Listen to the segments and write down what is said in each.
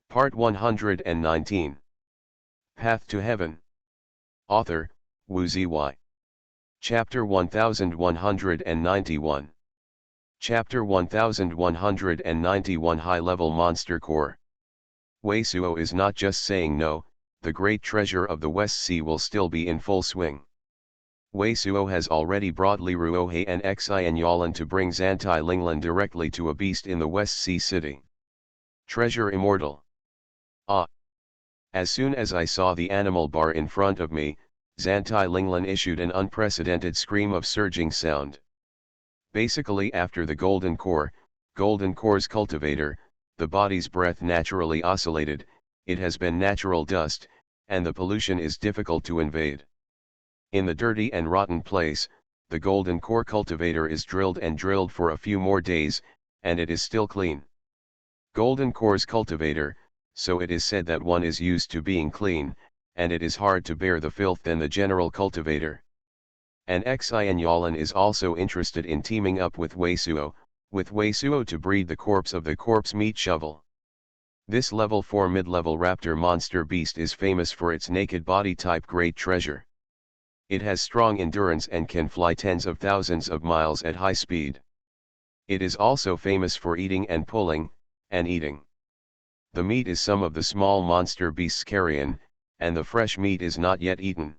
Part 119. Path to Heaven. Author, Wu Ziwei. Chapter 1191. Chapter 1191 High-Level Monster Core. Wei Suo is not just saying no, the great treasure of the West Sea will still be in full swing. Wei Suo has already brought Li Ruohe and Xuanhuan to bring Zantai Linglan directly to a beast in the West Sea city. Treasure immortal. Ah! As soon as I saw the animal bar in front of me, Zantai Linglan issued an unprecedented scream of surging sound. Basically, after the golden core's cultivator, the body's breath naturally oscillated, it has been natural dust, and the pollution is difficult to invade. In the dirty and rotten place, the golden core cultivator is drilled and drilled for a few more days, and it is still clean. Golden core's cultivator, so it is said that one is used to being clean, and it is hard to bear the filth than the general cultivator. And Xuanhuan is also interested in teaming up with Wei Suo to breed the corpse of the corpse meat shovel. This level 4 mid-level raptor monster beast is famous for its naked body type great treasure. It has strong endurance and can fly tens of thousands of miles at high speed. It is also famous for eating and pulling, and eating. The meat is some of the small monster beast's carrion, and the fresh meat is not yet eaten.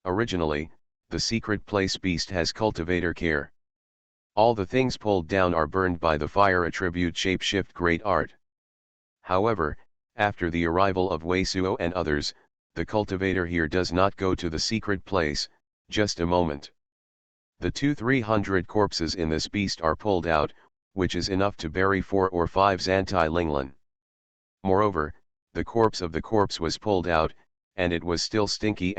Originally, the secret place beast has cultivator care. All the things pulled down are burned by the fire attribute shapeshift great art. However, after the arrival of Wei Suo and others, the cultivator here does not go to the secret place, just a moment. The 200-300 corpses in this beast are pulled out, which is enough to bury 4 or 5 Zantai Linglan. Moreover, the corpse of the corpse was pulled out, and it was still stinky.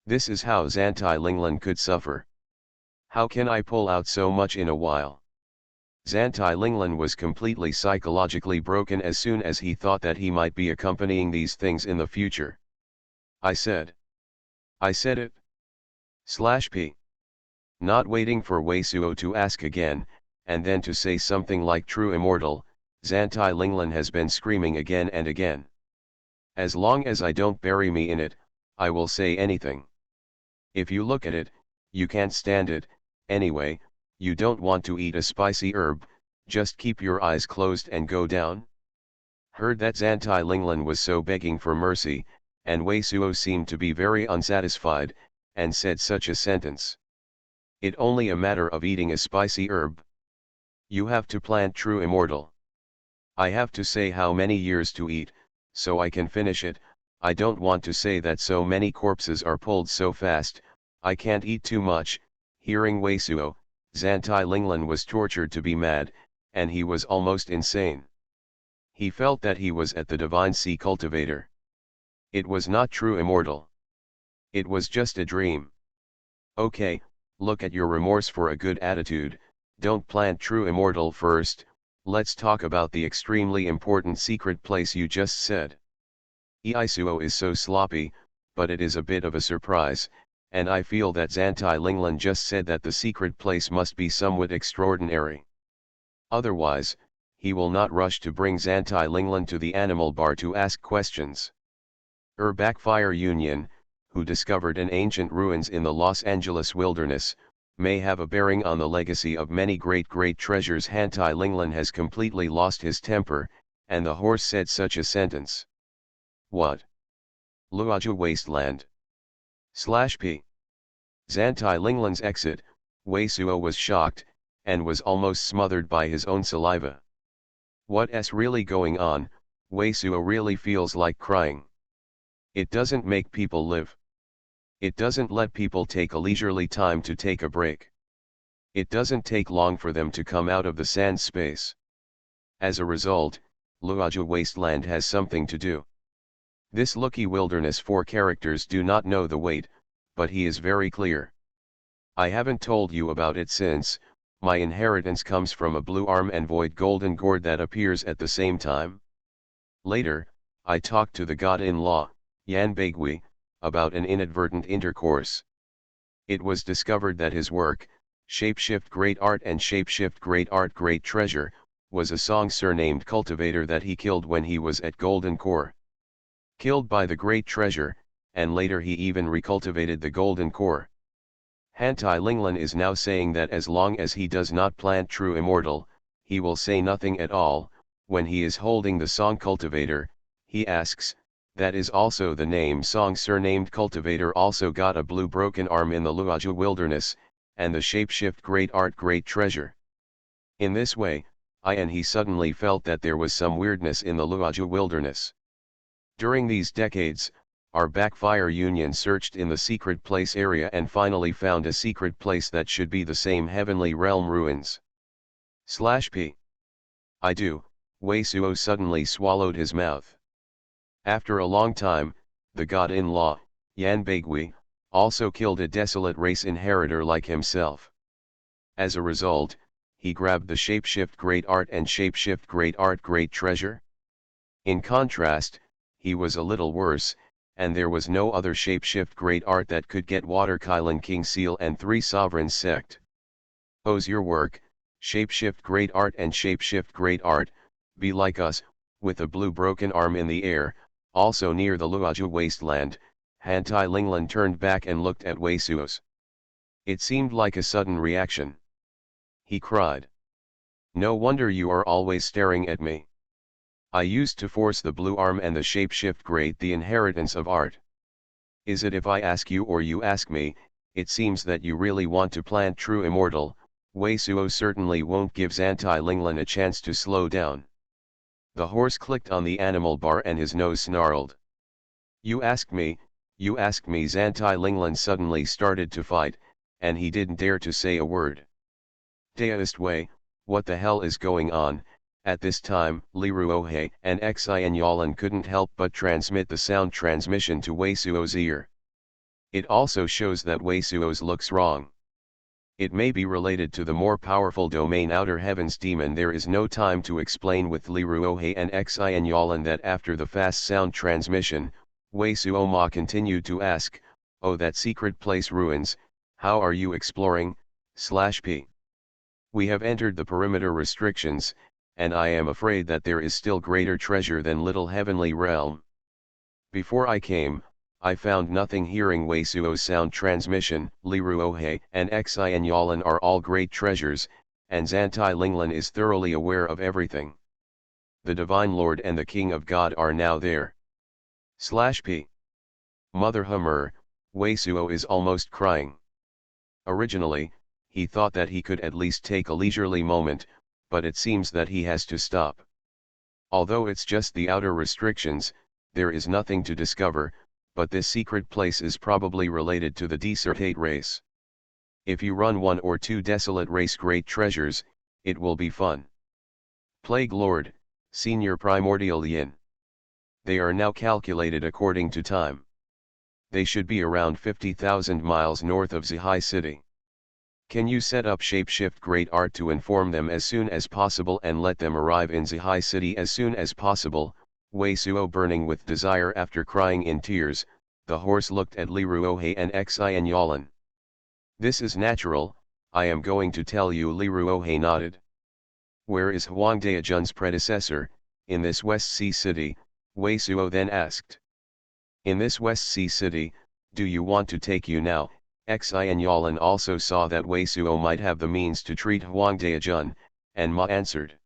This is how Zantai Linglan could suffer. How can I pull out so much in a while? Zantai Linglan was completely psychologically broken as soon as he thought that he might be accompanying these things in the future. I said it. /p. Not waiting for Wei Suo to ask again, and then to say something like true immortal, Zantai Linglan has been screaming again and again. As long as I don't bury me in it, I will say anything. If you look at it, you can't stand it, anyway, you don't want to eat a spicy herb, just keep your eyes closed and go down. Heard that Zantai Linglan was so begging for mercy, and Wei Suo seemed to be very unsatisfied, and said such a sentence. It only a matter of eating a spicy herb. You have to plant true immortal. I have to say how many years to eat, so I can finish it. I don't want to say that so many corpses are pulled so fast, I can't eat too much. Hearing Wei Suo, Zantai Linglan was tortured to be mad, and he was almost insane. He felt that he was at the Divine Sea cultivator. It was not true immortal. It was just a dream. Okay, look at your remorse for a good attitude, don't plant true immortal first. Let's talk about the extremely important secret place you just said. Ei Suo is so sloppy, but it is a bit of a surprise, and I feel that Zantai Linglan just said that the secret place must be somewhat extraordinary. Otherwise, he will not rush to bring Zantai Linglan to the animal bar to ask questions. Backfire Union, who discovered an ancient ruins in the Los Angeles wilderness, may have a bearing on the legacy of many great treasures. Zantai Linglan has completely lost his temper, and the horse said such a sentence. What? Luoja wasteland. /p. Zantai Linglan's exit, Wei Suo was shocked, and was almost smothered by his own saliva. What's really going on? Wei Suo really feels like crying. It doesn't make people live. It doesn't let people take a leisurely time to take a break. It doesn't take long for them to come out of the sand space. As a result, Luoja wasteland has something to do. This looky wilderness 4 characters do not know the weight, but he is very clear. I haven't told you about it since, my inheritance comes from a blue arm and void golden gourd that appears at the same time. Later, I talked to the god-in-law, Yan Baigui, about an inadvertent intercourse. It was discovered that his work, Shapeshift Great Art and Shapeshift Great Art Great Treasure, was a song surnamed Cultivator that he killed when he was at Golden Core. Killed by the Great Treasure, and later he even recultivated the Golden Core. Hantai Linglan is now saying that as long as he does not plant true immortal, he will say nothing at all. When he is holding the song Cultivator, he asks, that is also the name song surnamed Cultivator also got a blue broken arm in the Luaju wilderness, and the shapeshift great art great treasure. In this way, and he suddenly felt that there was some weirdness in the Luaju wilderness. During these decades, our backfire union searched in the secret place area and finally found a secret place that should be the same heavenly realm ruins. /p. I do, Wei Suo suddenly swallowed his mouth. After a long time, the god-in-law, Yan Baigui, also killed a desolate race inheritor like himself. As a result, he grabbed the shapeshift great art and shapeshift great art great treasure. In contrast, he was a little worse, and there was no other shapeshift great art that could get Water Kylan King Seal and 3 sovereigns sect. O's your work, shapeshift great art and shapeshift great art, be like us, with a blue broken arm in the air, also near the Luaju wasteland. Hantai Linglan turned back and looked at Wei Suo's. It seemed like a sudden reaction. He cried. No wonder you are always staring at me. I used to force the blue arm and the shapeshift great the inheritance of art. Is it if I ask you or you ask me? It seems that you really want to plant true immortal. Wei Suo certainly won't give Hantai Linglan a chance to slow down. The horse clicked on the animal bar and his nose snarled. You asked me, Hantai Linglan suddenly started to fight, and he didn't dare to say a word. Daoist Wei, what the hell is going on? At this time, Li Ruohe and Xian Yalan couldn't help but transmit the sound transmission to Wei Suo's ear. It also shows that Wei Suo's looks wrong. It may be related to the more powerful domain outer heavens demon. There is no time to explain with Li Ruohe and Xian Yalan that after the fast sound transmission, Wei Suo Ma continued to ask, oh that secret place ruins, how are you exploring, /p. We have entered the perimeter restrictions, and I am afraid that there is still greater treasure than Little Heavenly Realm. Before I came, I found nothing. Hearing Wei Suo's sound transmission, Li Ruohe and Xian Yalan are all great treasures, and Hantai Linglan is thoroughly aware of everything. The Divine Lord and the King of God are now there. /p. Mother Hummer, Wei Suo is almost crying. Originally, he thought that he could at least take a leisurely moment, but it seems that he has to stop. Although it's just the outer restrictions, there is nothing to discover, but this secret place is probably related to the Desertate race. If you run 1 or 2 desolate race great treasures, it will be fun. Plague Lord, Senior Primordial Yin. They are now calculated according to time. They should be around 50,000 miles north of Zhai City. Can you set up shapeshift great art to inform them as soon as possible and let them arrive in Zhai City as soon as possible? Wei Suo, burning with desire after crying in tears, the horse looked at Li Ruohe and Xian Yalan. This is natural, I am going to tell you. Li Ruohe nodded. Where is Huang Daojun's predecessor, in this West Sea city? Wei Suo then asked. In this West Sea city, do you want to take you now? Xian Yalan also saw that Wei Suo might have the means to treat Huang Daojun, and Ma answered.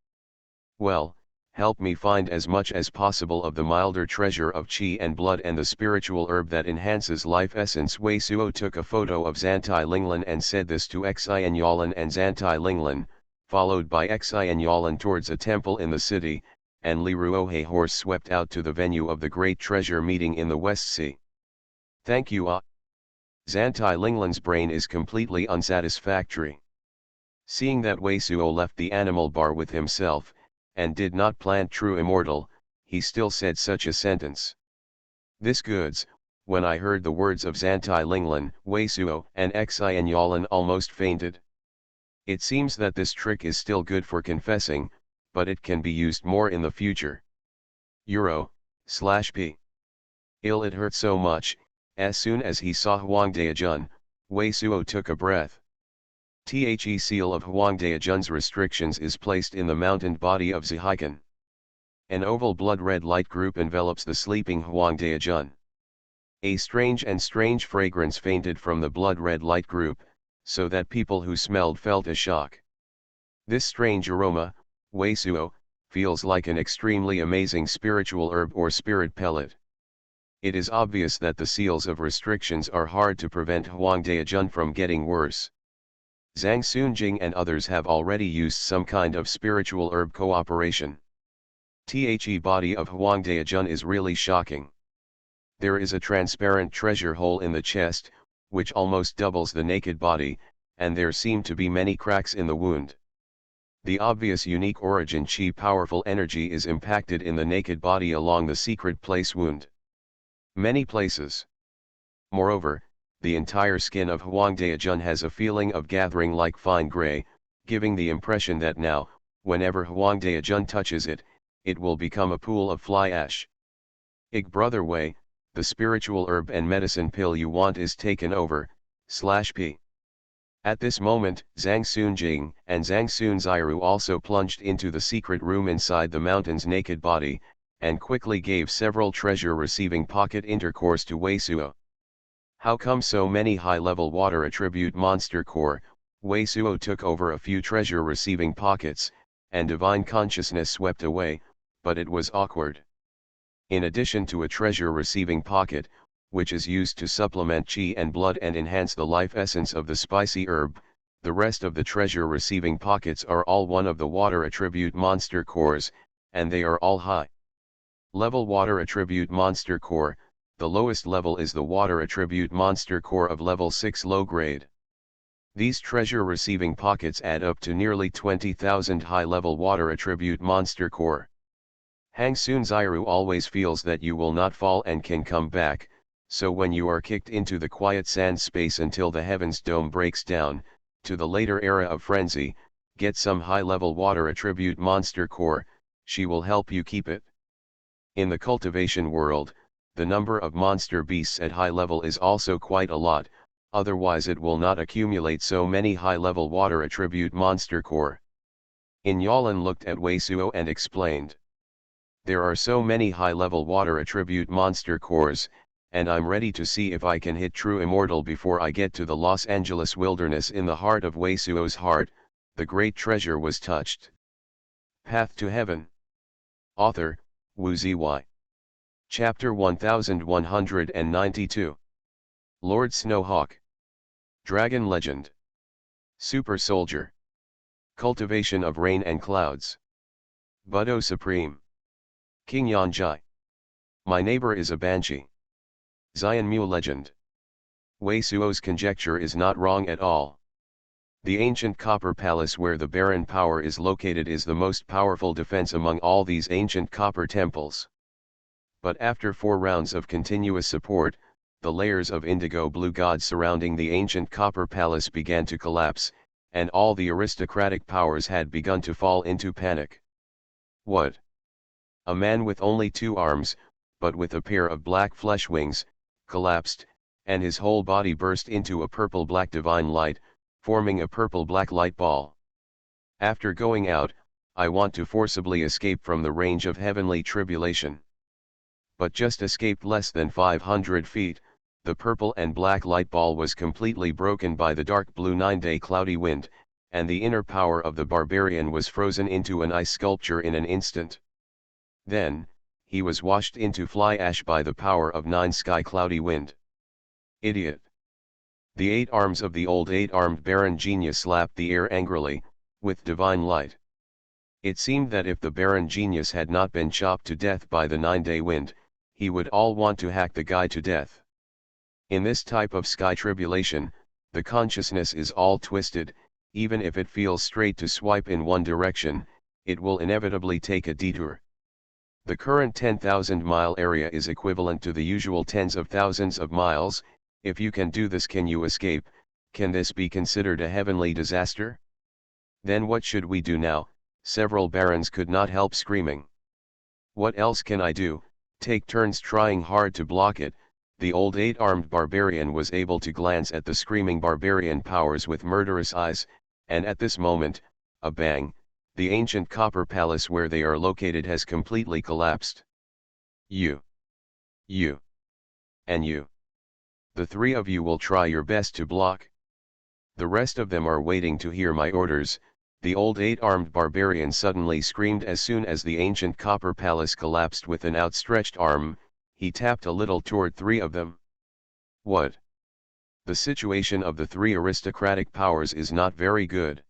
Well, help me find as much as possible of the milder treasure of qi and blood and the spiritual herb that enhances life essence. Wei Suo took a photo of Hantai Linglan and said this to Xian Yalan and Hantai Linglan, followed by Xian Yalan towards a temple in the city, and Li Ruohe horse swept out to the venue of the great treasure meeting in the West Sea. Thank you. Hantai Linglan's brain is completely unsatisfactory. Seeing that Wei Suo left the animal bar with himself, and did not plant true immortal, he still said such a sentence. This goods. When I heard the words of Hantai Linglan, Wei Suo and Xian Yalan almost fainted. It seems that this trick is still good for confessing, but it can be used more in the future. /p. It hurt so much. As soon as he saw Huang Daojun, Wei Suo took a breath. The seal of Huangdaojun's restrictions is placed in the mountained body of Zhikan. An oval blood-red light group envelops the sleeping Huangdaojun. A strange fragrance fainted from the blood-red light group, so that people who smelled felt a shock. This strange aroma, Wei Suo, feels like an extremely amazing spiritual herb or spirit pellet. It is obvious that the seals of restrictions are hard to prevent Huangdaojun from getting worse. Zhang Sunjing and others have already used some kind of spiritual herb cooperation. The body of Huangdaojun is really shocking. There is a transparent treasure hole in the chest, which almost doubles the naked body, and there seem to be many cracks in the wound. The obvious unique origin Qi powerful energy is impacted in the naked body along the secret place wound. Many places. Moreover, the entire skin of Huangdaojun has a feeling of gathering like fine gray, giving the impression that now, whenever Huangdaojun touches it, it will become a pool of fly ash. Brother Wei, the spiritual herb and medicine pill you want is taken over, /p. At this moment, Zhang Sunjing and Zhang Sunziru also plunged into the secret room inside the mountain's naked body, and quickly gave several treasure-receiving pocket intercourse to Wei Suo. How come so many high-level water attribute monster core? Wei Suo took over a few treasure-receiving pockets, and divine consciousness swept away, but it was awkward. In addition to a treasure-receiving pocket, which is used to supplement qi and blood and enhance the life essence of the spicy herb, the rest of the treasure-receiving pockets are all one of the water attribute monster cores, and they are all high-level water attribute monster core. The lowest level is the water attribute monster core of level 6 low grade. These treasure-receiving pockets add up to nearly 20,000 high-level water attribute monster core. Hang Sunziru always feels that you will not fall and can come back, so when you are kicked into the quiet sand space until the heavens dome breaks down, to the later era of frenzy, get some high-level water attribute monster core, she will help you keep it. In the cultivation world, the number of monster beasts at high level is also quite a lot, otherwise it will not accumulate so many high-level water attribute monster core. Yalan looked at Wei Suo and explained. There are so many high-level water attribute monster cores, and I'm ready to see if I can hit true immortal before I get to the Los Angeles wilderness. In the heart of Wei Suo's heart, the great treasure was touched. Path to Heaven. Author, Wu Zy. Chapter 1192. Lord Snowhawk. Dragon Legend. Super Soldier. Cultivation of Rain and Clouds. Budo Supreme. King Yanjai. My neighbor is a banshee. Xianmu Legend. Wei Suo's conjecture is not wrong at all. The ancient copper palace where the barren power is located is the most powerful defense among all these ancient copper temples. But after 4 rounds of continuous support, the layers of indigo blue gods surrounding the ancient copper palace began to collapse, and all the aristocratic powers had begun to fall into panic. What? A man with only 2 arms, but with a pair of black flesh wings, collapsed, and his whole body burst into a purple-black divine light, forming a purple-black light ball. After going out, I want to forcibly escape from the range of heavenly tribulation. But just escaped less than 500 feet, the purple and black light ball was completely broken by the dark blue 9-day cloudy wind, and the inner power of the barbarian was frozen into an ice sculpture in an instant. Then, he was washed into fly ash by the power of 9 sky cloudy wind. Idiot. The 8 arms of the old 8-armed Baron Genius slapped the air angrily, with divine light. It seemed that if the Baron Genius had not been chopped to death by the 9-day wind, he would all want to hack the guy to death. In this type of sky tribulation, the consciousness is all twisted. Even if it feels straight to swipe in one direction, it will inevitably take a detour. The current 10,000-mile area is equivalent to the usual tens of thousands of miles. If you can do this, can you escape? Can this be considered a heavenly disaster? Then what should we do now? Several barons could not help screaming. What else can I do? Take turns trying hard to block it. The old 8-armed barbarian was able to glance at the screaming barbarian powers with murderous eyes, and at this moment, a bang, the ancient copper palace where they are located has completely collapsed. You, and you. The three of you will try your best to block. The rest of them are waiting to hear my orders, the old eight-armed barbarian suddenly screamed as soon as the ancient copper palace collapsed. With an outstretched arm, he tapped a little toward three of them. What? The situation of the three aristocratic powers is not very good.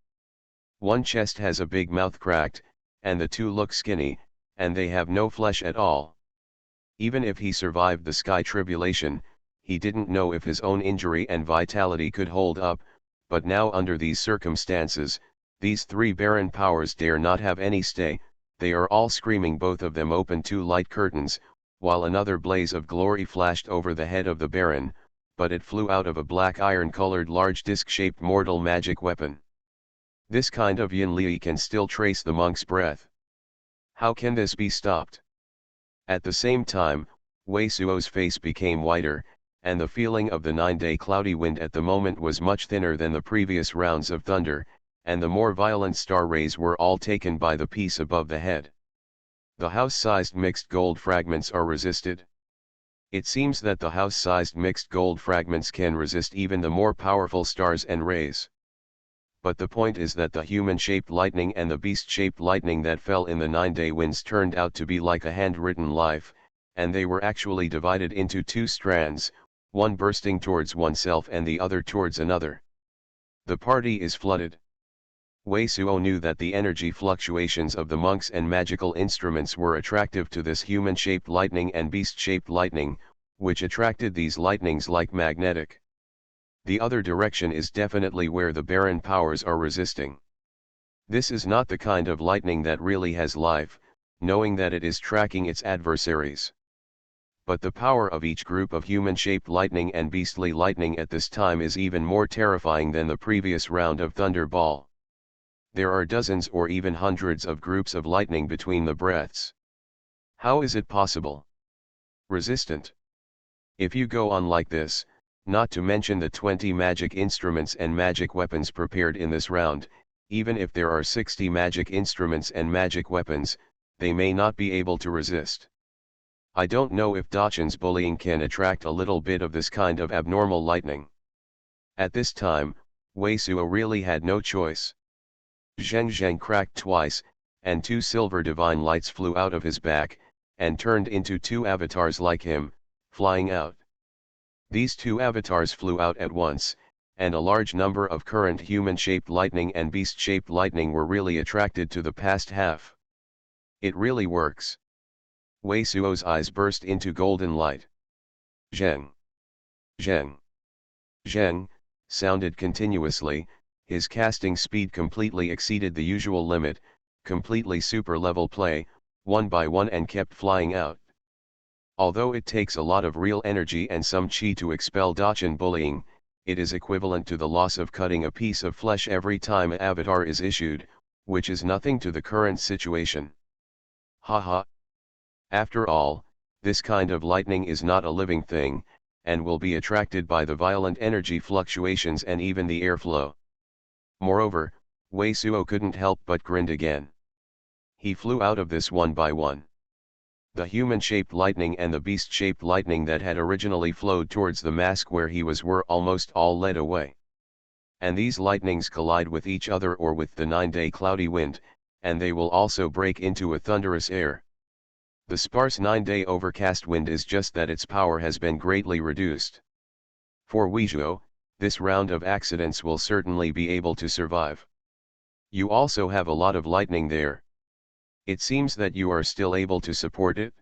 One chest has a big mouth cracked, and the two look skinny, and they have no flesh at all. Even if he survived the sky tribulation, he didn't know if his own injury and vitality could hold up, but now under these circumstances, these three barren powers dare not have any stay. They are all screaming. Both of them opened two light curtains, while another blaze of glory flashed over the head of the baron, but it flew out of a black iron-colored large disc-shaped mortal magic weapon. This kind of yin li can still trace the monk's breath. How can this be stopped? At the same time, Wei Suo's face became whiter, and the feeling of the 9-day cloudy wind at the moment was much thinner than the previous rounds of thunder, and the more violent star rays were all taken by the piece above the head. The house-sized mixed gold fragments are resisted. It seems that the house-sized mixed gold fragments can resist even the more powerful stars and rays. But the point is that the human-shaped lightning and the beast-shaped lightning that fell in the 9-day winds turned out to be like a handwritten life, and they were actually divided into two strands, one bursting towards oneself and the other towards another. The party is flooded. Wei Suo knew that the energy fluctuations of the monks and magical instruments were attractive to this human-shaped lightning and beast-shaped lightning, which attracted these lightnings like magnetic. The other direction is definitely where the barren powers are resisting. This is not the kind of lightning that really has life, knowing that it is tracking its adversaries. But the power of each group of human-shaped lightning and beastly lightning at this time is even more terrifying than the previous round of Thunderball. There are dozens or even hundreds of groups of lightning between the breaths. How is it possible? Resistant. If you go on like this, not to mention the 20 magic instruments and magic weapons prepared in this round, even if there are 60 magic instruments and magic weapons, they may not be able to resist. I don't know if Dachan's bullying can attract a little bit of this kind of abnormal lightning. At this time, Wei Suo really had no choice. Zheng Zheng cracked twice, and two silver divine lights flew out of his back, and turned into two avatars like him, flying out. These two avatars flew out at once, and a large number of current human-shaped lightning and beast-shaped lightning were really attracted to the past half. It really works. Wei Suo's eyes burst into golden light. Zheng, Zheng, Zheng, sounded continuously. His casting speed completely exceeded the usual limit, completely super-level play, one by one, and kept flying out. Although it takes a lot of real energy and some chi to expel Dachan bullying, it is equivalent to the loss of cutting a piece of flesh every time an avatar is issued, which is nothing to the current situation. Haha. After all, this kind of lightning is not a living thing, and will be attracted by the violent energy fluctuations and even the airflow. Moreover, Wei Suo couldn't help but grin again. He flew out of this one by one. The human-shaped lightning and the beast-shaped lightning that had originally flowed towards the mask where he was were almost all led away. And these lightnings collide with each other or with the 9-day cloudy wind, and they will also break into a thunderous air. The sparse 9-day overcast wind is just that its power has been greatly reduced. For Wei Suo, this round of accidents will certainly be able to survive. You also have a lot of lightning there. It seems that you are still able to support it.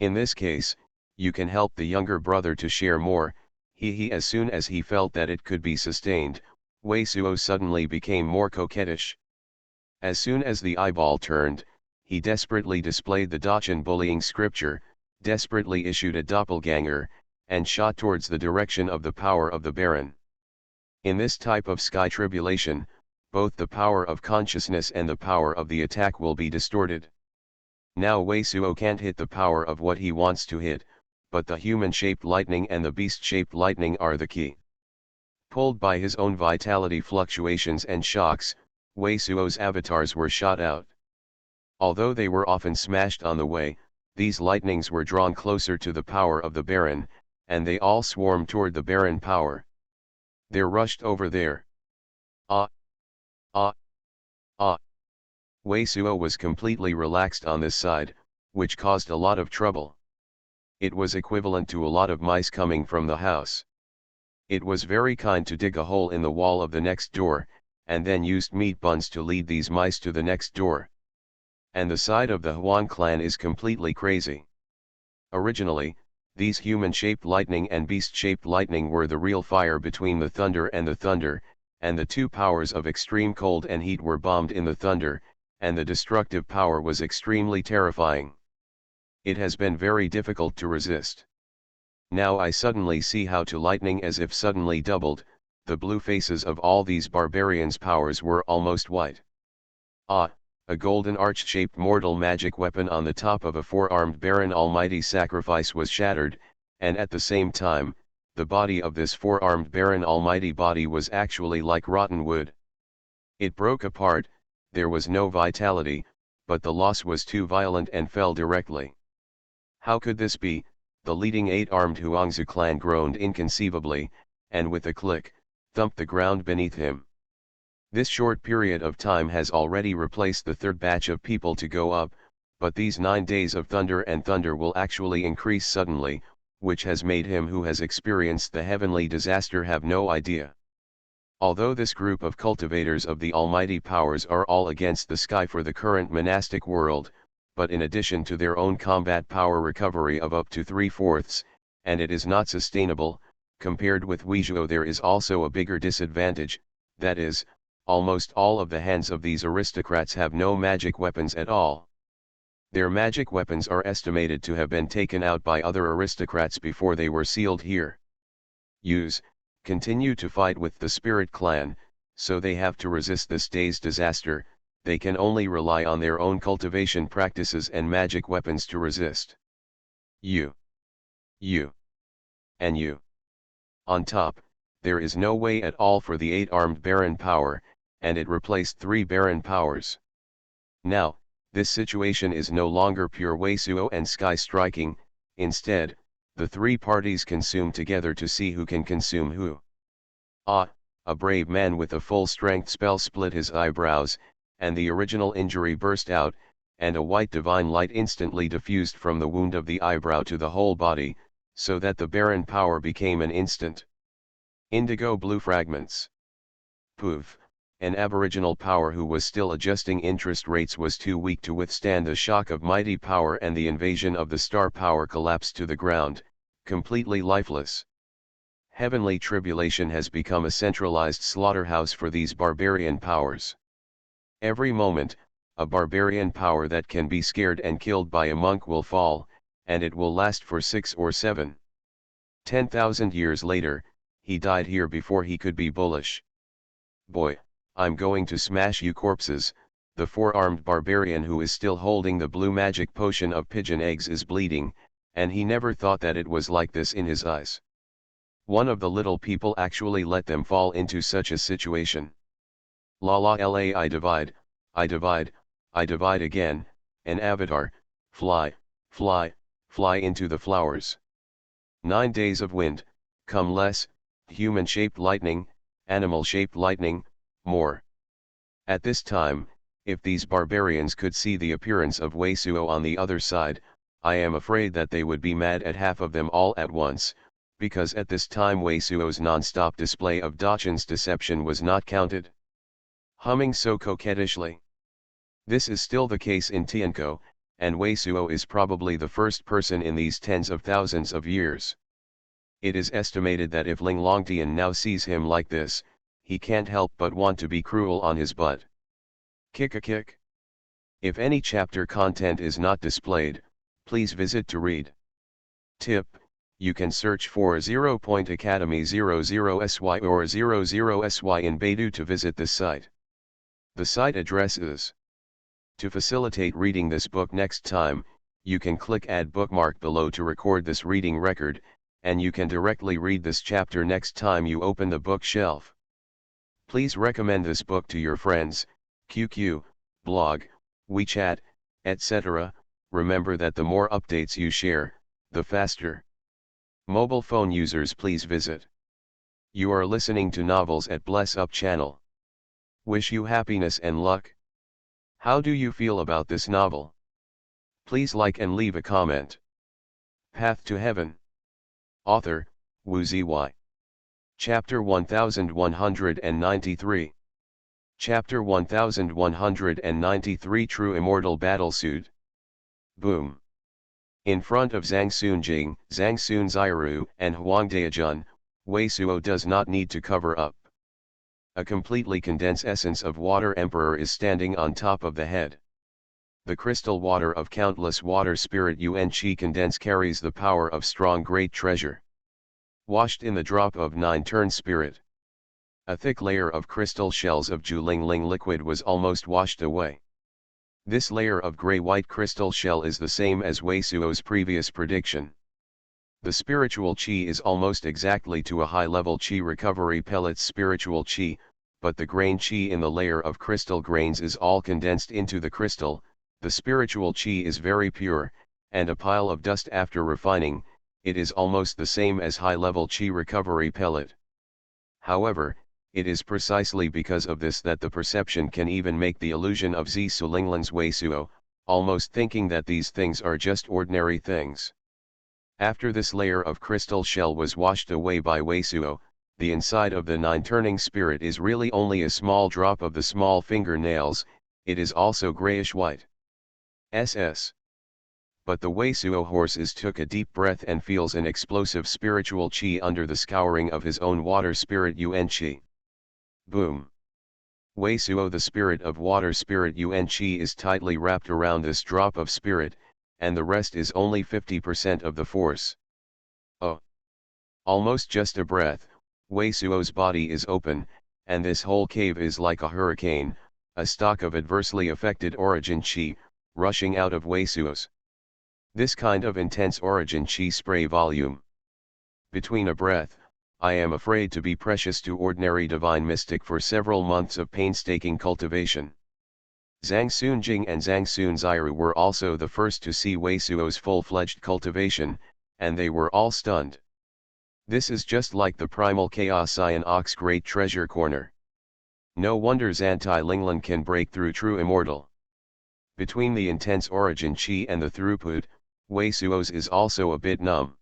In this case, you can help the younger brother to share more. As soon as he felt that it could be sustained, Wei Suo suddenly became more coquettish. As soon as the eyeball turned, he desperately displayed the Dachan bullying scripture, desperately issued a doppelganger, and shot towards the direction of the power of the Baron. In this type of sky tribulation, both the power of consciousness and the power of the attack will be distorted. Now Wei Suo can't hit the power of what he wants to hit, but the human-shaped lightning and the beast-shaped lightning are the key. Pulled by his own vitality fluctuations and shocks, Wei Suo's avatars were shot out. Although they were often smashed on the way, these lightnings were drawn closer to the power of the Baron, and they all swarmed toward the Baron power. They're rushed over there. Ah! Ah! Ah! Wei Suo was completely relaxed on this side, which caused a lot of trouble. It was equivalent to a lot of mice coming from the house. It was very kind to dig a hole in the wall of the next door, and then used meat buns to lead these mice to the next door. And the side of the Huan clan is completely crazy. Originally, these human-shaped lightning and beast-shaped lightning were the real fire between the thunder, and the two powers of extreme cold and heat were bombed in the thunder, and the destructive power was extremely terrifying. It has been very difficult to resist. Now I suddenly see how to lightning as if suddenly doubled, the blue faces of all these barbarians' powers were almost white. Ah! A golden arch-shaped mortal magic weapon on the top of a four-armed Baron Almighty sacrifice was shattered, and at the same time, the body of this four-armed Baron Almighty body was actually like rotten wood. It broke apart, there was no vitality, but the loss was too violent and fell directly. How could this be? The leading eight-armed Huangzu clan groaned inconceivably, and with a click, thumped the ground beneath him. This short period of time has already replaced the third batch of people to go up, but these 9 days of thunder and thunder will actually increase suddenly, which has made him who has experienced the heavenly disaster have no idea. Although this group of cultivators of the almighty powers are all against the sky for the current monastic world, but in addition to their own combat power recovery of up to 3/4, and it is not sustainable, compared with Weizhou there is also a bigger disadvantage, that is, almost all of the hands of these aristocrats have no magic weapons at all. Their magic weapons are estimated to have been taken out by other aristocrats before they were sealed here. Continue to fight with the Spirit Clan, so they have to resist this day's disaster, they can only rely on their own cultivation practices and magic weapons to resist. You. And you. On top, there is no way at all for the 8-armed Baron power, and it replaced 3 Baron powers. Now, this situation is no longer pure Wei Suo and sky striking, instead, the 3 parties consume together to see who can consume who. Ah! A brave man with a full-strength spell split his eyebrows, and the original injury burst out, and a white divine light instantly diffused from the wound of the eyebrow to the whole body, so that the Baron power became an instant indigo blue fragments. Poof! An aboriginal power who was still adjusting interest rates was too weak to withstand the shock of mighty power, and the invasion of the star power collapsed to the ground, completely lifeless. Heavenly tribulation has become a centralized slaughterhouse for these barbarian powers. Every moment, a barbarian power that can be scared and killed by a monk will fall, and it will last for 6 or 7. 10,000 years later, he died here before he could be bullish. Boy, I'm going to smash you corpses. The 4-armed barbarian who is still holding the blue magic potion of pigeon eggs is bleeding, and he never thought that it was like this in his eyes. One of the little people actually let them fall into such a situation. La la la I divide, I divide, I divide again, an avatar, fly, fly, fly into the flowers. 9 days of wind, come less, human-shaped lightning, animal-shaped lightning, more. At this time, if these barbarians could see the appearance of Wei Suo on the other side, I am afraid that they would be mad at half of them all at once, because at this time Wei Suo's non-stop display of Dachan's deception was not counted. Humming so coquettishly. This is still the case in Tiankou, and Wei Suo is probably the first person in these tens of thousands of years. It is estimated that if Ling Longtian now sees him like this, he can't help but want to be cruel on his butt. Kick a kick. If any chapter content is not displayed, please visit to read. Tip: you can search for 0.academy00sy or 00sy in Baidu to visit this site. The site address is. To facilitate reading this book next time, you can click Add Bookmark below to record this reading record, and you can directly read this chapter next time you open the bookshelf. Please recommend this book to your friends, QQ, blog, WeChat, etc. Remember that the more updates you share, the faster. Mobile phone users, please visit. You are listening to Novels at Bless Up channel. Wish you happiness and luck. How do you feel about this novel? Please like and leave a comment. Path to Heaven. Author, Wu Ziwei. Chapter 1193. Chapter 1193, True Immortal Battlesuit. Boom. In front of Zhang Sunjing, Zhang Sunzairu, and Huang Daijun, Wei Suo does not need to cover up. A completely condensed essence of Water Emperor is standing on top of the head. The crystal water of countless water spirit Yuan Qi condense carries the power of strong great treasure. Washed in the drop of 9 turn spirit. A thick layer of crystal shells of Julingling liquid was almost washed away. This layer of gray-white crystal shell is the same as Wei Suo's previous prediction. The spiritual qi is almost exactly to a high-level qi recovery pellet's spiritual qi, but the grain qi in the layer of crystal grains is all condensed into the crystal. The spiritual qi is very pure, and a pile of dust after refining, it is almost the same as high-level qi recovery pellet. However, it is precisely because of this that the perception can even make the illusion of Zi Sulinglan's Wei Suo, almost thinking that these things are just ordinary things. After this layer of crystal shell was washed away by Wei Suo, the inside of the 9 turning spirit is really only a small drop of the small fingernails, it is also grayish white. SS. But the Wei Suo horse took a deep breath and feels an explosive spiritual qi under the scouring of his own water spirit Yuan Qi. Boom. Wei Suo, the spirit of water spirit Yuan Qi, is tightly wrapped around this drop of spirit, and the rest is only 50% of the force. Oh! Almost just a breath, Wei Suo's body is open, and this whole cave is like a hurricane, a stock of adversely affected origin qi, rushing out of Wei Suo's. This kind of intense origin qi spray volume. Between a breath, I am afraid to be precious to ordinary divine mystic for several months of painstaking cultivation. Zhang Sunjing and Zhang Sunzairu were also the first to see Wei Suo's full-fledged cultivation, and they were all stunned. This is just like the primal chaos Ion Ox Great Treasure Corner. No wonder Zantai Linglan can break through true immortal. Between the intense origin qi and the throughput, Wei Suo's is also a bit numb.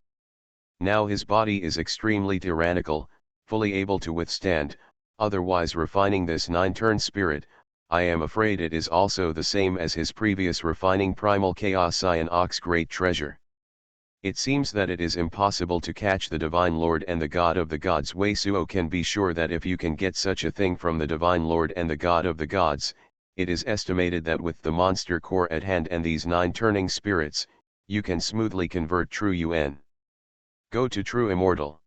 Now his body is extremely tyrannical, fully able to withstand, otherwise refining this 9 turn spirit. I am afraid it is also the same as his previous refining primal chaos Ion Ox Great Treasure. It seems that it is impossible to catch the Divine Lord and the God of the Gods. Wei Suo can be sure that if you can get such a thing from the Divine Lord and the God of the Gods, it is estimated that with the monster core at hand and these 9 turning spirits, you can smoothly convert true Yuan. Go to true immortal.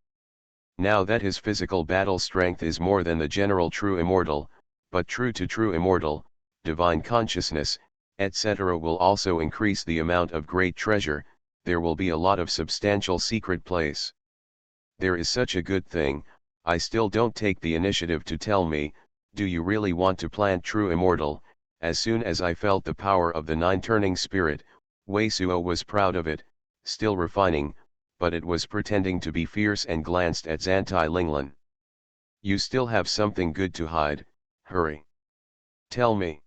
Now that his physical battle strength is more than the general true immortal, but true to true immortal, divine consciousness, etc. will also increase the amount of great treasure. There will be a lot of substantial secret place. There is such a good thing, I still don't take the initiative to tell me, do you really want to plant true immortal? As soon as I felt the power of the 9 turning spirit, Wei Suo was proud of it, still refining, but it was pretending to be fierce and glanced at Zantai Linglan. You still have something good to hide, hurry. Tell me.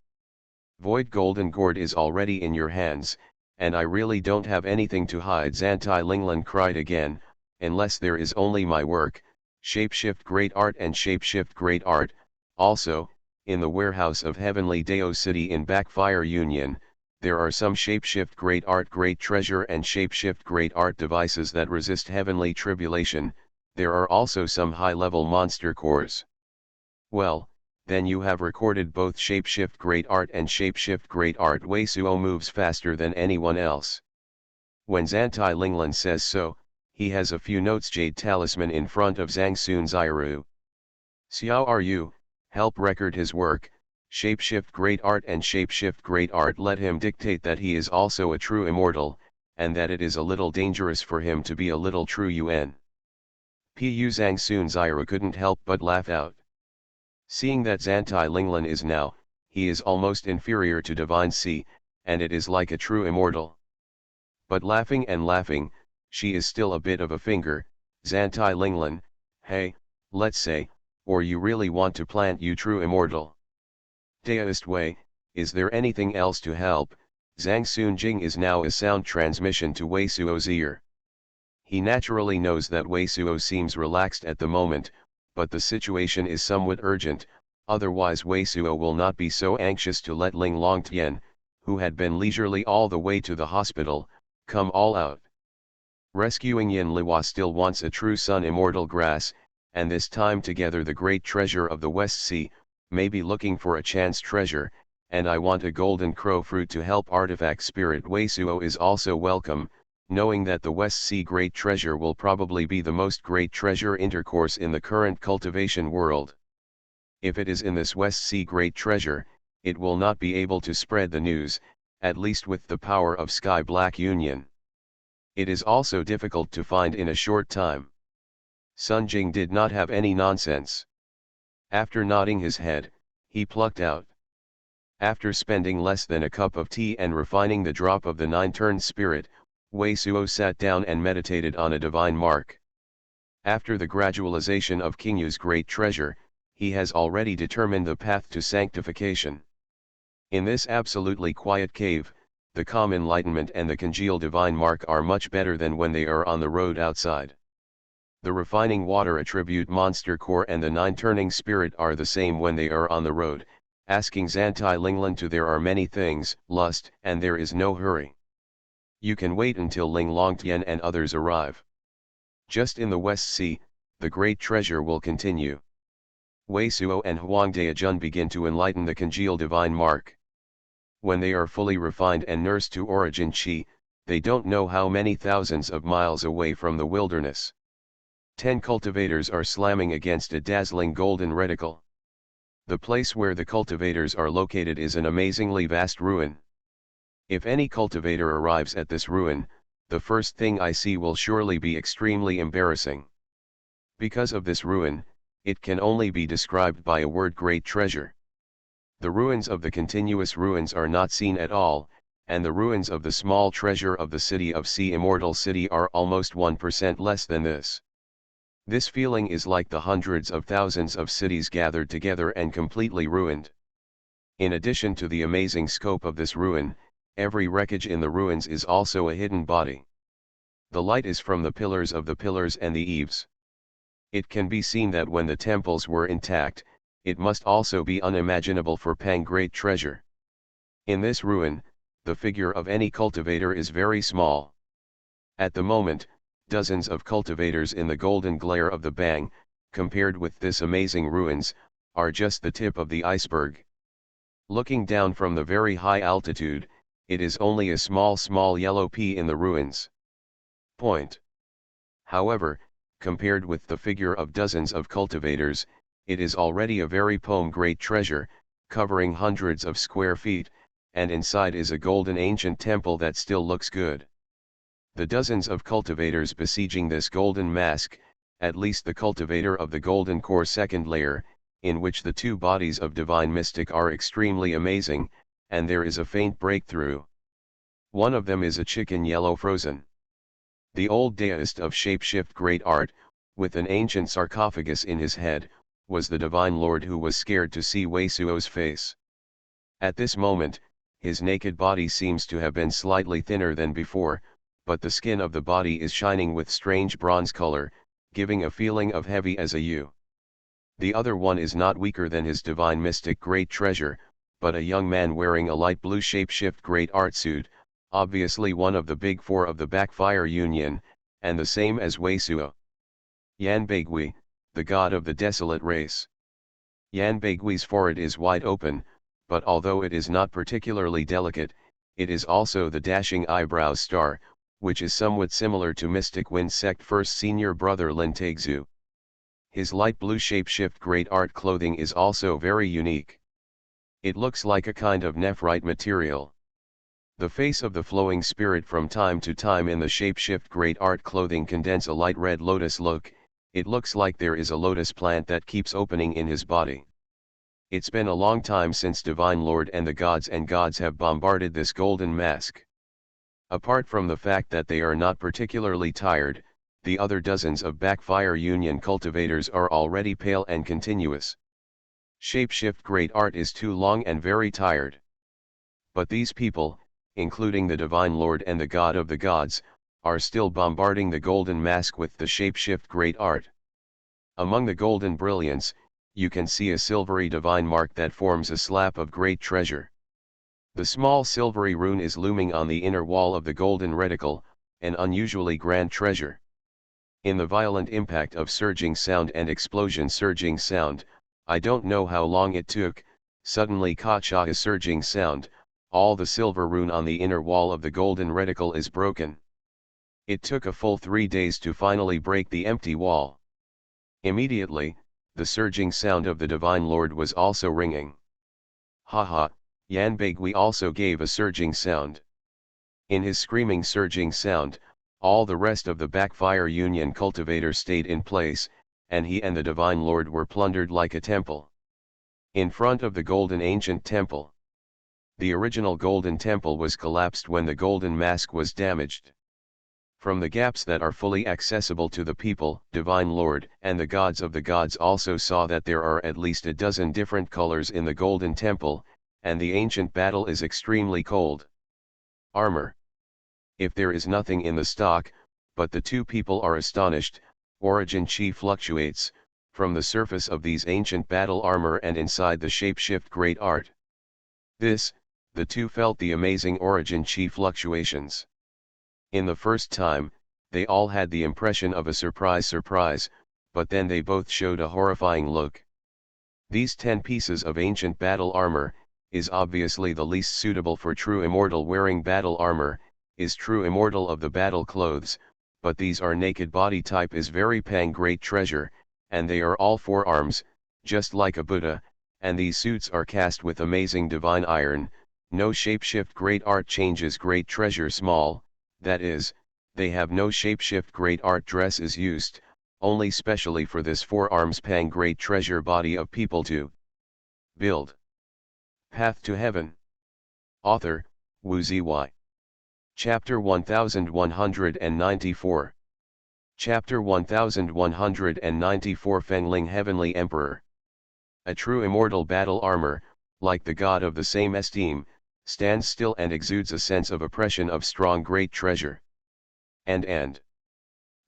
Void Golden Gourd is already in your hands, and I really don't have anything to hide. Zantai Linglan cried again, unless there is only my work, Shapeshift Great Art and Shapeshift Great Art. Also, in the warehouse of Heavenly Deo City in Backfire Union, there are some Shapeshift Great Art Great Treasure and Shapeshift Great Art devices that resist heavenly tribulation. There are also some high-level monster cores. Well, then you have recorded both Shapeshift Great Art and Shapeshift Great Art. Wei Suo moves faster than anyone else. When Zantai Linglan says so, he has a few notes jade talisman in front of Zhang Sunzairu. Xiao are you, help record his work, Shapeshift Great Art and Shapeshift Great Art. Let him dictate that he is also a true immortal, and that it is a little dangerous for him to be a little true Yuan. Pu Zhang Sun Xiru couldn't help but laugh out. Seeing that Zantai Linglan is now, he is almost inferior to Divine C, and it is like a true immortal. But laughing and laughing, she is still a bit of a finger. Zantai Linglan, hey, let's say, or you really want to plant you true immortal. Deist Wei, is there anything else to help? Zhang Sun Jing is now a sound transmission to Wei Suo's ear. He naturally knows that Wei Suo seems relaxed at the moment, but the situation is somewhat urgent, otherwise Wei Suo will not be so anxious to let Ling Longtian, who had been leisurely all the way to the hospital, come all out. Rescuing Yin Liwa still wants a true sun immortal grass, and this time together the great treasure of the West Sea, may be looking for a chance treasure, and I want a golden crow fruit to help artifact spirit. Wei Suo is also welcome, knowing that the West Sea great treasure will probably be the most great treasure intercourse in the current cultivation world. If it is in this West Sea great treasure, it will not be able to spread the news, at least with the power of Sky Black Union. It is also difficult to find in a short time. Sun Jing did not have any nonsense. After nodding his head, he plucked out. After spending less than a cup of tea and refining the drop of the nine-turned spirit, Wei Suo sat down and meditated on a divine mark. After the gradualization of King Yu's great treasure, he has already determined the path to sanctification. In this absolutely quiet cave, the calm enlightenment and the congealed divine mark are much better than when they are on the road outside. The refining water attribute monster core and the nine-turning spirit are the same when they are on the road, asking Zantai Linglan to there are many things, lust, and there is no hurry. You can wait until Ling Longtian and others arrive. Just in the West Sea, the great treasure will continue. Wei Suo and Huang Daijun begin to enlighten the congealed divine mark. When they are fully refined and nursed to origin chi, they don't know how many thousands of miles away from the wilderness. 10 cultivators are slamming against a dazzling golden reticle. The place where the cultivators are located is an amazingly vast ruin. If any cultivator arrives at this ruin, the first thing I see will surely be extremely embarrassing. Because of this ruin, it can only be described by a word: great treasure. The ruins of the continuous ruins are not seen at all, and the ruins of the small treasure of the city of Sea Immortal City are almost 1% less than this. This feeling is like the hundreds of thousands of cities gathered together and completely ruined. In addition to the amazing scope of this ruin, every wreckage in the ruins is also a hidden body. The light is from the pillars of the pillars and the eaves. It can be seen that when the temples were intact, it must also be unimaginable for Pang great treasure. In this ruin, the figure of any cultivator is very small. At the moment, dozens of cultivators in the golden glare of the Bang, compared with this amazing ruins, are just the tip of the iceberg. Looking down from the very high altitude, it is only a small yellow pea in the ruins. Point. However, compared with the figure of dozens of cultivators, it is already a very great treasure, covering hundreds of square feet, and inside is a golden ancient temple that still looks good. The dozens of cultivators besieging this golden mask, at least the cultivator of the golden core second layer, in which the two bodies of divine mystic are extremely amazing, and there is a faint breakthrough. One of them is a chicken yellow frozen. The old deist of shapeshift great art, with an ancient sarcophagus in his head, was the divine lord who was scared to see Wei Suo's face. At this moment, his naked body seems to have been slightly thinner than before, but the skin of the body is shining with strange bronze color, giving a feeling of heavy as a U. The other one is not weaker than his divine mystic great treasure, but a young man wearing a light blue shapeshift great art suit, obviously one of the big four of the Backfire Union, and the same as Wei Suo. Yan Baigui, the god of the desolate race. Yan Baigui's forehead is wide open, but although it is not particularly delicate, it is also the dashing eyebrow star, which is somewhat similar to Mystic Wind Sect first senior brother Lin Taixu. His light blue shapeshift great art clothing is also very unique. It looks like a kind of nephrite material. The face of the flowing spirit from time to time in the shapeshift great art clothing condense a light red lotus look. It looks like there is a lotus plant that keeps opening in his body. It's been a long time since Divine Lord and the gods have bombarded this golden mask. Apart from the fact that they are not particularly tired, the other dozens of backfire union cultivators are already pale and continuous. Shapeshift great art is too long and very tired. But these people, including the Divine Lord and the God of the gods, are still bombarding the golden mask with the shapeshift great art. Among the golden brilliance, you can see a silvery divine mark that forms a slab of great treasure. The small silvery rune is looming on the inner wall of the golden reticle, an unusually grand treasure. In the violent impact of surging sound and explosion surging sound, I don't know how long it took, suddenly ka-cha a surging sound, all the silver rune on the inner wall of the golden reticle is broken. It took a full 3 days to finally break the empty wall. Immediately, the surging sound of the Divine Lord was also ringing. Haha, Yanbagui also gave a surging sound. In his screaming surging sound, all the rest of the backfire union cultivators stayed in place, and he and the Divine Lord were plundered like a temple. In front of the golden ancient temple. The original golden temple was collapsed when the golden mask was damaged. From the gaps that are fully accessible to the people, Divine Lord and the gods of the gods also saw that there are at least a dozen different colors in the golden temple, and the ancient battle is extremely cold. Armor. If there is nothing in the stock, but the two people are astonished, origin chi fluctuates, from the surface of these ancient battle armor and inside the shapeshift great art. The two felt the amazing origin chi fluctuations. In the first time, they all had the impression of a surprise, but then they both showed a horrifying look. These 10 pieces of ancient battle armor, is obviously the least suitable for true immortal wearing battle armor, is true immortal of the battle clothes, but these are naked body type is very pang great treasure, and they are all 4 arms, just like a Buddha, and these suits are cast with amazing divine iron. No shapeshift great art changes great treasure small, that is, they have no shapeshift great art dress is used, only specially for this 4 arms pang great treasure body of people to build. Path to Heaven. Author, Wu Zy. Chapter 1194. Chapter 1194 Fengling Heavenly Emperor. A true immortal battle armor, like the god of the same esteem, stands still and exudes a sense of oppression of strong great treasure. And.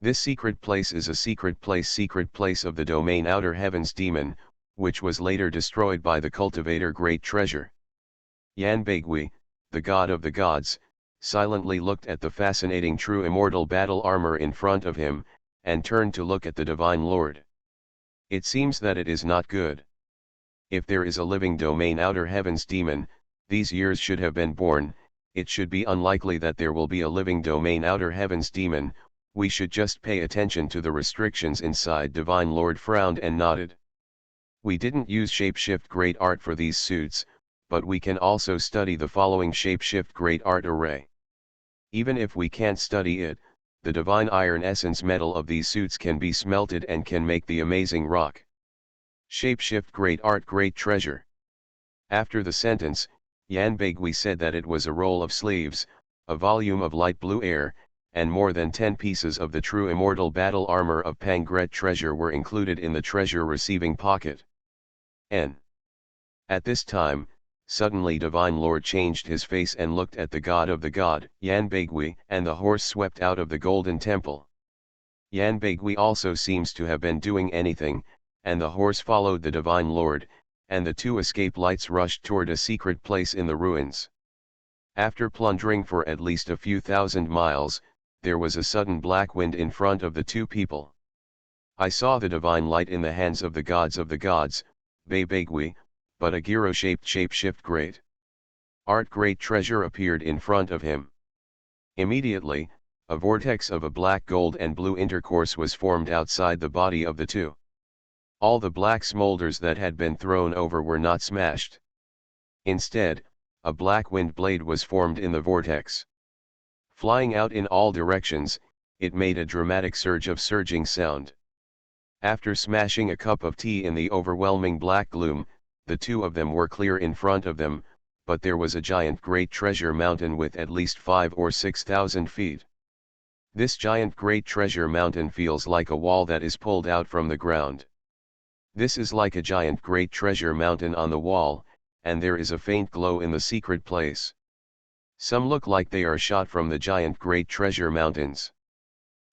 This secret place is a secret place of the domain outer heavens demon, which was later destroyed by the cultivator great treasure. Yanbagui, the god of the gods, silently looked at the fascinating true immortal battle armor in front of him, and turned to look at the Divine Lord. It seems that it is not good. If there is a living domain outer heavens demon, these years should have been born. It should be unlikely that there will be a living domain outer heavens demon. We should just pay attention to the restrictions inside. Divine Lord frowned and nodded. We didn't use shapeshift great art for these suits, but we can also study the following shapeshift great art array. Even if we can't study it, the divine iron essence metal of these suits can be smelted and can make the amazing rock. Shapeshift great art great treasure. After the sentence, Yanbagui said that it was a roll of sleeves, a volume of light blue air, and more than 10 pieces of the true immortal battle armor of Pangret treasure were included in the treasure receiving pocket. At this time, suddenly Divine Lord changed his face and looked at the god of the god, Yanbagui, and the horse swept out of the golden temple. Yanbagui also seems to have been doing anything, and the horse followed the Divine Lord, and the 2 escape lights rushed toward a secret place in the ruins. After plundering for at least a few thousand miles, there was a sudden black wind in front of the 2 people. I saw the divine light in the hands of the gods, Baibagui, but a gyro-shaped shapeshift great art great treasure appeared in front of him. Immediately, a vortex of a black gold and blue intercourse was formed outside the body of the 2. All the black smolders that had been thrown over were not smashed. Instead, a black wind blade was formed in the vortex. Flying out in all directions, it made a dramatic surge of surging sound. After smashing a cup of tea in the overwhelming black gloom, the two of them were clear in front of them, but there was a giant great treasure mountain with at least 5 or 6,000 feet. This giant great treasure mountain feels like a wall that is pulled out from the ground. This is like a giant great treasure mountain on the wall, and there is a faint glow in the secret place. Some look like they are shot from the giant great treasure mountains.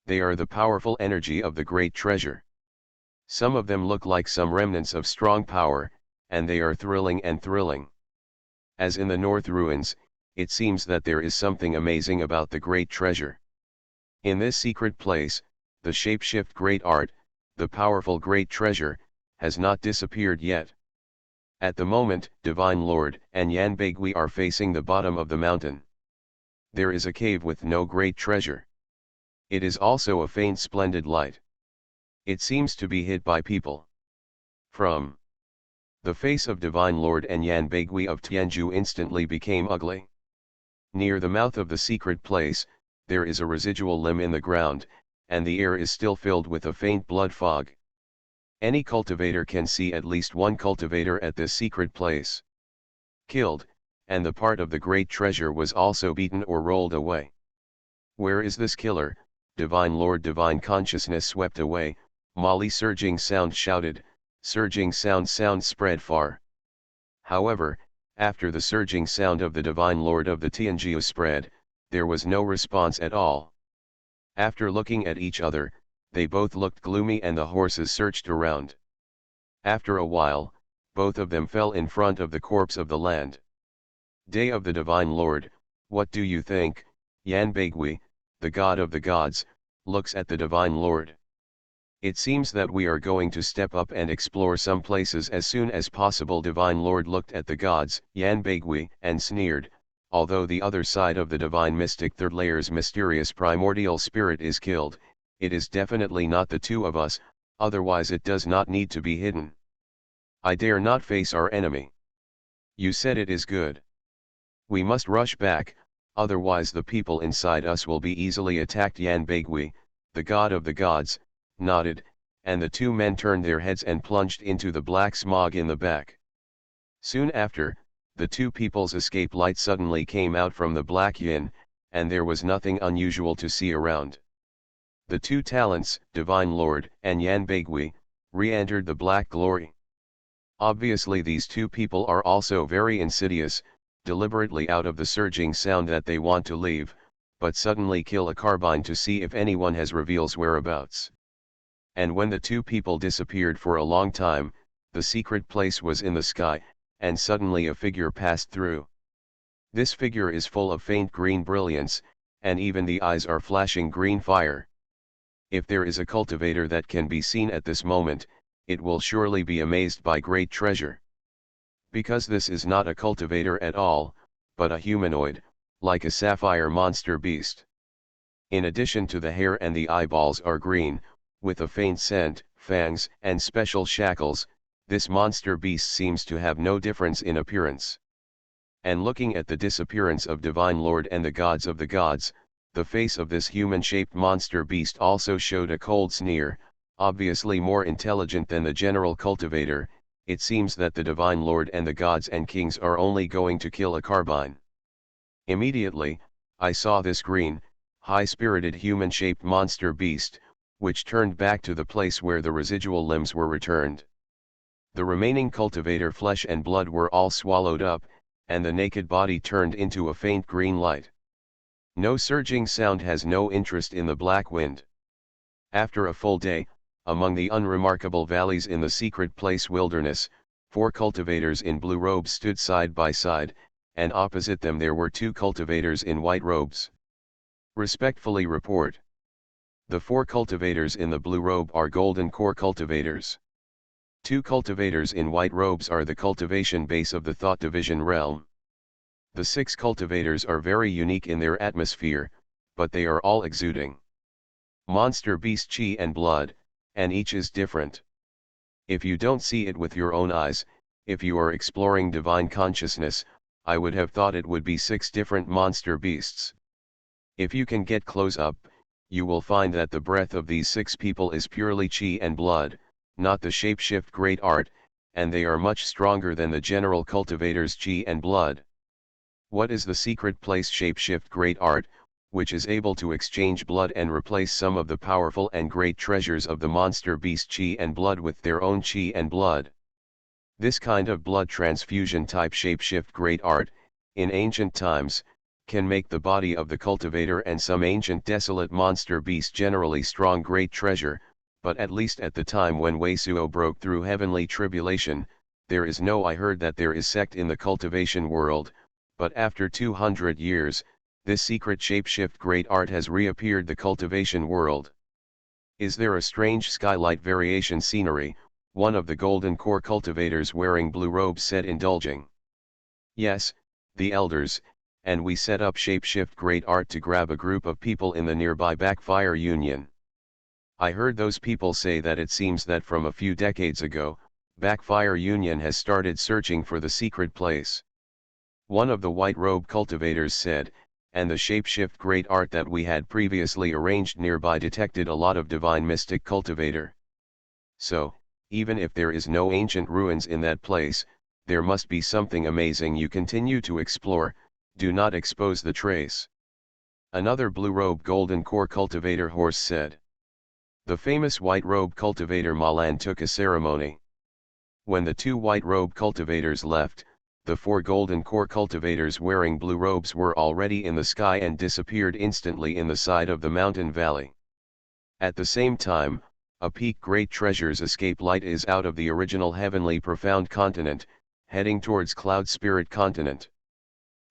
They are the powerful energy of the great treasure. Some of them look like some remnants of strong power, and they are thrilling and thrilling. As in the North ruins, it seems that there is something amazing about the great treasure. In this secret place, the shapeshift great art, the powerful great treasure, has not disappeared yet. At the moment, Divine Lord and Yanbagui are facing the bottom of the mountain. There is a cave with no great treasure. It is also a faint splendid light. It seems to be hid by people. From the face of Divine Lord and Yanbagui of Tianzhu instantly became ugly. Near the mouth of the secret place, there is a residual limb in the ground, and the air is still filled with a faint blood fog. Any cultivator can see at least one cultivator at this secret place killed, and the part of the great treasure was also beaten or rolled away. Where is this killer? Divine Lord Divine Consciousness swept away. Molly surging sound shouted, surging sound spread far. However, after the surging sound of the Divine Lord of the Tianzhu spread, there was no response at all. After looking at each other, they both looked gloomy and the horses searched around. After a while, both of them fell in front of the corpse of the land. Day of the Divine Lord, what do you think? Yanbagui, the god of the gods, looks at the Divine Lord. It seems that we are going to step up and explore some places as soon as possible. Divine Lord looked at the gods, Yanbagui, and sneered, although the other side of the divine mystic third layer's mysterious primordial spirit is killed, it is definitely not the two of us, otherwise it does not need to be hidden. I dare not face our enemy. You said it is good. We must rush back, otherwise the people inside us will be easily attacked. Yanbagui, the god of the gods, nodded, and the two men turned their heads and plunged into the black smog in the back. Soon after, the two people's escape light suddenly came out from the black yin, and there was nothing unusual to see around. The two talents, Divine Lord and Yanbagui, re-entered the black glory. Obviously these two people are also very insidious, deliberately out of the surging sound that they want to leave, but suddenly kill a carbine to see if anyone has reveals whereabouts. And when the two people disappeared for a long time, the secret place was in the sky, and suddenly a figure passed through. This figure is full of faint green brilliance, and even the eyes are flashing green fire. If there is a cultivator that can be seen at this moment, it will surely be amazed by great treasure. Because this is not a cultivator at all, but a humanoid, like a sapphire monster beast. In addition to the hair and the eyeballs are green, with a faint scent, fangs, and special shackles, this monster beast seems to have no difference in appearance. And looking at the disappearance of Divine Lord and the gods of the gods, the face of this human-shaped monster beast also showed a cold sneer, obviously more intelligent than the general cultivator. It seems that the Divine Lord and the gods and kings are only going to kill a carbine. Immediately, I saw this green, high-spirited human-shaped monster beast, which turned back to the place where the residual limbs were returned. The remaining cultivator flesh and blood were all swallowed up, and the naked body turned into a faint green light. No surging sound has no interest in the black wind. After a full day, among the unremarkable valleys in the secret place wilderness, 4 cultivators in blue robes stood side by side, and opposite them there were 2 cultivators in white robes. Respectfully report. The 4 cultivators in the blue robe are golden core cultivators. 2 cultivators in white robes are the cultivation base of the thought division realm. The 6 cultivators are very unique in their atmosphere, but they are all exuding monster beast chi and blood, and each is different. If you don't see it with your own eyes, if you are exploring divine consciousness, I would have thought it would be 6 different monster beasts. If you can get close up, you will find that the breath of these 6 people is purely chi and blood, not the shapeshift great art, and they are much stronger than the general cultivator's chi and blood. What is the secret place shapeshift great art, which is able to exchange blood and replace some of the powerful and great treasures of the monster beast chi and blood with their own chi and blood? This kind of blood transfusion type shapeshift great art, in ancient times, can make the body of the cultivator and some ancient desolate monster beast generally strong great treasure, but at least at the time when Weisuo broke through heavenly tribulation, there is no I heard that there is sect in the cultivation world, but after 200 years, this secret shapeshift great art has reappeared the cultivation world. Is there a strange skylight variation scenery? One of the golden core cultivators wearing blue robes said, indulging. Yes, the elders, and we set up shapeshift great art to grab a group of people in the nearby Backfire Union. I heard those people say that it seems that from a few decades ago, Backfire Union has started searching for the secret place. One of the white robe cultivators said, and the shapeshift great art that we had previously arranged nearby detected a lot of divine mystic cultivator. So, even if there is no ancient ruins in that place, there must be something amazing you continue to explore, do not expose the trace. Another blue robe golden core cultivator horse said. The famous white robe cultivator Malan took a ceremony. When the 2 white robe cultivators left, the 4 golden core cultivators wearing blue robes were already in the sky and disappeared instantly in the side of the mountain valley. At the same time, a peak great treasure's escape light is out of the original heavenly profound continent, heading towards Cloud Spirit continent.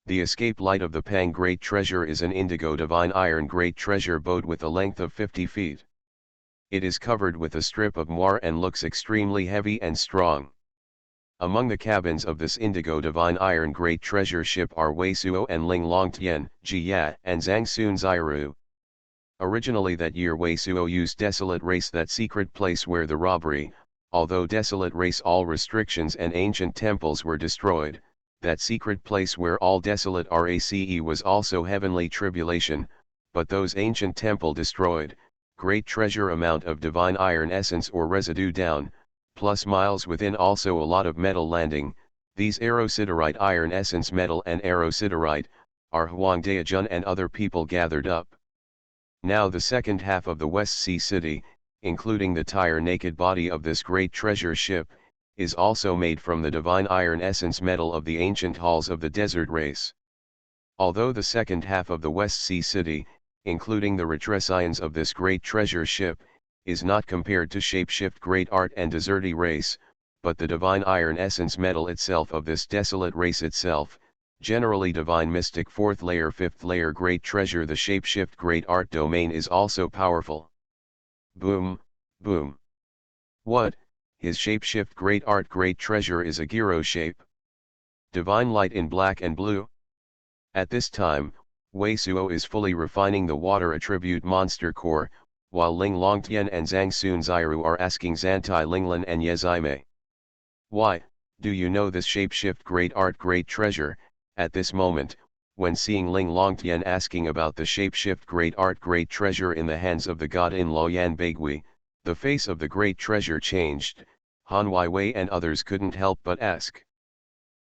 The escape light of the Pang great treasure is an indigo divine iron great treasure boat with a length of 50 feet. It is covered with a strip of moire and looks extremely heavy and strong. Among the cabins of this indigo divine iron great treasure ship are Weisuo and Ling Longtian, Jia and Zhang Sun Zairu. Originally that year Weisuo used Desolate Race that secret place where the robbery, although Desolate Race all restrictions and ancient temples were destroyed, that secret place where all desolate race was also heavenly tribulation, but those ancient temple destroyed, great treasure amount of divine iron essence or residue down, plus miles within also a lot of metal landing, these aerosiderite iron essence metal and aerosiderite, are Huangdaijun and other people gathered up. Now the second half of the West Sea City, including the tire naked body of this great treasure ship, is also made from the divine iron essence metal of the ancient halls of the desert race. Although the second half of the West Sea City, including the retresians of this great treasure ship, is not compared to shapeshift great art and deserty race, but the divine iron essence metal itself of this desolate race itself, generally divine mystic 4th layer 5th layer great treasure the shapeshift great art domain is also powerful. Boom, boom. What, his shapeshift great art great treasure is a gyro shape? Divine light in black and blue? At this time, Weisuo is fully refining the water attribute monster core, while Ling Longtian and Zhang Sun Zairu are asking Zantai Linglan and Yezaime. Why, do you know this shapeshift great art great treasure? At this moment, when seeing Ling Longtian asking about the shapeshift great art great treasure in the hands of the god in Luoyan Baigui, the face of the great treasure changed, Han Wei and others couldn't help but ask.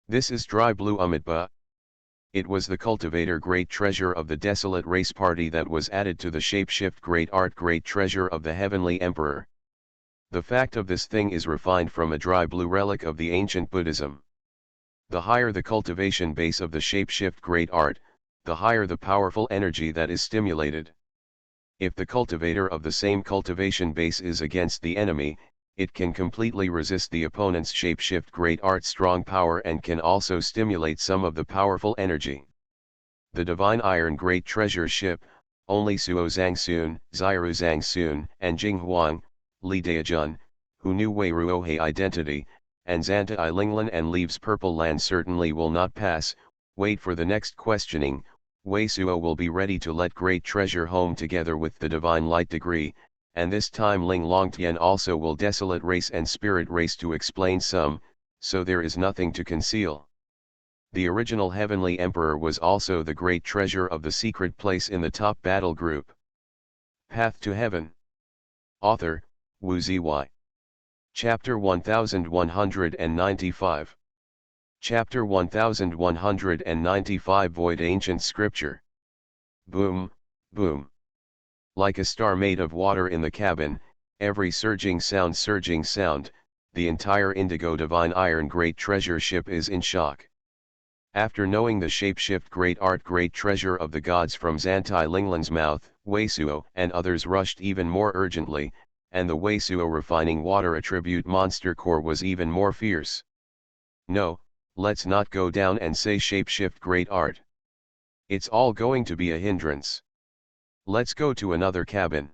This is dry blue Amitba. It was the cultivator great treasure of the desolate race party that was added to the shapeshift great art great treasure of the heavenly emperor. The fact of this thing is refined from a dry blue relic of the ancient Buddhism. The higher the cultivation base of the shapeshift great art, the higher the powerful energy that is stimulated. If the cultivator of the same cultivation base is against the enemy, it can completely resist the opponent's shapeshift great art strong power and can also stimulate some of the powerful energy. The divine iron great treasure ship, only Suo Zhangsun, Zairu Zhangsun, and Jinghuang, Li Daijun, who knew Wei Ruohe identity, and Zanta I Linglan and leaves Purple Land certainly will not pass. Wait for the next questioning. Weisuo will be ready to let great treasure home together with the divine light degree, and this time Ling Longtian also will desolate race and spirit race to explain some, so there is nothing to conceal. The original Heavenly Emperor was also the great treasure of the secret place in the top battle group. Path to Heaven. Author, Wu Zy. Chapter 1195. Chapter 1195 Void Ancient Scripture. Boom, boom. Like a star made of water in the cabin, every surging sound, the entire indigo divine iron great treasure ship is in shock. After knowing the shapeshift great art great treasure of the gods from Zantai Linglan's mouth, Weisuo and others rushed even more urgently, and the Weisuo refining water attribute monster core was even more fierce. No, let's not go down and say shapeshift great art. It's all going to be a hindrance. Let's go to another cabin.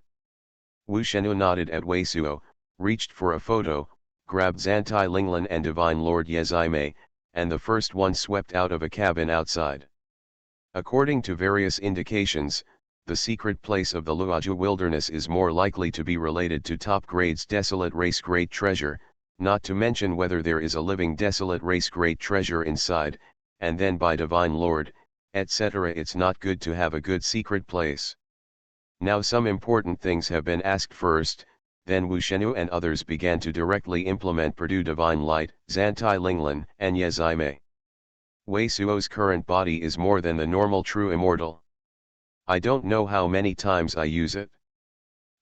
Wu Shenu nodded at Weisuo, reached for a photo, grabbed Zantai Linglan and Divine Lord Yezaime, and the first one swept out of a cabin outside. According to various indications, the secret place of the Luoju wilderness is more likely to be related to top grade's desolate race great treasure, not to mention whether there is a living desolate race great treasure inside, and then by Divine Lord, etc. It's not good to have a good secret place. Now some important things have been asked first, then Wu Shenu and others began to directly implement Purdue Divine Light, Zantai Linglan, and Yezaime. Weisuo's current body is more than the normal true immortal. I don't know how many times I use it.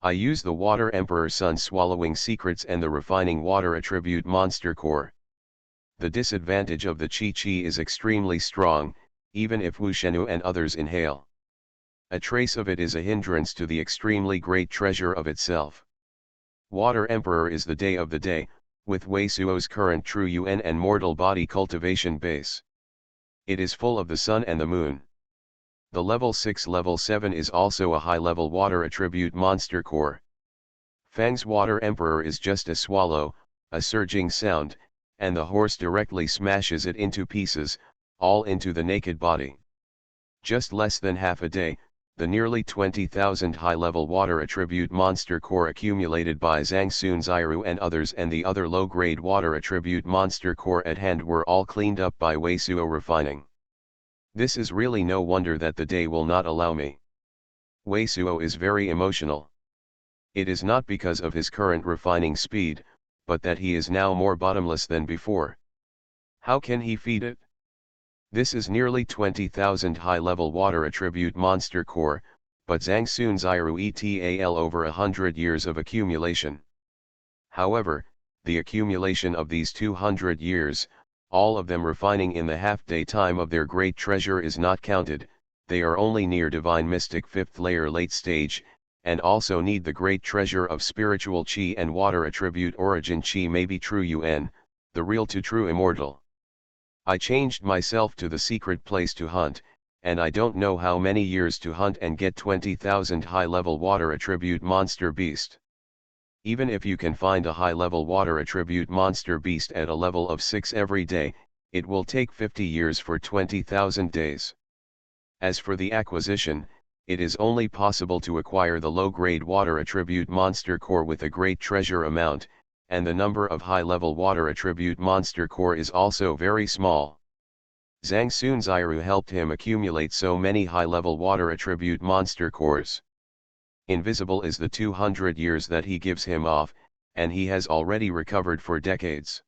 I use the Water Emperor Sun Swallowing Secrets and the Refining Water Attribute Monster Core. The disadvantage of the Chi-Chi is extremely strong, even if Wu Shenu and others inhale. A trace of it is a hindrance to the extremely great treasure of itself. Water Emperor is the day of the day, with Weisuo's current true UN and mortal body cultivation base. It is full of the sun and the moon. The level 6 level 7 is also a high-level water attribute monster core. Fang's Water Emperor is just a swallow, a surging sound, and the horse directly smashes it into pieces, all into the naked body. Just less than half a day, the nearly 20,000 high-level water attribute monster core accumulated by Zhang Sun Ziru and others and the other low-grade water attribute monster core at hand were all cleaned up by Weisuo refining. This is really no wonder that the day will not allow me. Weisuo is very emotional. It is not because of his current refining speed, but that he is now more bottomless than before. How can he feed it? This is nearly 20,000 high-level water attribute monster core, but Zhang Sun Ziru etal over 100 years of accumulation. However, the accumulation of these 200 years, all of them refining in the half-day time of their great treasure is not counted, they are only near divine mystic 5th layer late stage, and also need the great treasure of spiritual chi and water attribute origin chi may be true UN, the real to true immortal. I changed myself to the secret place to hunt, and I don't know how many years to hunt and get 20,000 high-level water attribute monster beast. Even if you can find a high-level water attribute monster beast at a level of 6 every day, it will take 50 years for 20,000 days. As for the acquisition, it is only possible to acquire the low-grade water attribute monster core with a great treasure amount, and the number of high-level water attribute monster core is also very small. Zhang Sun Ziru helped him accumulate so many high-level water attribute monster cores. Invisible is the 200 years that he gives him off, and he has already recovered for decades.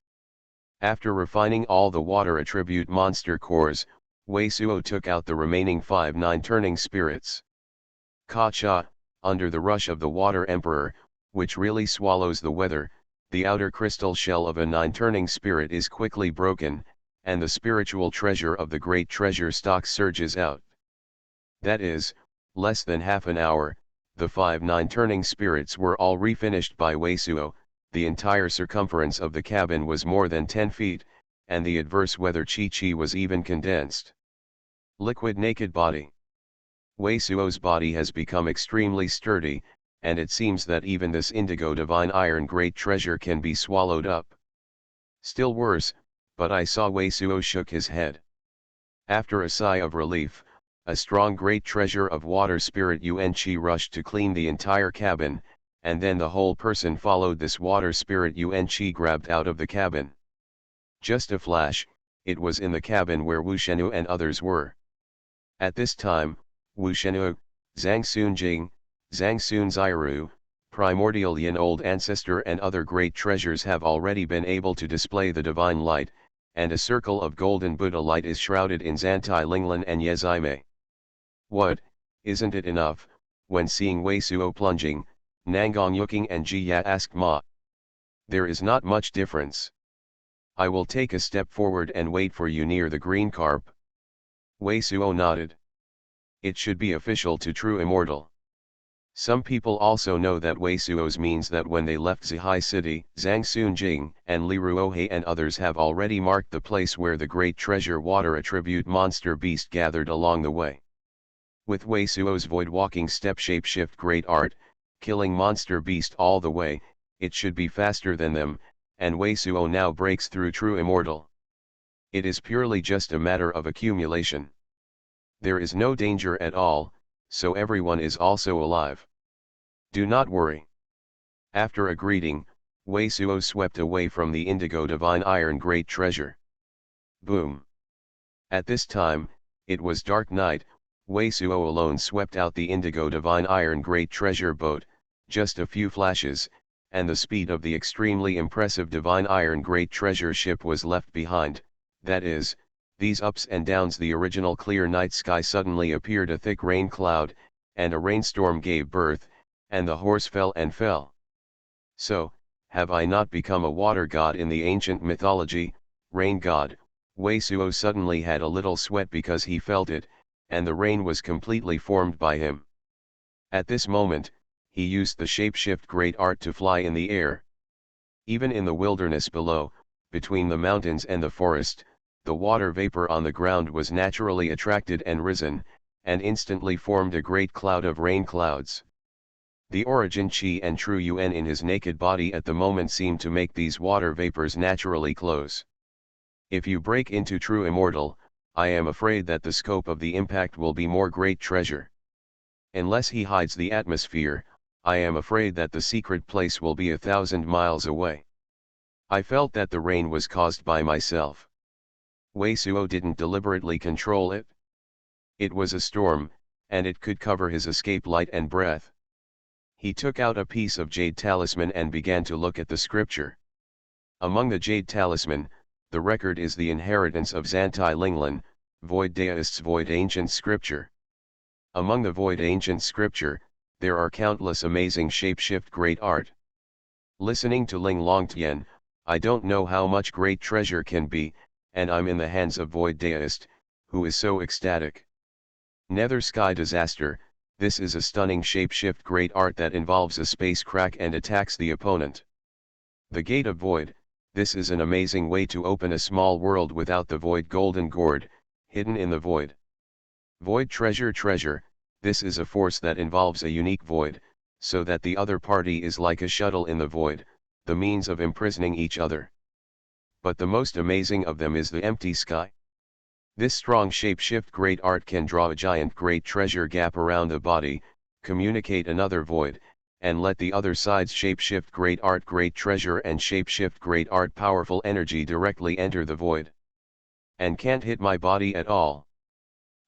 After refining all the water attribute monster cores, Weisuo took out the remaining 5 9-turning spirits. Ka-cha, under the rush of the Water Emperor, which really swallows the weather, the outer crystal shell of a 9-turning spirit is quickly broken, and the spiritual treasure of the great treasure stock surges out. That is, less than half an hour, the 5 9-turning spirits were all refinished by Weisuo, the entire circumference of the cabin was more than 10 feet, and the adverse weather chi-chi was even condensed. Liquid naked body. Weisuo's body has become extremely sturdy, and it seems that even this indigo divine iron great treasure can be swallowed up. Still worse, but I saw Weisuo shook his head. After a sigh of relief, a strong great treasure of water spirit Yuan Chi rushed to clean the entire cabin, and then the whole person followed this water spirit Yuan Chi grabbed out of the cabin. Just a flash, it was in the cabin where Wu Shenu and others were. At this time, Wu Shenu, Zhang Sunjing, Zhang Sunzairu, primordial Yin old ancestor and other great treasures have already been able to display the divine light, and a circle of golden Buddha light is shrouded in Zantai Linglan and Yezaime. What, isn't it enough? When seeing Wei Suo plunging, Nangong Yuking and Ji Ya asked Ma. There is not much difference. I will take a step forward and wait for you near the green carp. Wei Suo nodded. It should be official to true immortal. Some people also know that Wei Suo's means that when they left Zihai City, Zhang Sunjing and Li Ruohe and others have already marked the place where the great treasure water attribute monster beast gathered along the way. With Wei Suo's void walking step shapeshift great art, killing monster beast all the way, it should be faster than them, and Wei Suo now breaks through true immortal. It is purely just a matter of accumulation. There is no danger at all, so everyone is also alive. Do not worry. After a greeting, Wei Suo swept away from the indigo divine iron great treasure. Boom. At this time, it was dark night. Wei Suo alone swept out the indigo divine iron great treasure boat, just a few flashes, and the speed of the extremely impressive divine iron great treasure ship was left behind. That is, these ups and downs the original clear night sky suddenly appeared a thick rain cloud, and a rainstorm gave birth, and the horse fell and fell. So, have I not become a water god in the ancient mythology, rain god? Wei Suo suddenly had a little sweat because he felt it, and the rain was completely formed by him. At this moment, he used the shapeshift great art to fly in the air. Even in the wilderness below, between the mountains and the forest, the water vapor on the ground was naturally attracted and risen, and instantly formed a great cloud of rain clouds. The origin Qi and true Yuan in his naked body at the moment seemed to make these water vapors naturally close. If you break into true immortal, I am afraid that the scope of the impact will be more great treasure. Unless he hides the atmosphere, I am afraid that the secret place will be 1,000 miles away. I felt that the rain was caused by myself. Wei Suo didn't deliberately control it. It was a storm, and it could cover his escape light and breath. He took out a piece of jade talisman and began to look at the scripture. Among the jade talisman, the record is the inheritance of Zantai Linglan, void deists void ancient scripture. Among the void ancient scripture, there are countless amazing shapeshift great art. Listening to Ling Longtian, I don't know how much great treasure can be, and I'm in the hands of void deist, who is so ecstatic. Nether Sky Disaster, this is a stunning shapeshift great art that involves a space crack and attacks the opponent. The Gate of Void, this is an amazing way to open a small world without the void golden gourd, hidden in the void. Void treasure, this is a force that involves a unique void, so that the other party is like a shuttle in the void, the means of imprisoning each other. But the most amazing of them is the empty sky. This strong shapeshift great art can draw a giant great treasure gap around the body, communicate another void, and let the other side's shapeshift great art great treasure and shapeshift great art powerful energy directly enter the void. And can't hit my body at all.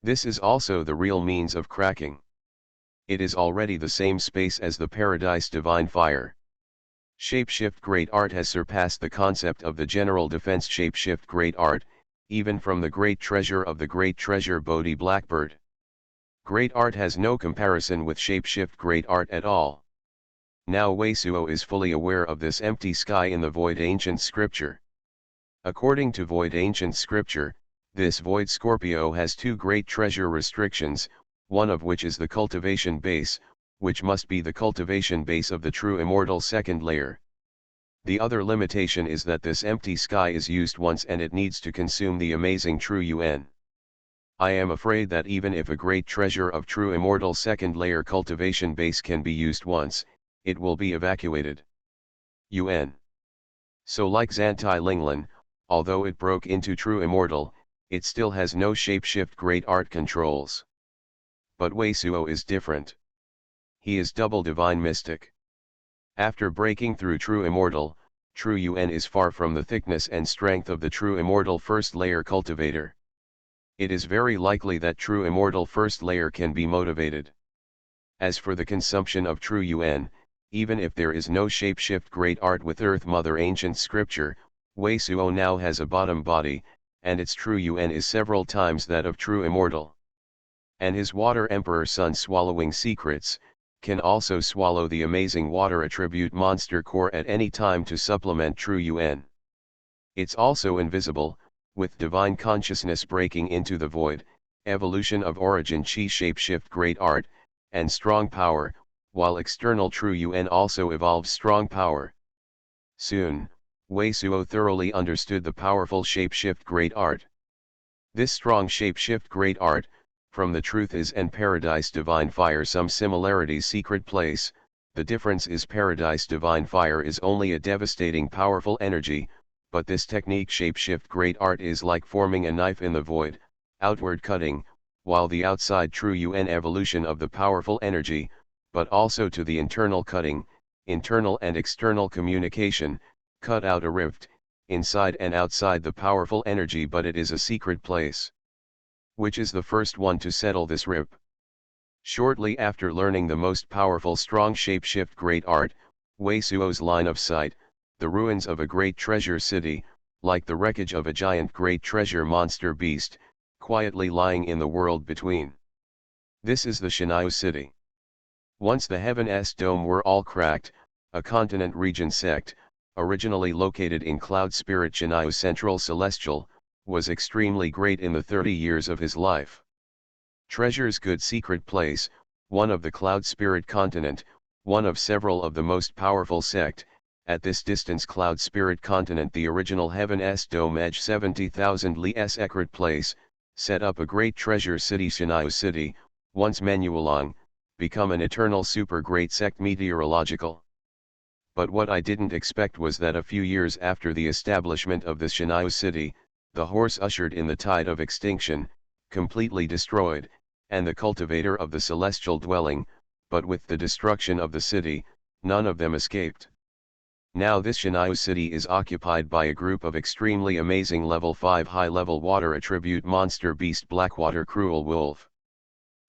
This is also the real means of cracking. It is already the same space as the Paradise Divine Fire. Shapeshift great art has surpassed the concept of the general defense shapeshift great art, even from the great treasure of the great treasure Bodhi Blackbird. Great art has no comparison with shapeshift great art at all. Now Wei Suo is fully aware of this empty sky in the void ancient scripture. According to void ancient scripture, this void Scorpio has two great treasure restrictions, one of which is the cultivation base, which must be the cultivation base of the true immortal second layer. The other limitation is that this empty sky is used once and it needs to consume the amazing true Yuan. I am afraid that even if a great treasure of true immortal second layer cultivation base can be used once, it will be evacuated. Yuan. So like Zantai Linglan, although it broke into true immortal, it still has no shapeshift great art controls. But Wei Suo is different. He is double divine mystic. After breaking through true immortal, true Yuan is far from the thickness and strength of the true immortal first layer cultivator. It is very likely that true immortal first layer can be motivated. As for the consumption of true Yuan, even if there is no shapeshift great art with Earth Mother ancient scripture, Wei Suo now has a bottom body, and its true Yuan is several times that of true immortal. And his water emperor son swallowing secrets, can also swallow the amazing water attribute monster core at any time to supplement true Yuan. It's also invisible, with divine consciousness breaking into the void, evolution of origin chi shapeshift great art, and strong power, while external true Yuan also evolves strong power. Soon, Wei Suo thoroughly understood the powerful shapeshift great art. This strong shapeshift great art, from the truth is and paradise divine fire some similarities secret place, the difference is paradise divine fire is only a devastating powerful energy, but this technique shapeshift great art is like forming a knife in the void, outward cutting, while the outside true Yuan evolution of the powerful energy, but also to the internal cutting, internal and external communication, cut out a rift, inside and outside the powerful energy but it is a secret place. Which is the first one to settle this rip? Shortly after learning the most powerful strong shapeshift great art, Wei Suo's line of sight, the ruins of a great treasure city, like the wreckage of a giant great treasure monster beast, quietly lying in the world between. This is the Xuanhuan city. Once the Heaven's dome were all cracked, a continent region sect, originally located in Cloud Spirit Xuanhuan Central Celestial, was extremely great in the 30 years of his life. Treasure's good secret place, one of the Cloud Spirit continent, one of several of the most powerful sect, at this distance Cloud Spirit continent the original Heaven's dome edge 70,000 li's secret place, set up a great treasure city Xuanhuan city, once Menualong, become an eternal super great sect meteorological. But what I didn't expect was that a few years after the establishment of this Xuanhuan city, the horse ushered in the tide of extinction, completely destroyed, and the cultivator of the celestial dwelling, but with the destruction of the city, none of them escaped. Now this Xuanhuan city is occupied by a group of extremely amazing level 5 high-level water attribute monster beast Blackwater Cruel Wolf.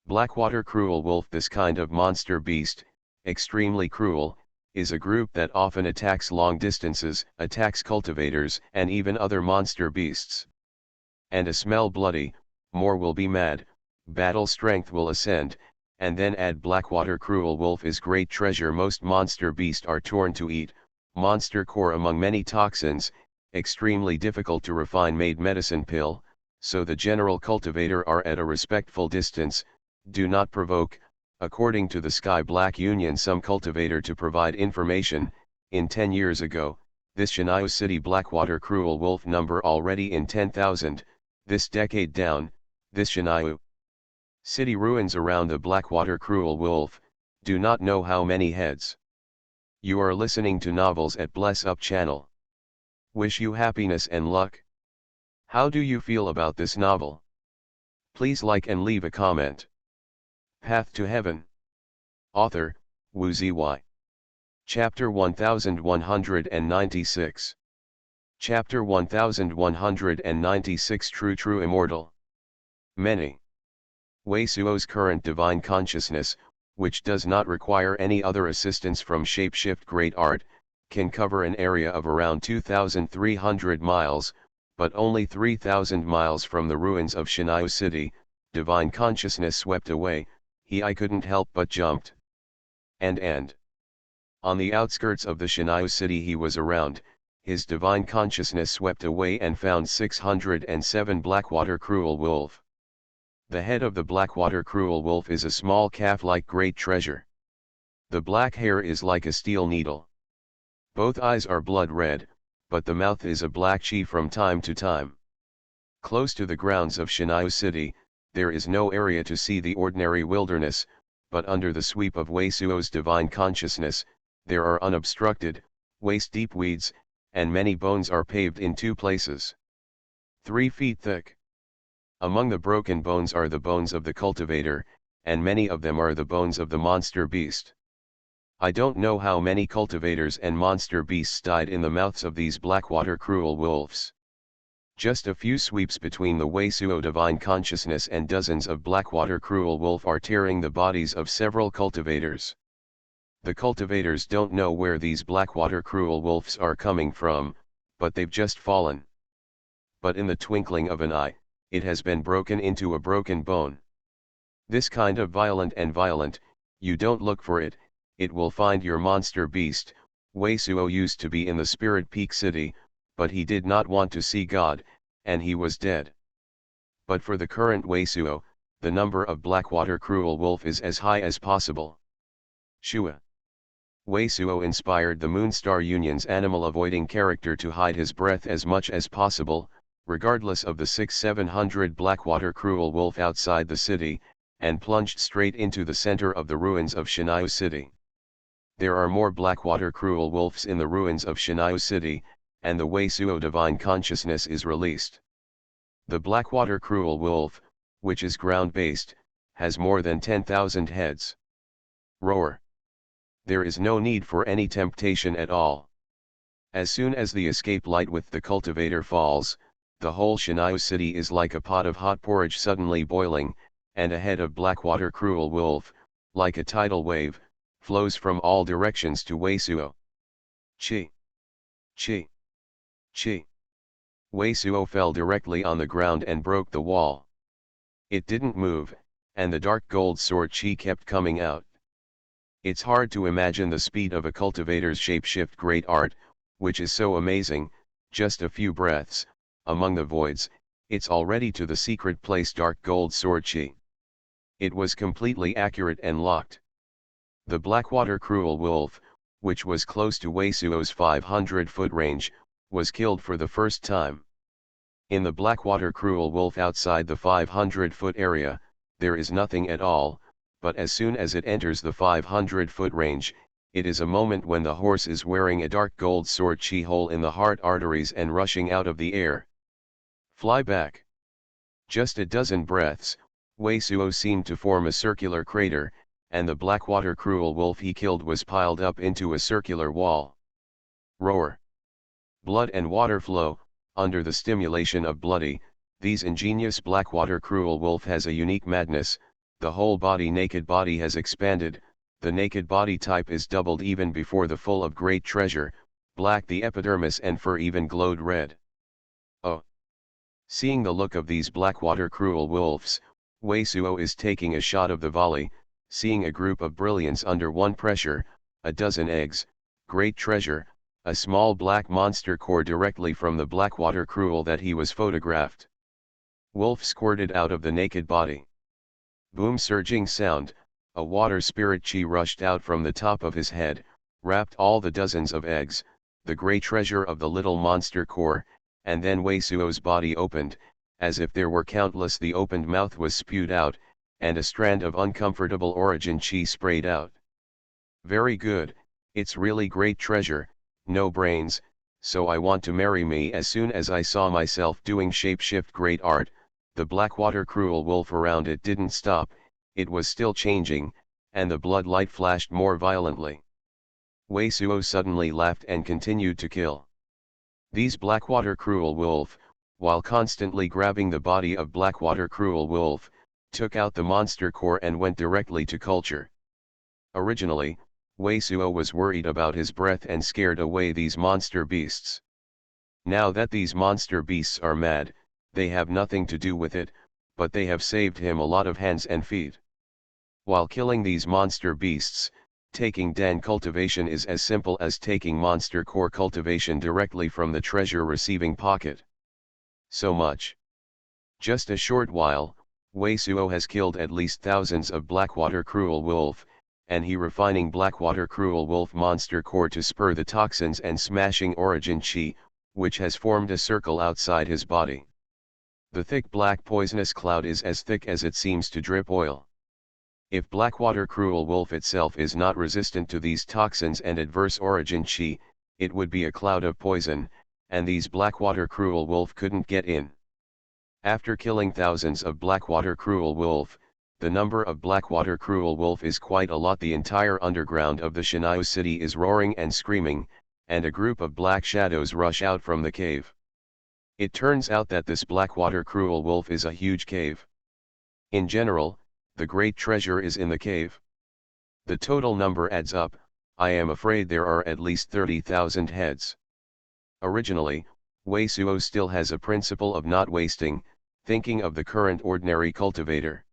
Blackwater Cruel Wolf, this kind of monster beast, extremely cruel, is a group that often attacks long distances, attacks cultivators and even other monster beasts. And a smell bloody, more will be mad, battle strength will ascend, and then add Blackwater Cruel Wolf is great treasure most monster beast are torn to eat, monster core among many toxins, extremely difficult to refine made medicine pill, so the general cultivator are at a respectful distance, do not provoke. According to the Sky Black Union some cultivator to provide information, in 10 years ago, this Xuanhuan city Blackwater Cruel Wolf number already in 10,000, this decade down, this Xuanhuan city ruins around the Blackwater Cruel Wolf, do not know how many heads. You are listening to Novels at Bless Up channel. Wish you happiness and luck. How do you feel about this novel? Please like and leave a comment. Path to Heaven. Author, Wu Zy. Chapter 1196. Chapter 1196 True Immortal. Many. Wei Suo's current divine consciousness, which does not require any other assistance from shapeshift great art, can cover an area of around 2,300 miles, but only 3,000 miles from the ruins of Xuanhuan city, divine consciousness swept away. I couldn't help but jumped. And. On the outskirts of the Xuanhuan city he was around, his divine consciousness swept away and found 607 Blackwater Cruel Wolf. The head of the Blackwater Cruel Wolf is a small calf-like great treasure. The black hair is like a steel needle. Both eyes are blood red, but the mouth is a black chi from time to time. Close to the grounds of Xuanhuan city, there is no area to see the ordinary wilderness, but under the sweep of Wei Suo's divine consciousness, there are unobstructed, waist-deep weeds, and many bones are paved in 2 places. 3 feet thick. Among the broken bones are the bones of the cultivator, and many of them are the bones of the monster beast. I don't know how many cultivators and monster beasts died in the mouths of these blackwater cruel wolves. Just a few sweeps between the Weisuo divine consciousness and dozens of blackwater cruel wolf are tearing the bodies of several cultivators. The cultivators don't know where these blackwater cruel wolves are coming from, but they've just fallen. But in the twinkling of an eye, it has been broken into a broken bone. This kind of violent, you don't look for it, it will find your monster beast. Weisuo used to be in the Spirit Peak City, but he did not want to see God, and he was dead. But for the current Weisuo, the number of blackwater cruel wolf is as high as possible. Shua. Weisuo inspired the Moonstar Union's animal-avoiding character to hide his breath as much as possible, regardless of the 600-700 blackwater cruel wolf outside the city, and plunged straight into the center of the ruins of Xuanhuan City. There are more blackwater cruel wolves in the ruins of Xuanhuan City, and the Weisuo divine consciousness is released. The blackwater cruel wolf, which is ground-based, has more than 10,000 heads. Roar. There is no need for any temptation at all. As soon as the escape light with the cultivator falls, the whole Xuanhuan City is like a pot of hot porridge suddenly boiling, and a head of blackwater cruel wolf, like a tidal wave, flows from all directions to Weisuo. Chi. Chi. Chi. Weisuo fell directly on the ground and broke the wall. It didn't move, and the dark gold sword Chi kept coming out. It's hard to imagine the speed of a cultivator's shapeshift great art, which is so amazing. Just a few breaths, among the voids, it's already to the secret place dark gold sword Chi. It was completely accurate and locked. The blackwater cruel wolf, which was close to Weisuo's 500-foot range, was killed for the first time. In the blackwater cruel wolf outside the 500-foot area, there is nothing at all, but as soon as it enters the 500-foot range, it is a moment when the horse is wearing a dark gold sword Chi hole in the heart arteries and rushing out of the air. Fly back. Just a dozen breaths, Weisuo seemed to form a circular crater, and the blackwater cruel wolf he killed was piled up into a circular wall. Roar. Blood and water flow, under the stimulation of bloody, these ingenious blackwater cruel wolf has a unique madness. The whole body naked body has expanded, the naked body type is doubled even before the full of great treasure, black the epidermis and fur even glowed red. Oh! Seeing the look of these blackwater cruel wolves, Weisuo is taking a shot of the volley, seeing a group of brilliance under one pressure, a dozen eggs, great treasure, a small black monster core directly from the blackwater cruel that he was photographed. Wolf squirted out of the naked body. Boom surging sound, a water spirit Chi rushed out from the top of his head, wrapped all the dozens of eggs, the grey treasure of the little monster core, and then Weisuo's body opened, as if there were countless the opened mouth was spewed out, and a strand of uncomfortable origin Chi sprayed out. Very good, it's really great treasure, no brains, so I want to marry me. As soon as I saw myself doing shapeshift great art, the blackwater cruel wolf around it didn't stop, it was still changing, and the blood light flashed more violently. Weisuo suddenly laughed and continued to kill. These blackwater cruel wolf, while constantly grabbing the body of blackwater cruel wolf, took out the monster core and went directly to culture. Originally, Weisuo was worried about his breath and scared away these monster beasts. Now that these monster beasts are mad, they have nothing to do with it, but they have saved him a lot of hands and feet. While killing these monster beasts, taking Dan cultivation is as simple as taking monster core cultivation directly from the treasure receiving pocket. So much. Just a short while, Weisuo has killed at least thousands of blackwater cruel wolf, and he refining blackwater cruel wolf monster core to spur the toxins and smashing origin Chi, which has formed a circle outside his body. The thick black poisonous cloud is as thick as it seems to drip oil. If blackwater cruel wolf itself is not resistant to these toxins and adverse origin Chi, it would be a cloud of poison, and these blackwater cruel wolf couldn't get in. After killing thousands of blackwater cruel wolf, the number of Blackwater Cruel Wolf is quite a lot. The entire underground of the Xuanhuan city is roaring and screaming, and a group of black shadows rush out from the cave. It turns out that this Blackwater Cruel Wolf is a huge cave. In general, the great treasure is in the cave. The total number adds up. I am afraid there are at least 30,000 heads. Originally, Wei Suo still has a principle of not wasting, thinking of the current ordinary cultivator.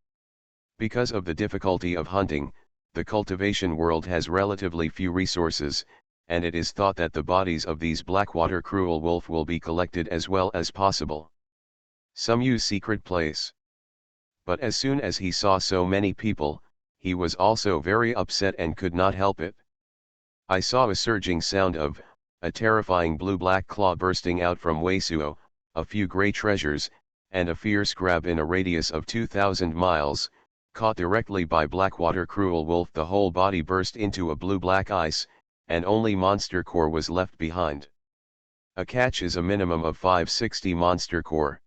Because of the difficulty of hunting, the cultivation world has relatively few resources, and it is thought that the bodies of these Blackwater Cruel Wolf will be collected as well as possible. Some use secret place. But as soon as he saw so many people, he was also very upset and could not help it. I saw a surging sound of, a terrifying blue-black claw bursting out from Wei Suo, a few grey treasures, and a fierce grab in a radius of 2,000 miles, caught directly by Blackwater Cruel Wolf. The whole body burst into a blue-black ice, and only monster core was left behind. A catch is a minimum of 560 monster core.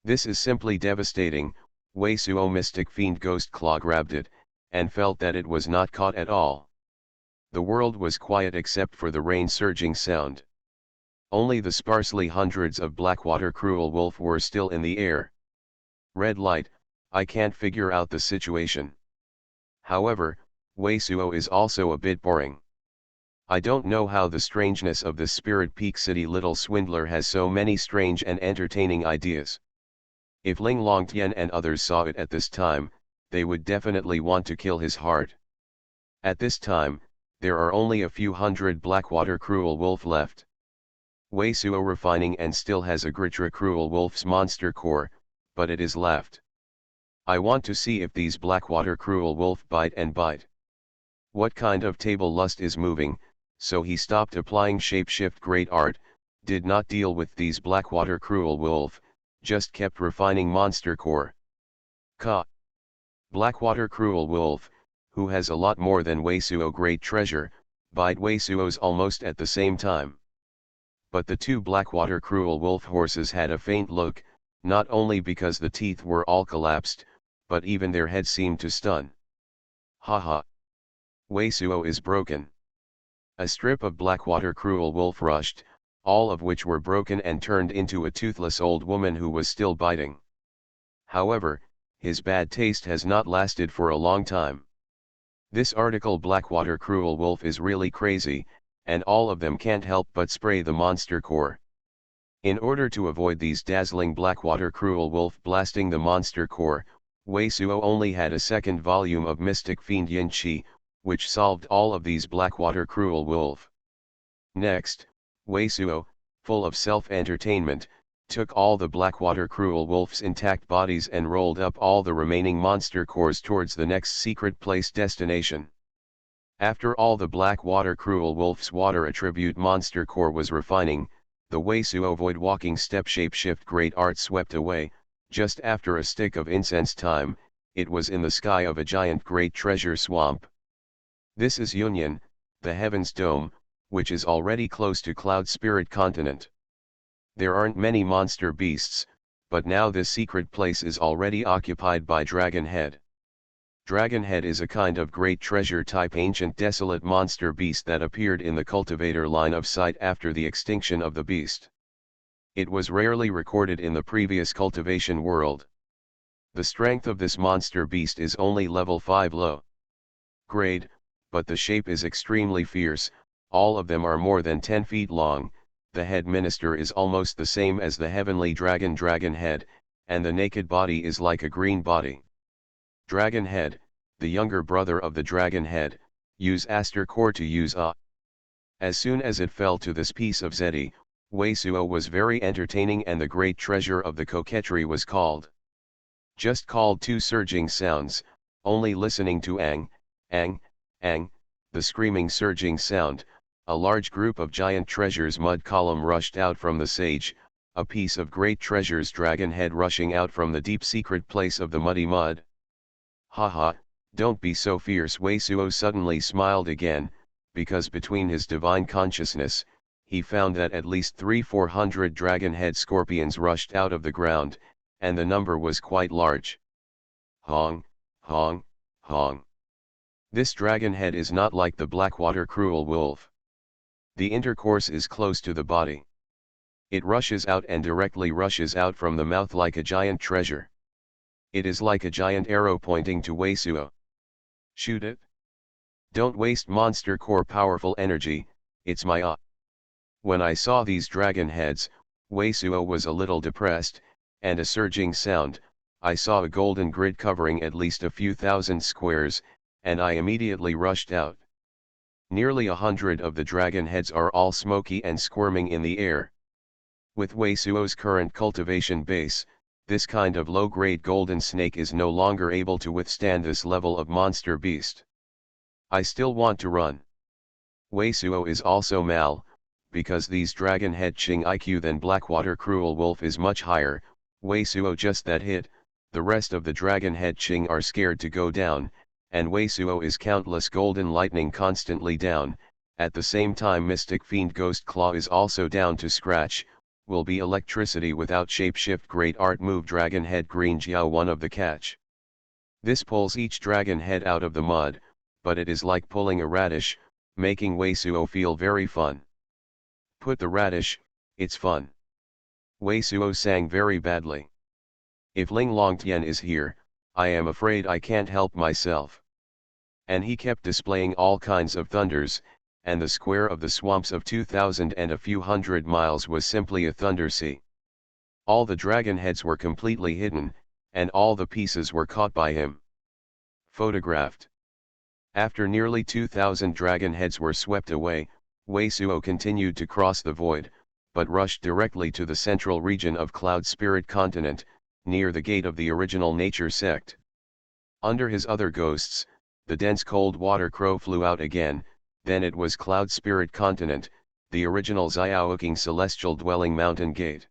This is simply devastating. Wei Suo Mystic Fiend Ghost Claw grabbed it, and felt that it was not caught at all. The world was quiet except for the rain surging sound. Only the sparsely hundreds of Blackwater Cruel Wolf were still in the air. Red light, I can't figure out the situation. However, Wei Suo is also a bit boring. I don't know how the strangeness of this Spirit Peak City little swindler has so many strange and entertaining ideas. If Ling Longtian and others saw it at this time, they would definitely want to kill his heart. At this time, there are only a few hundred Blackwater Cruel Wolf left. Wei Suo refining and still has a Gritra Cruel Wolf's monster core, but it is left. I want to see if these Blackwater Cruel Wolf bite and bite. What kind of table lust is moving, so he stopped applying shapeshift great art, did not deal with these Blackwater Cruel Wolf, just kept refining monster core. Ka. Blackwater Cruel Wolf, who has a lot more than Wei Suo great treasure, bite Wei Suo's almost at the same time. But the two Blackwater Cruel Wolf horses had a faint look, not only because the teeth were all collapsed, but even their heads seemed to stun. Haha. Wei Suo is broken. A strip of Blackwater Cruel Wolf rushed, all of which were broken and turned into a toothless old woman who was still biting. However, his bad taste has not lasted for a long time. This article Blackwater Cruel Wolf is really crazy, and all of them can't help but spray the monster core. In order to avoid these dazzling Blackwater Cruel Wolf blasting the monster core, Wei Suo only had a second volume of Mystic Fiend Yin Qi, which solved all of these Blackwater Cruel Wolf. Next, Wei Suo, full of self-entertainment, took all the Blackwater Cruel Wolf's intact bodies and rolled up all the remaining monster cores towards the next secret place destination. After all the Blackwater Cruel Wolf's water attribute monster core was refining, the Wei Suo void walking step shapeshift great art swept away. Just after a stick of incense time, it was in the sky of a giant great treasure swamp. This is Yunyan, the heaven's dome, which is already close to Cloud Spirit Continent. There aren't many monster beasts, but now this secret place is already occupied by Dragon Head. Dragon Head is a kind of great treasure type ancient desolate monster beast that appeared in the cultivator line of sight after the extinction of the beast. It was rarely recorded in the previous cultivation world. The strength of this monster beast is only level 5 low grade, but the shape is extremely fierce. All of them are more than 10 feet long. The head minister is almost the same as the heavenly dragon head, and the naked body is like a green body. Dragon Head, the younger brother of the Dragon Head, use Aster Core to use A. As soon as it fell to this piece of Zeti, Wei Suo was very entertaining and the great treasure of the coquetry was called. Just called two surging sounds, only listening to ang, the screaming surging sound, a large group of giant treasures mud column rushed out from the sage, a piece of great treasures Dragon Head rushing out from the deep secret place of the muddy mud. Haha, don't be so fierce. Wei Suo suddenly smiled again, because between his divine consciousness, he found that at least 300-400 Dragon Head scorpions rushed out of the ground, and the number was quite large. Hong, Hong, Hong. This dragon head is not like the blackwater cruel wolf. The intercourse is close to the body. It rushes out and directly rushes out from the mouth like a giant treasure. It is like a giant arrow pointing to Weisuo. Shoot it. Don't waste monster core powerful energy, it's my When I saw these dragon heads, Weisuo was a little depressed, and a surging sound, I saw a golden grid covering at least a few thousand squares, and I immediately rushed out. Nearly 100 of the dragon heads are all smoky and squirming in the air. With Weisuo's current cultivation base, this kind of low-grade golden snake is no longer able to withstand this level of monster beast. I still want to run. Weisuo is also mal, because these dragon head Ching IQ than Blackwater Cruel Wolf is much higher. Weisuo just that hit, the rest of the dragon head Ching are scared to go down, and Weisuo is countless golden lightning constantly down. At the same time Mystic Fiend Ghost Claw is also down to scratch, will be electricity without shapeshift great art move dragon head green Jiao one of the catch. This pulls each dragon head out of the mud, but it is like pulling a radish, making Weisuo feel very fun. Put the radish, it's fun. Weisuo sang very badly. If Ling Longtian is here, I am afraid I can't help myself. And he kept displaying all kinds of thunders, and the square of the swamps of 2,000 and a few hundred miles was simply a thunder sea. All the dragon heads were completely hidden, and all the pieces were caught by him. Photographed. After nearly 2,000 dragon heads were swept away, Weisuo continued to cross the void, but rushed directly to the central region of Cloud Spirit Continent, near the gate of the original nature sect. Under his other ghosts, the dense cold water crow flew out again, then it was Cloud Spirit Continent, the original Xiaoqing celestial dwelling mountain gate.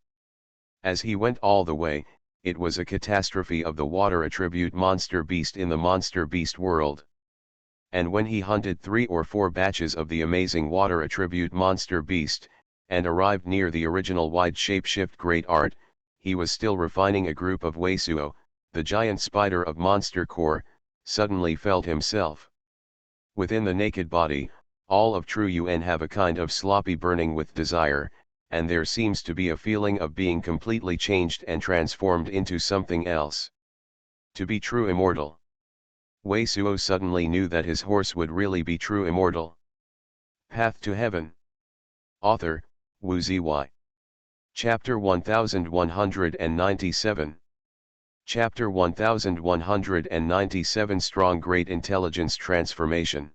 As he went all the way, it was a catastrophe of the water attribute monster beast in the monster beast world. And when he hunted 3 or 4 batches of the amazing water attribute monster beast, and arrived near the original wide shapeshift great art, he was still refining a group of Weisuo, the giant spider of monster core, suddenly felt himself. Within the naked body, all of true Yuan have a kind of sloppy burning with desire, and there seems to be a feeling of being completely changed and transformed into something else. To be true immortal. Weisuo suddenly knew that his horse would really be true immortal. Path to Heaven. Author, Wu Ziyi. Chapter 1197. Chapter 1197 Strong Great Intelligence Transformation.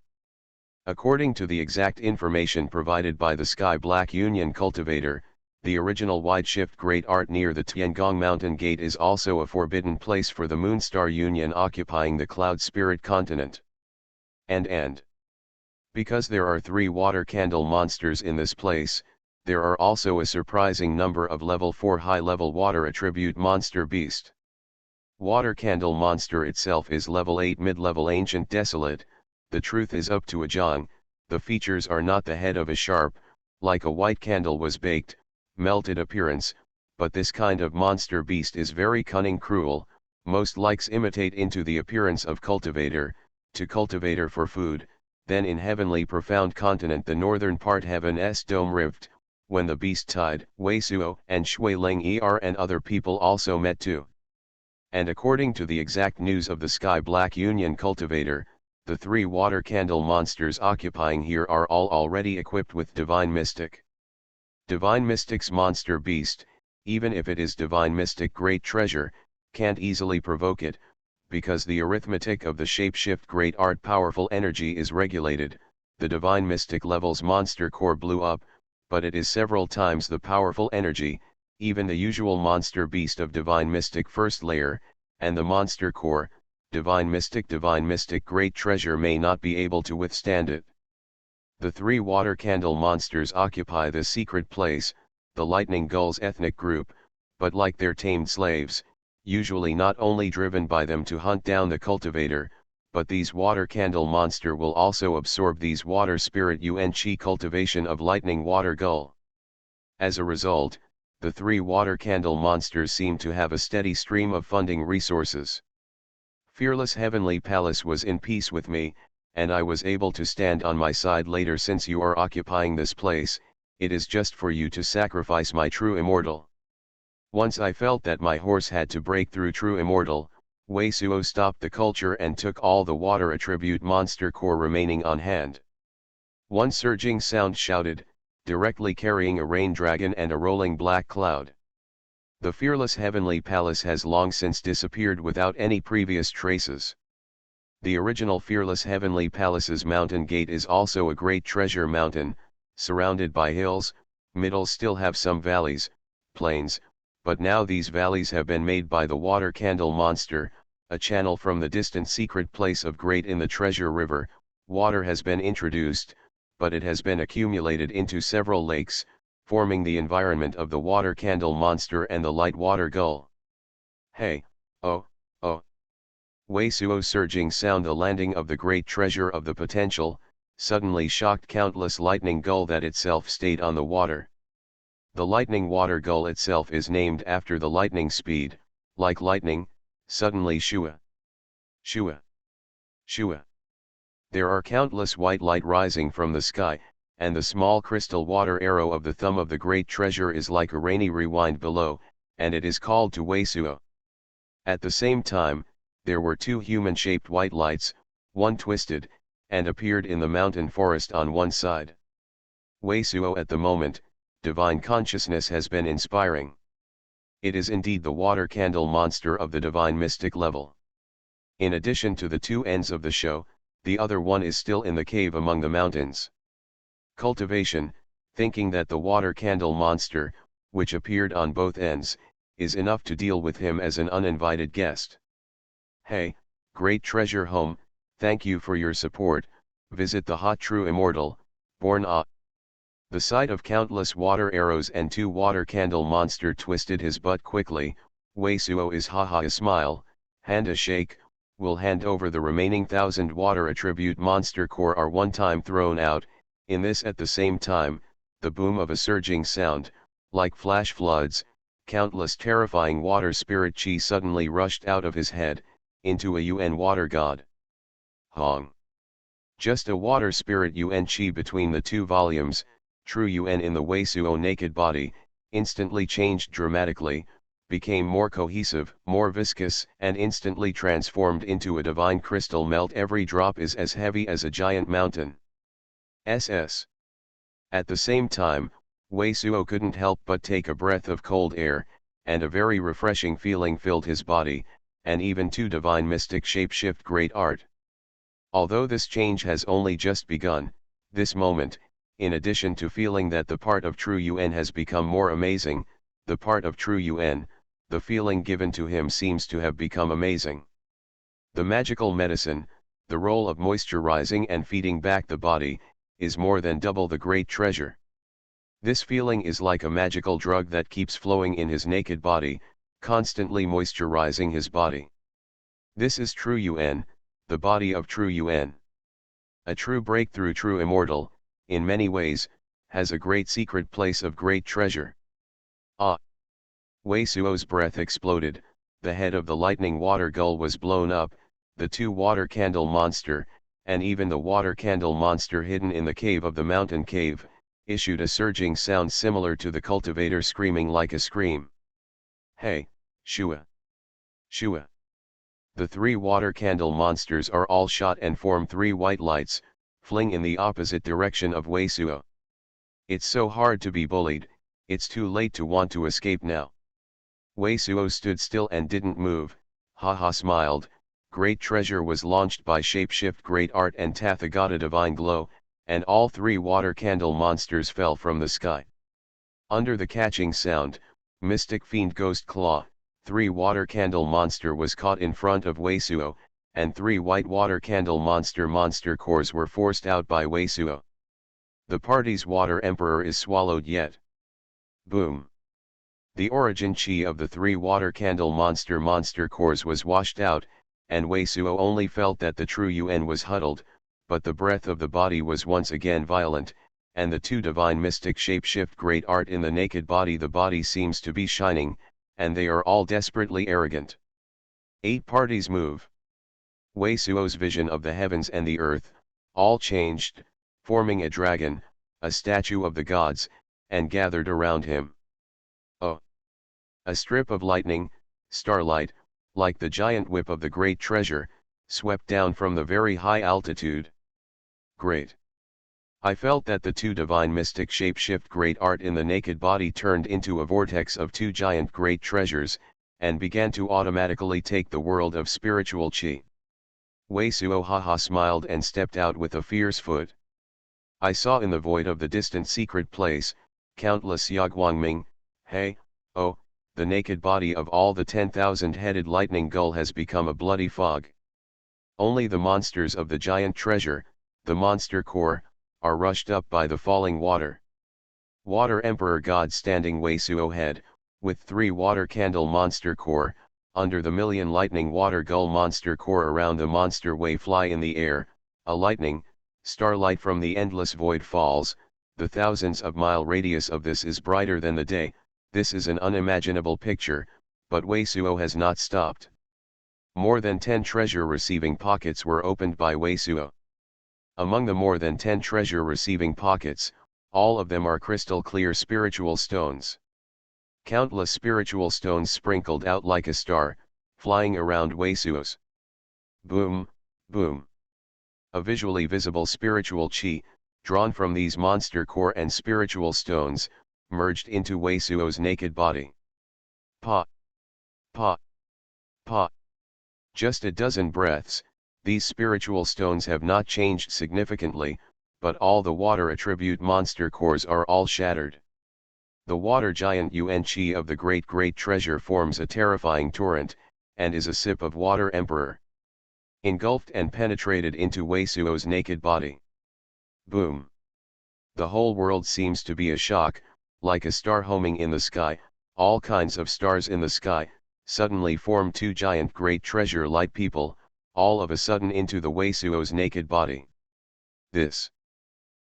According to the exact information provided by the Sky Black Union cultivator, the original wide shift great art near the Tiangong Mountain Gate is also a forbidden place for the Moonstar Union occupying the Cloud Spirit Continent. And because there are 3 water candle monsters in this place, there are also a surprising number of level 4 high-level water attribute monster beast. Water candle monster itself is level 8 mid-level ancient desolate. The truth is up to a Zhang, the features are not the head of a sharp, like a white candle was baked, melted appearance, but this kind of monster beast is very cunning cruel, most likes imitate into the appearance of cultivator, to cultivator for food, then in heavenly profound continent the northern part heaven's dome rift, when the beast tied, Weisuo and Shui Ling and other people also met too. And according to the exact news of the Sky Black Union cultivator, the 3 water candle monsters occupying here are all already equipped with Divine Mystic. Divine Mystic's monster beast, even if it is Divine Mystic great treasure, can't easily provoke it, because the arithmetic of the shapeshift great art powerful energy is regulated. The Divine Mystic level's monster core blew up, but it is several times the powerful energy, even the usual monster beast of Divine Mystic first layer, and the monster core, Divine Mystic great treasure may not be able to withstand it. The 3 water candle monsters occupy this secret place, the Lightning Gull's ethnic group, but like their tamed slaves, usually not only driven by them to hunt down the cultivator, but these water candle monster will also absorb these water spirit Yuan Qi cultivation of lightning water gull. As a result, the 3 water candle monsters seem to have a steady stream of funding resources. Fearless heavenly palace was in peace with me, and I was able to stand on my side later. Since you are occupying this place, it is just for you to sacrifice my true immortal. Once I felt that my horse had to break through true immortal, Wei Suo stopped the culture and took all the water attribute monster core remaining on hand. One surging sound shouted, directly carrying a rain dragon and a rolling black cloud. The fearless heavenly palace has long since disappeared without any previous traces. The original fearless heavenly palace's mountain gate is also a great treasure mountain, surrounded by hills. Middle still have some valleys, plains, but now these valleys have been made by the water candle monster, a channel from the distant secret place of great in the treasure river. Water has been introduced, but it has been accumulated into several lakes, forming the environment of the water candle monster and the light water gull. Hey, oh, oh. Wei Suo surging sound, the landing of the great treasure of the potential, suddenly shocked countless lightning gull that itself stayed on the water. The lightning water gull itself is named after the lightning speed, like lightning, suddenly shua, shua, shua. There are countless white light rising from the sky, and the small crystal water arrow of the thumb of the great treasure is like a rainy rewind below, and it is called to Wei Suo. At the same time, there were two human-shaped white lights, one twisted, and appeared in the mountain forest on one side. Wei Suo at the moment, divine consciousness has been inspiring. It is indeed the water candle monster of the divine mystic level. In addition to the two ends of the show, the other one is still in the cave among the mountains. Cultivation, thinking that the water candle monster, which appeared on both ends, is enough to deal with him as an uninvited guest. Hey, great treasure home, thank you for your support. Visit the hot true immortal, born a. The sight of countless water arrows and two water candle monster twisted his butt quickly. Wei Suo is haha a smile, hand a shake, will hand over the remaining 1000 water attribute monster core are one time thrown out. In this at the same time, the boom of a surging sound, like flash floods, countless terrifying water spirit chi suddenly rushed out of his head, into a UN water god. Hong. Just a water spirit UN chi between the two volumes, true UN in the Wei Suo naked body, instantly changed dramatically, became more cohesive, more viscous, and instantly transformed into a divine crystal melt. Every drop is as heavy as a giant mountain. SS. At the same time, Wei Suo couldn't help but take a breath of cold air, and a very refreshing feeling filled his body, and even two divine mystic shapeshift great art. Although this change has only just begun, this moment, in addition to feeling that the part of true UN has become more amazing, the part of true UN, the feeling given to him seems to have become amazing. The magical medicine, the role of moisturizing and feeding back the body, is more than double the great treasure. This feeling is like a magical drug that keeps flowing in his naked body, constantly moisturizing his body. This is true UN, the body of true UN. A true breakthrough, true immortal, in many ways, has a great secret place of great treasure. Ah! Wei Suo's breath exploded, the head of the lightning water gull was blown up, the two water candle monster, and even the water candle monster hidden in the cave of the mountain cave, issued a surging sound similar to the cultivator screaming like a scream. Hey, shua! Shua! The three water candle monsters are all shot and form three white lights, fling in the opposite direction of Wei Suo. It's so hard to be bullied, it's too late to want to escape now. Wei Suo stood still and didn't move, haha smiled. Great treasure was launched by shapeshift great art and Tathagata divine glow, and all three water candle monsters fell from the sky. Under the catching sound, mystic fiend ghost claw, three water candle monster was caught in front of Wei Suo, and three white water candle monster cores were forced out by Wei Suo. The party's water emperor is swallowed yet. Boom. The origin chi of the three water candle monster cores was washed out, and Wei Suo only felt that the true UN was huddled, but the breath of the body was once again violent, and the two divine mystic shapeshift great art in the naked body. The body seems to be shining, and they are all desperately arrogant. 8 parties move. Wei Suo's vision of the heavens and the earth, all changed, forming a dragon, a statue of the gods, and gathered around him. Oh! A strip of lightning, starlight, like the giant whip of the great treasure, swept down from the very high altitude. Great! I felt that the two divine mystic shape-shift great art in the naked body turned into a vortex of two giant great treasures, and began to automatically take the world of spiritual qi. Wei Suo haha smiled and stepped out with a fierce foot. I saw in the void of the distant secret place, countless Yaguangming, hey, oh, the naked body of all the 10,000-headed lightning gull has become a bloody fog. Only the monsters of the giant treasure, the monster core, are rushed up by the falling water. Water Emperor God standing Wei Suo head, with 3 water candle monster core, under the million lightning water gull monster core around the monster Wei fly in the air, a lightning, starlight from the endless void falls, the thousands of mile radius of this is brighter than the day. This is an unimaginable picture, but Wei Suo has not stopped. More than 10 treasure-receiving pockets were opened by Wei Suo. Among the more than 10 treasure-receiving pockets, all of them are crystal-clear spiritual stones. Countless spiritual stones sprinkled out like a star, flying around Wei Suo's. Boom, boom. A visually visible spiritual qi, drawn from these monster core and spiritual stones, merged into Wei Suo's naked body. Pa! Pa! Pa! Just a dozen breaths, these spiritual stones have not changed significantly, but all the water attribute monster cores are all shattered. The water giant Yuan Qi of the great treasure forms a terrifying torrent, and is a sip of water emperor. Engulfed and penetrated into Wei Suo's naked body. Boom! The whole world seems to be a shock, like a star homing in the sky. All kinds of stars in the sky suddenly form 2 giant great treasure-like people, all of a sudden into the Wei Suo's naked body.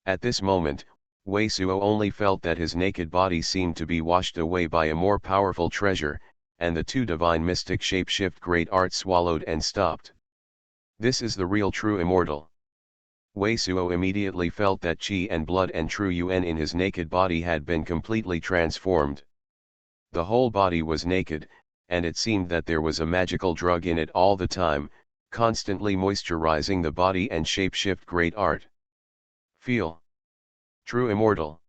At this moment, Wei Suo only felt that his naked body seemed to be washed away by a more powerful treasure, and the 2 divine mystic shape-shift great art swallowed and stopped. This is the real true immortal. Wei Suo immediately felt that qi and blood and true yuan in his naked body had been completely transformed. The whole body was naked, and it seemed that there was a magical drug in it all the time, constantly moisturizing the body and shape-shift great art. Feel. True immortal.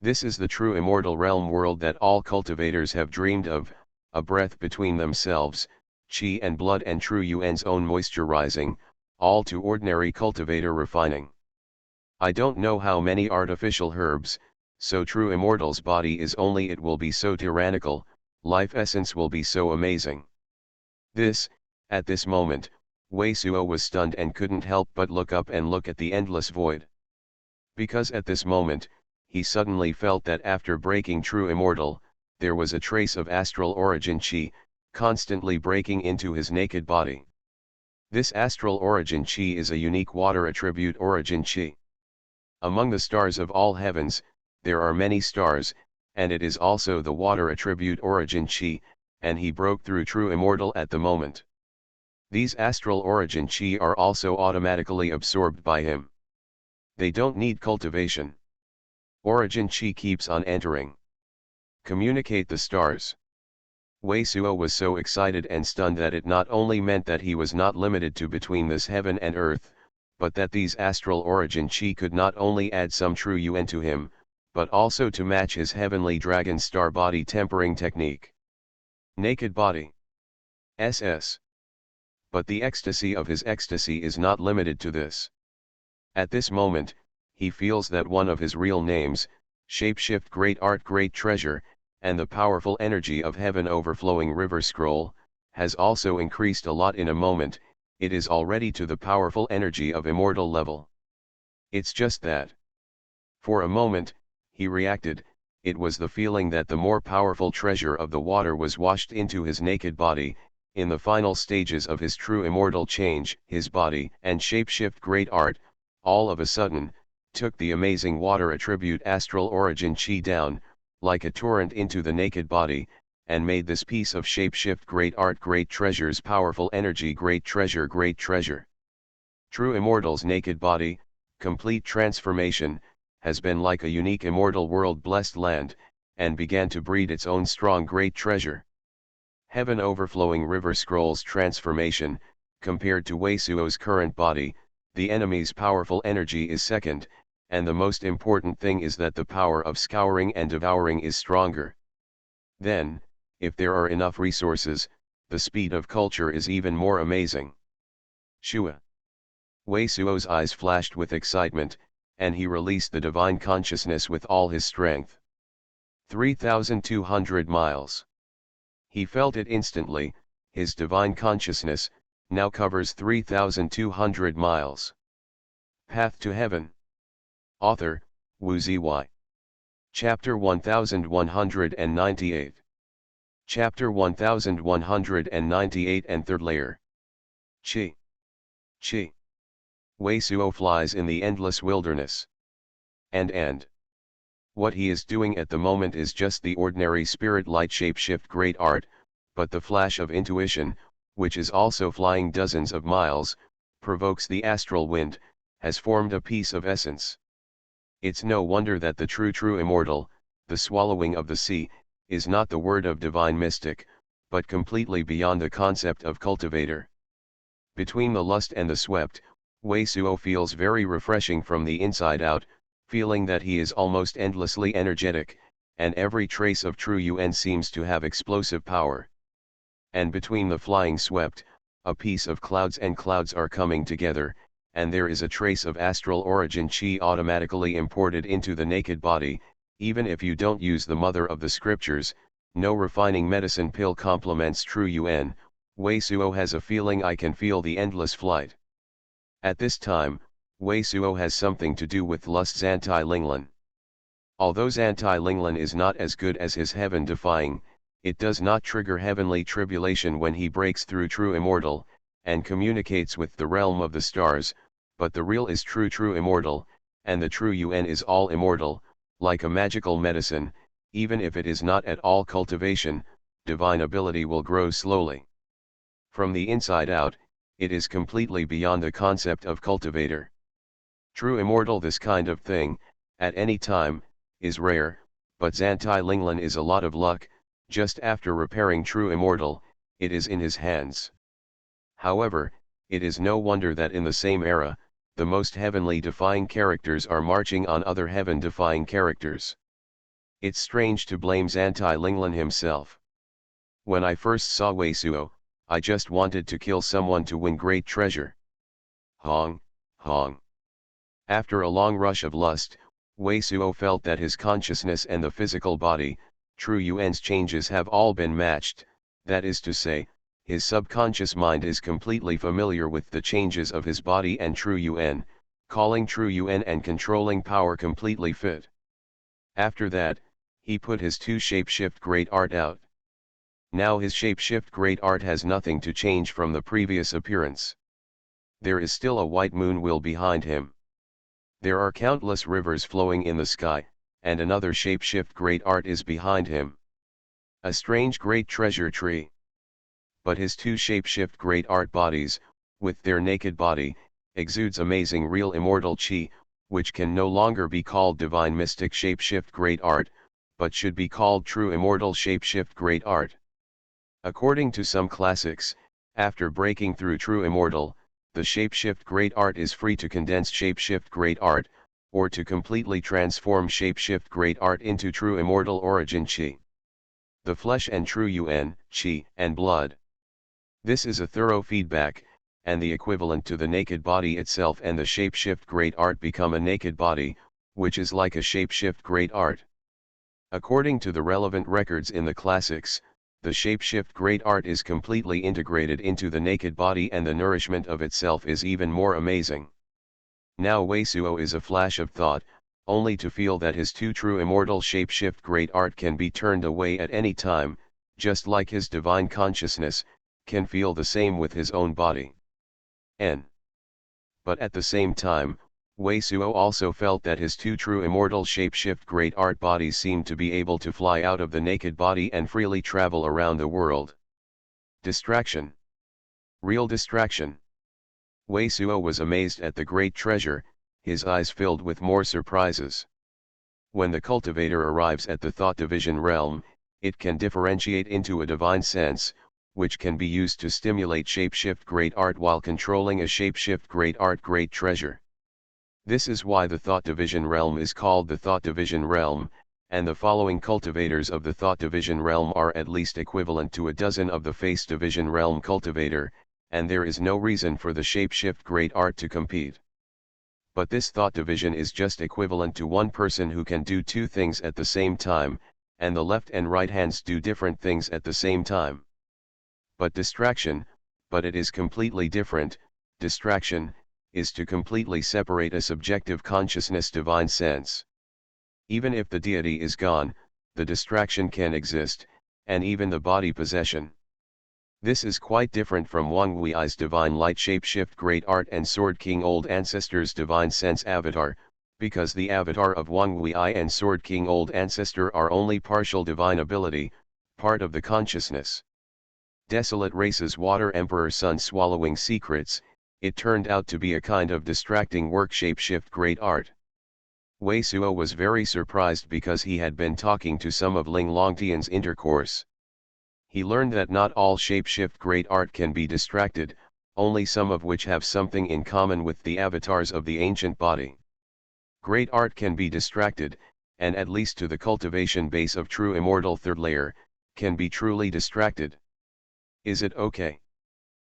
This is the true immortal realm world that all cultivators have dreamed of, a breath between themselves, qi and blood and true yuan's own moisturizing, all to ordinary cultivator refining. I don't know how many artificial herbs, so true immortal's body is only it will be so tyrannical, life essence will be so amazing. At this moment, Wei Suo was stunned and couldn't help but look up and look at the endless void. Because at this moment, he suddenly felt that after breaking true immortal, there was a trace of astral origin qi, constantly breaking into his naked body. This astral origin qi is a unique water attribute origin qi. Among the stars of all heavens, there are many stars, and it is also the water attribute origin qi, and he broke through true immortal at the moment. These astral origin qi are also automatically absorbed by him. They don't need cultivation. Origin qi keeps on entering. Communicate the stars. Wei Suo was so excited and stunned that it not only meant that he was not limited to between this heaven and earth, but that these astral origin qi could not only add some true yuan to him, but also to match his heavenly dragon star body tempering technique. Naked body. SS. But the ecstasy of his ecstasy is not limited to this. At this moment, he feels that one of his real names, Shapeshift Great Art Great Treasure, and the powerful energy of heaven overflowing river scroll, has also increased a lot in a moment. It is already to the powerful energy of immortal level. It's just that. For a moment, he reacted, it was the feeling that the more powerful treasure of the water was washed into his naked body. In the final stages of his true immortal change, his body and shapeshift great art, all of a sudden, took the amazing water attribute astral origin qi down, like a torrent into the naked body, and made this piece of shapeshift great art, great treasures, powerful energy, great treasure, great treasure. True immortal's naked body, complete transformation, has been like a unique immortal world, blessed land, and began to breed its own strong great treasure. Heaven overflowing river scrolls transformation, compared to Wei Suo's current body, the enemy's powerful energy is second, and the most important thing is that the power of scouring and devouring is stronger. Then, if there are enough resources, the speed of culture is even more amazing. Shua. Wei Suo's eyes flashed with excitement, and he released the divine consciousness with all his strength. 3,200 miles. He felt it instantly, his divine consciousness, now covers 3,200 miles. Path to Heaven. Author, Wu Ziyi. Chapter 1198. Chapter 1198 and Third Layer. Qi. Qi. Wei Suo flies in the endless wilderness. And. What he is doing at the moment is just the ordinary spirit light shapeshift great art, but the flash of intuition, which is also flying dozens of miles, provokes the astral wind, has formed a piece of essence. It's no wonder that the true immortal, the swallowing of the sea, is not the word of divine mystic, but completely beyond the concept of cultivator. Between the lust and the swept, Wei Suo feels very refreshing from the inside out, feeling that he is almost endlessly energetic, and every trace of true Yuan seems to have explosive power. And between the flying swept, a piece of clouds and clouds are coming together, and there is a trace of astral origin Qi automatically imported into the naked body. Even if you don't use the mother of the scriptures, no refining medicine pill complements true Yuan. Wei Suo has a feeling, I can feel the endless flight. At this time, Wei Suo has something to do with lust's anti-Linglan. Although anti-Linglan is not as good as his heaven-defying, it does not trigger heavenly tribulation when he breaks through true immortal, and communicates with the realm of the stars, but the real is true immortal, and the true Yuan is all immortal, like a magical medicine. Even if it is not at all cultivation, divine ability will grow slowly. From the inside out, it is completely beyond the concept of cultivator. True immortal, this kind of thing, at any time, is rare, but Zantai Linglan is a lot of luck. Just after repairing true immortal, it is in his hands. However, it is no wonder that in the same era, the most heavenly defying characters are marching on other heaven defying characters. It's strange to blame Zantai Linglan himself. When I first saw Wei Suo, I just wanted to kill someone to win great treasure. Hong. After a long rush of lust, Wei Suo felt that his consciousness and the physical body, true Yuan's changes have all been matched, that is to say, his subconscious mind is completely familiar with the changes of his body and true Yuan, calling true Yuan and controlling power completely fit. After that, he put his two shapeshift great art out. Now his shapeshift great art has nothing to change from the previous appearance. There is still a white moon will behind him. There are countless rivers flowing in the sky, and another shapeshift great art is behind him. A strange great treasure tree. But his two shapeshift great art bodies, with their naked body, exudes amazing real immortal Qi, which can no longer be called divine mystic shapeshift great art, but should be called true immortal shapeshift great art. According to some classics, after breaking through true immortal, the shapeshift great art is free to condense shapeshift great art, or to completely transform shapeshift great art into true immortal origin Qi. The flesh and true Yuan, Qi, and blood. This is a thorough feedback, and the equivalent to the naked body itself and the shapeshift great art become a naked body, which is like a shapeshift great art. According to the relevant records in the classics, the shapeshift great art is completely integrated into the naked body, and the nourishment of itself is even more amazing. Now Wei Suo is a flash of thought, only to feel that his two true immortal shapeshift great art can be turned away at any time, just like his divine consciousness can feel the same with his own body. But at the same time, Wei Suo also felt that his two true immortal shapeshift great art bodies seemed to be able to fly out of the naked body and freely travel around the world. Distraction. Real distraction. Wei Suo was amazed at the great treasure, his eyes filled with more surprises. When the cultivator arrives at the thought division realm, it can differentiate into a divine sense, which can be used to stimulate shapeshift great art while controlling a shapeshift great art great treasure. This is why the thought division realm is called the thought division realm, and the following cultivators of the thought division realm are at least equivalent to a dozen of the face division realm cultivator, and there is no reason for the shapeshift great art to compete. But this thought division is just equivalent to one person who can do two things at the same time, and the left and right hands do different things at the same time. But it is completely different. Distraction is to completely separate a subjective consciousness divine sense. Even if the deity is gone, the distraction can exist, and even the body possession. This is quite different from Wang Wei's divine light shapeshift great art and Sword King old ancestor's divine sense avatar, because the avatar of Wang Wei and Sword King old ancestor are only partial divine ability, part of the consciousness. Desolate races water emperor sun swallowing secrets, it turned out to be a kind of distracting work shapeshift great art. Wei Suo was very surprised because he had been talking to some of Ling Longtian's intercourse. He learned that not all shapeshift great art can be distracted, only some of which have something in common with the avatars of the ancient body. Great art can be distracted, and at least to the cultivation base of true immortal third layer, can be truly distracted. Is it okay?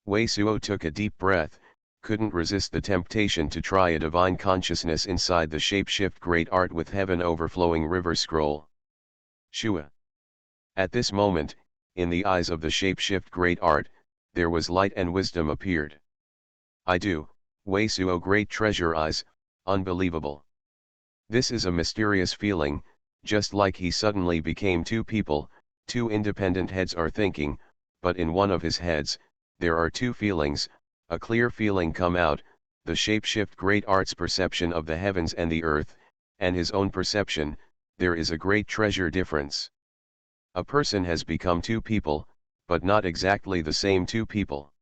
Wei Suo took a deep breath, couldn't resist the temptation to try a divine consciousness inside the shapeshift great art with heaven overflowing river scroll. Shua. At this moment, in the eyes of the shapeshift great art, there was light and wisdom appeared. I do, Wei Suo great treasure eyes, unbelievable. This is a mysterious feeling, just like he suddenly became two people, two independent heads are thinking, but in one of his heads, there are two feelings, a clear feeling come out, the shapeshift great art's perception of the heavens and the earth, and his own perception, there is a great treasure difference. A person has become two people, but not exactly the same two people.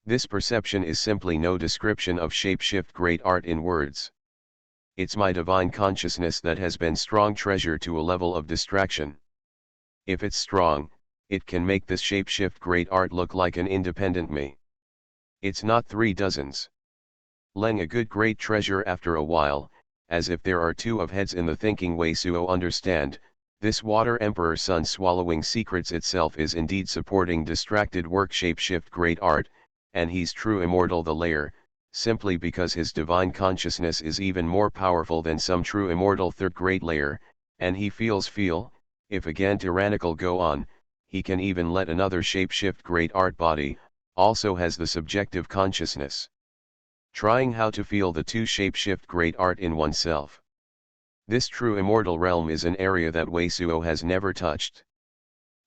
This perception is simply no description of shapeshift great art in words. It's my divine consciousness that has been strong treasure to a level of distraction. If it's strong, it can make this shapeshift great art look like an independent me. It's not 3 dozens. Leng a good great treasure after a while, as if there are two of heads in the thinking Wei Suo understand, this water emperor sun swallowing secrets itself is indeed supporting distracted work shapeshift great art, and he's true immortal the layer, simply because his divine consciousness is even more powerful than some true immortal third great layer, and he if again tyrannical go on, he can even let another shapeshift great art body, also has the subjective consciousness. Trying how to feel the two shapeshift great art in oneself. This true immortal realm is an area that Wei Suo has never touched.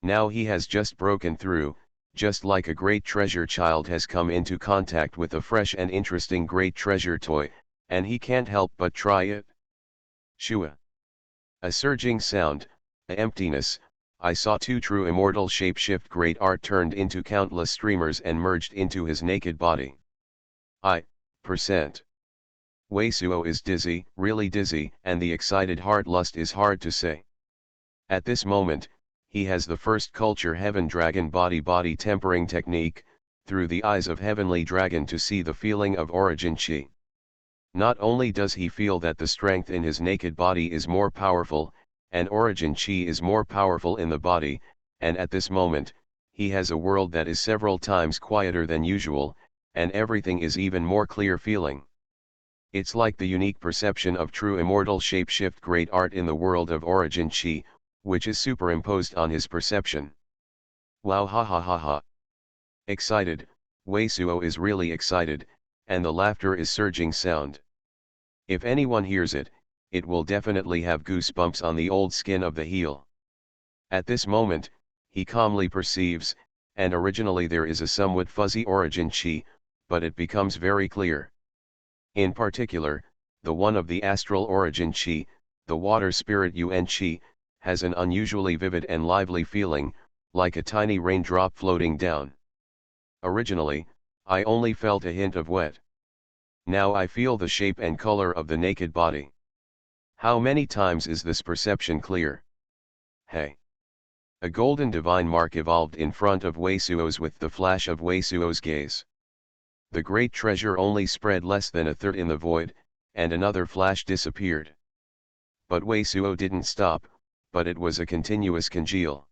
Now he has just broken through, just like a great treasure child has come into contact with a fresh and interesting great treasure toy, and he can't help but try it. Shua. A surging sound, a emptiness, I saw two true immortal shapeshift great art turned into countless streamers and merged into his naked body. Wei Suo is dizzy, really dizzy, and the excited heart lust is hard to say. At this moment, he has the first culture heaven dragon body tempering technique, through the eyes of heavenly dragon to see the feeling of origin chi. Not only does he feel that the strength in his naked body is more powerful, and origin chi is more powerful in the body, and at this moment, he has a world that is several times quieter than usual, and everything is even more clear feeling. It's like the unique perception of true immortal shapeshift great art in the world of origin chi, which is superimposed on his perception. Wow ha ha ha ha. Excited, Wei Suo is really excited, and the laughter is surging sound. If anyone hears it, it will definitely have goosebumps on the old skin of the heel. At this moment, he calmly perceives, and originally there is a somewhat fuzzy origin chi, but it becomes very clear. In particular, the one of the astral origin Qi, the water spirit Yuan Qi, has an unusually vivid and lively feeling, like a tiny raindrop floating down. Originally, I only felt a hint of wet. Now I feel the shape and color of the naked body. How many times is this perception clear? Hey! A golden divine mark evolved in front of Wei Suo's with the flash of Wei Suo's gaze. The great treasure only spread less than a third in the void, and another flash disappeared. But Wei Suo didn't stop, but it was a continuous congeal.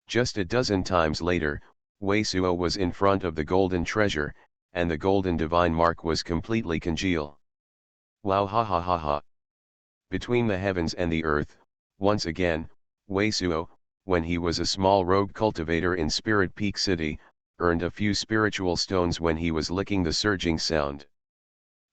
Just a dozen times later, Wei Suo was in front of the golden treasure, and the golden divine mark was completely congeal. Wow, ha ha ha ha. Between the heavens and the earth, once again, Wei Suo, when he was a small rogue cultivator in Spirit Peak City, earned a few spiritual stones when he was licking the surging sound.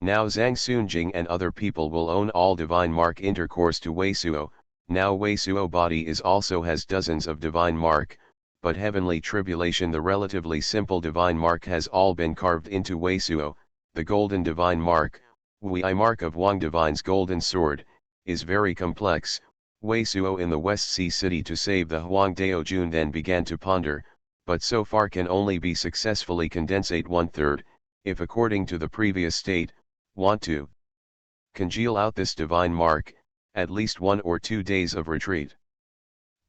Now Zhang Sunjing and other people will own all divine mark intercourse to Wei Suo. Now Wei Suo body is also has dozens of divine mark, but heavenly tribulation the relatively simple divine mark has all been carved into Wei Suo. The golden divine mark, Wei mark of Wang Divine's golden sword, is very complex. Wei Suo in the West Sea City to save the Huang Dao Jun then began to ponder, but so far can only be successfully condensate 1/3, if according to the previous state, want to congeal out this divine mark, at least 1 or 2 days of retreat.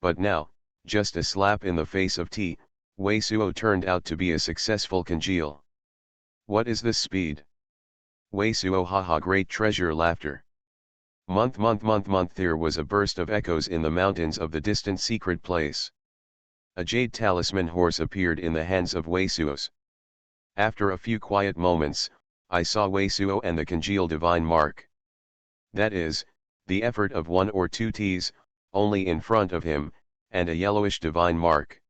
But now, just a slap in the face of T, Wei Suo turned out to be a successful congeal. What is this speed? Wei Suo haha great treasure laughter. Month there was a burst of echoes in the mountains of the distant secret place. A jade talisman horse appeared in the hands of Wei Suo's. After a few quiet moments, I saw Wei Suo and the congealed divine mark. That is, the effort of 1 or 2 Ts, only in front of him, and a yellowish divine mark.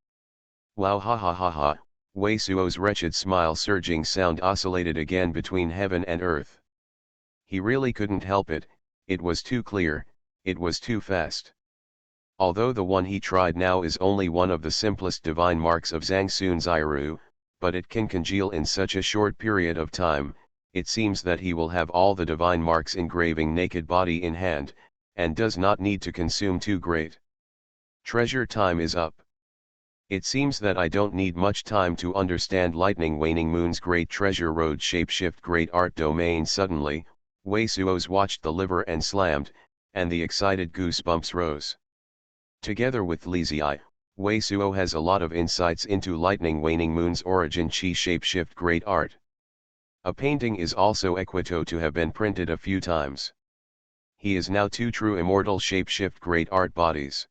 Wow ha ha ha ha, Wei Suo's wretched smile surging sound oscillated again between heaven and earth. He really couldn't help it, it was too clear, it was too fast. Although the one he tried now is only one of the simplest divine marks of Zhang Sun's Iru, but it can congeal in such a short period of time, it seems that he will have all the divine marks engraving naked body in hand, and does not need to consume too great treasure. Time is up. It seems that I don't need much time to understand lightning waning moon's great treasure road shapeshift great art domain. Suddenly, Wei Suo's watched the liver and slammed, and the excited goosebumps rose. Together with Li Ziyi, Wei Suo has a lot of insights into lightning waning moon's origin Qi shapeshift great art. A painting is also equito to have been printed a few times. He is now 2 true immortal shapeshift great art bodies.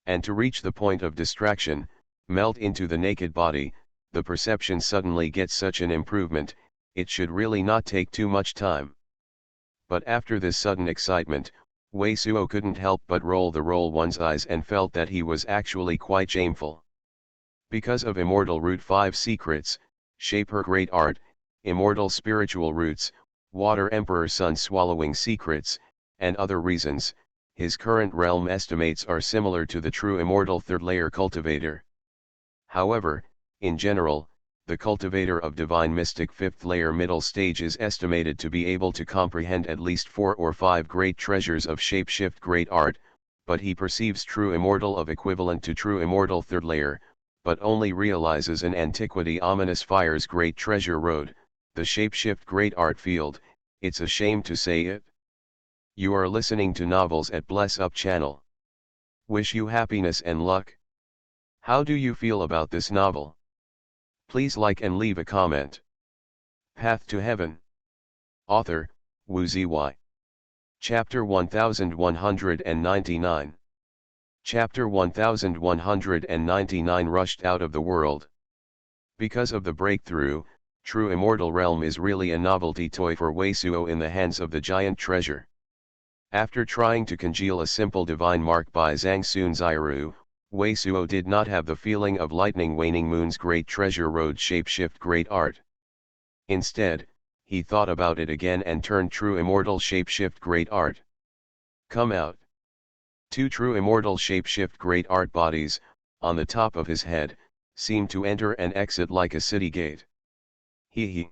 And to reach the point of distraction, melt into the naked body, the perception suddenly gets such an improvement, it should really not take too much time. But after this sudden excitement, Wei Suo couldn't help but roll one's eyes and felt that he was actually quite shameful. Because of immortal root 5 secrets, shape her great art, immortal spiritual roots, water emperor sun swallowing secrets, and other reasons, his current realm estimates are similar to the true immortal 3rd layer cultivator. However, in general, the cultivator of divine mystic 5th layer middle stage is estimated to be able to comprehend at least 4 or 5 great treasures of shapeshift great art, but he perceives true immortal of equivalent to true immortal 3rd layer, but only realizes an antiquity ominous fires great treasure road, the shapeshift great art field. It's a shame to say it. You are listening to Novels at Bless Up channel. Wish you happiness and luck. How do you feel about this novel? Please like and leave a comment. Path to Heaven. Author, Wu Ziyi. Chapter 1199. Chapter 1199 Rushed out of the world. Because of the breakthrough, true immortal realm is really a novelty toy for Wei Suo in the hands of the giant treasure. After trying to congeal a simple divine mark by Zhang Sun's Iru, Wei Suo did not have the feeling of lightning waning moon's great treasure road shapeshift great art. Instead, he thought about it again and turned true immortal shapeshift great art. Come out. 2 true immortal shapeshift great art bodies, on the top of his head, seemed to enter and exit like a city gate. He.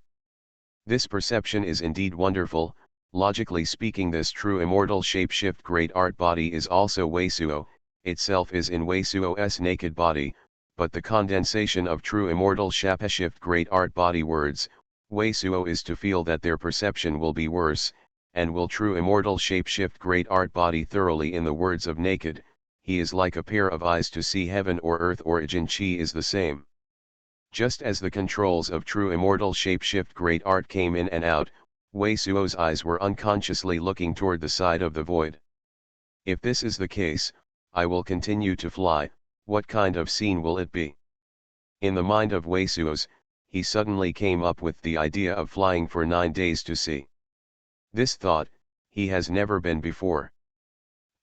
This perception is indeed wonderful, Logically speaking, this true immortal shapeshift great art body is also Weisuo, itself is in Weisuo's naked body, but the condensation of true immortal shapeshift great art body words, Weisuo is to feel that their perception will be worse, and will true immortal shapeshift great art body thoroughly in the words of naked, he is like a pair of eyes to see heaven or earth. Origin chi is the same. Just as the controls of true immortal shapeshift great art came in and out, Weisuo's eyes were unconsciously looking toward the side of the void. If this is the case, I will continue to fly. What kind of scene will it be? In the mind of Weisuo's, he suddenly came up with the idea of flying for 9 days to see. This thought, he has never been before.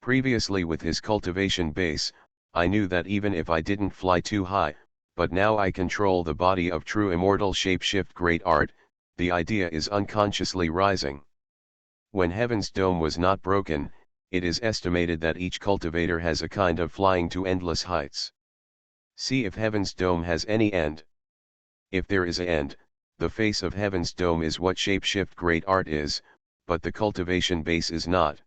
Previously with his cultivation base, I knew that even if I didn't fly too high, but now I control the body of true immortal shapeshift great art, the idea is unconsciously rising. When Heaven's dome was not broken, it is estimated that each cultivator has a kind of flying to endless heights. See if Heaven's dome has any end. If there is an end, the face of Heaven's dome is what shapeshift great art is, but the cultivation base is not.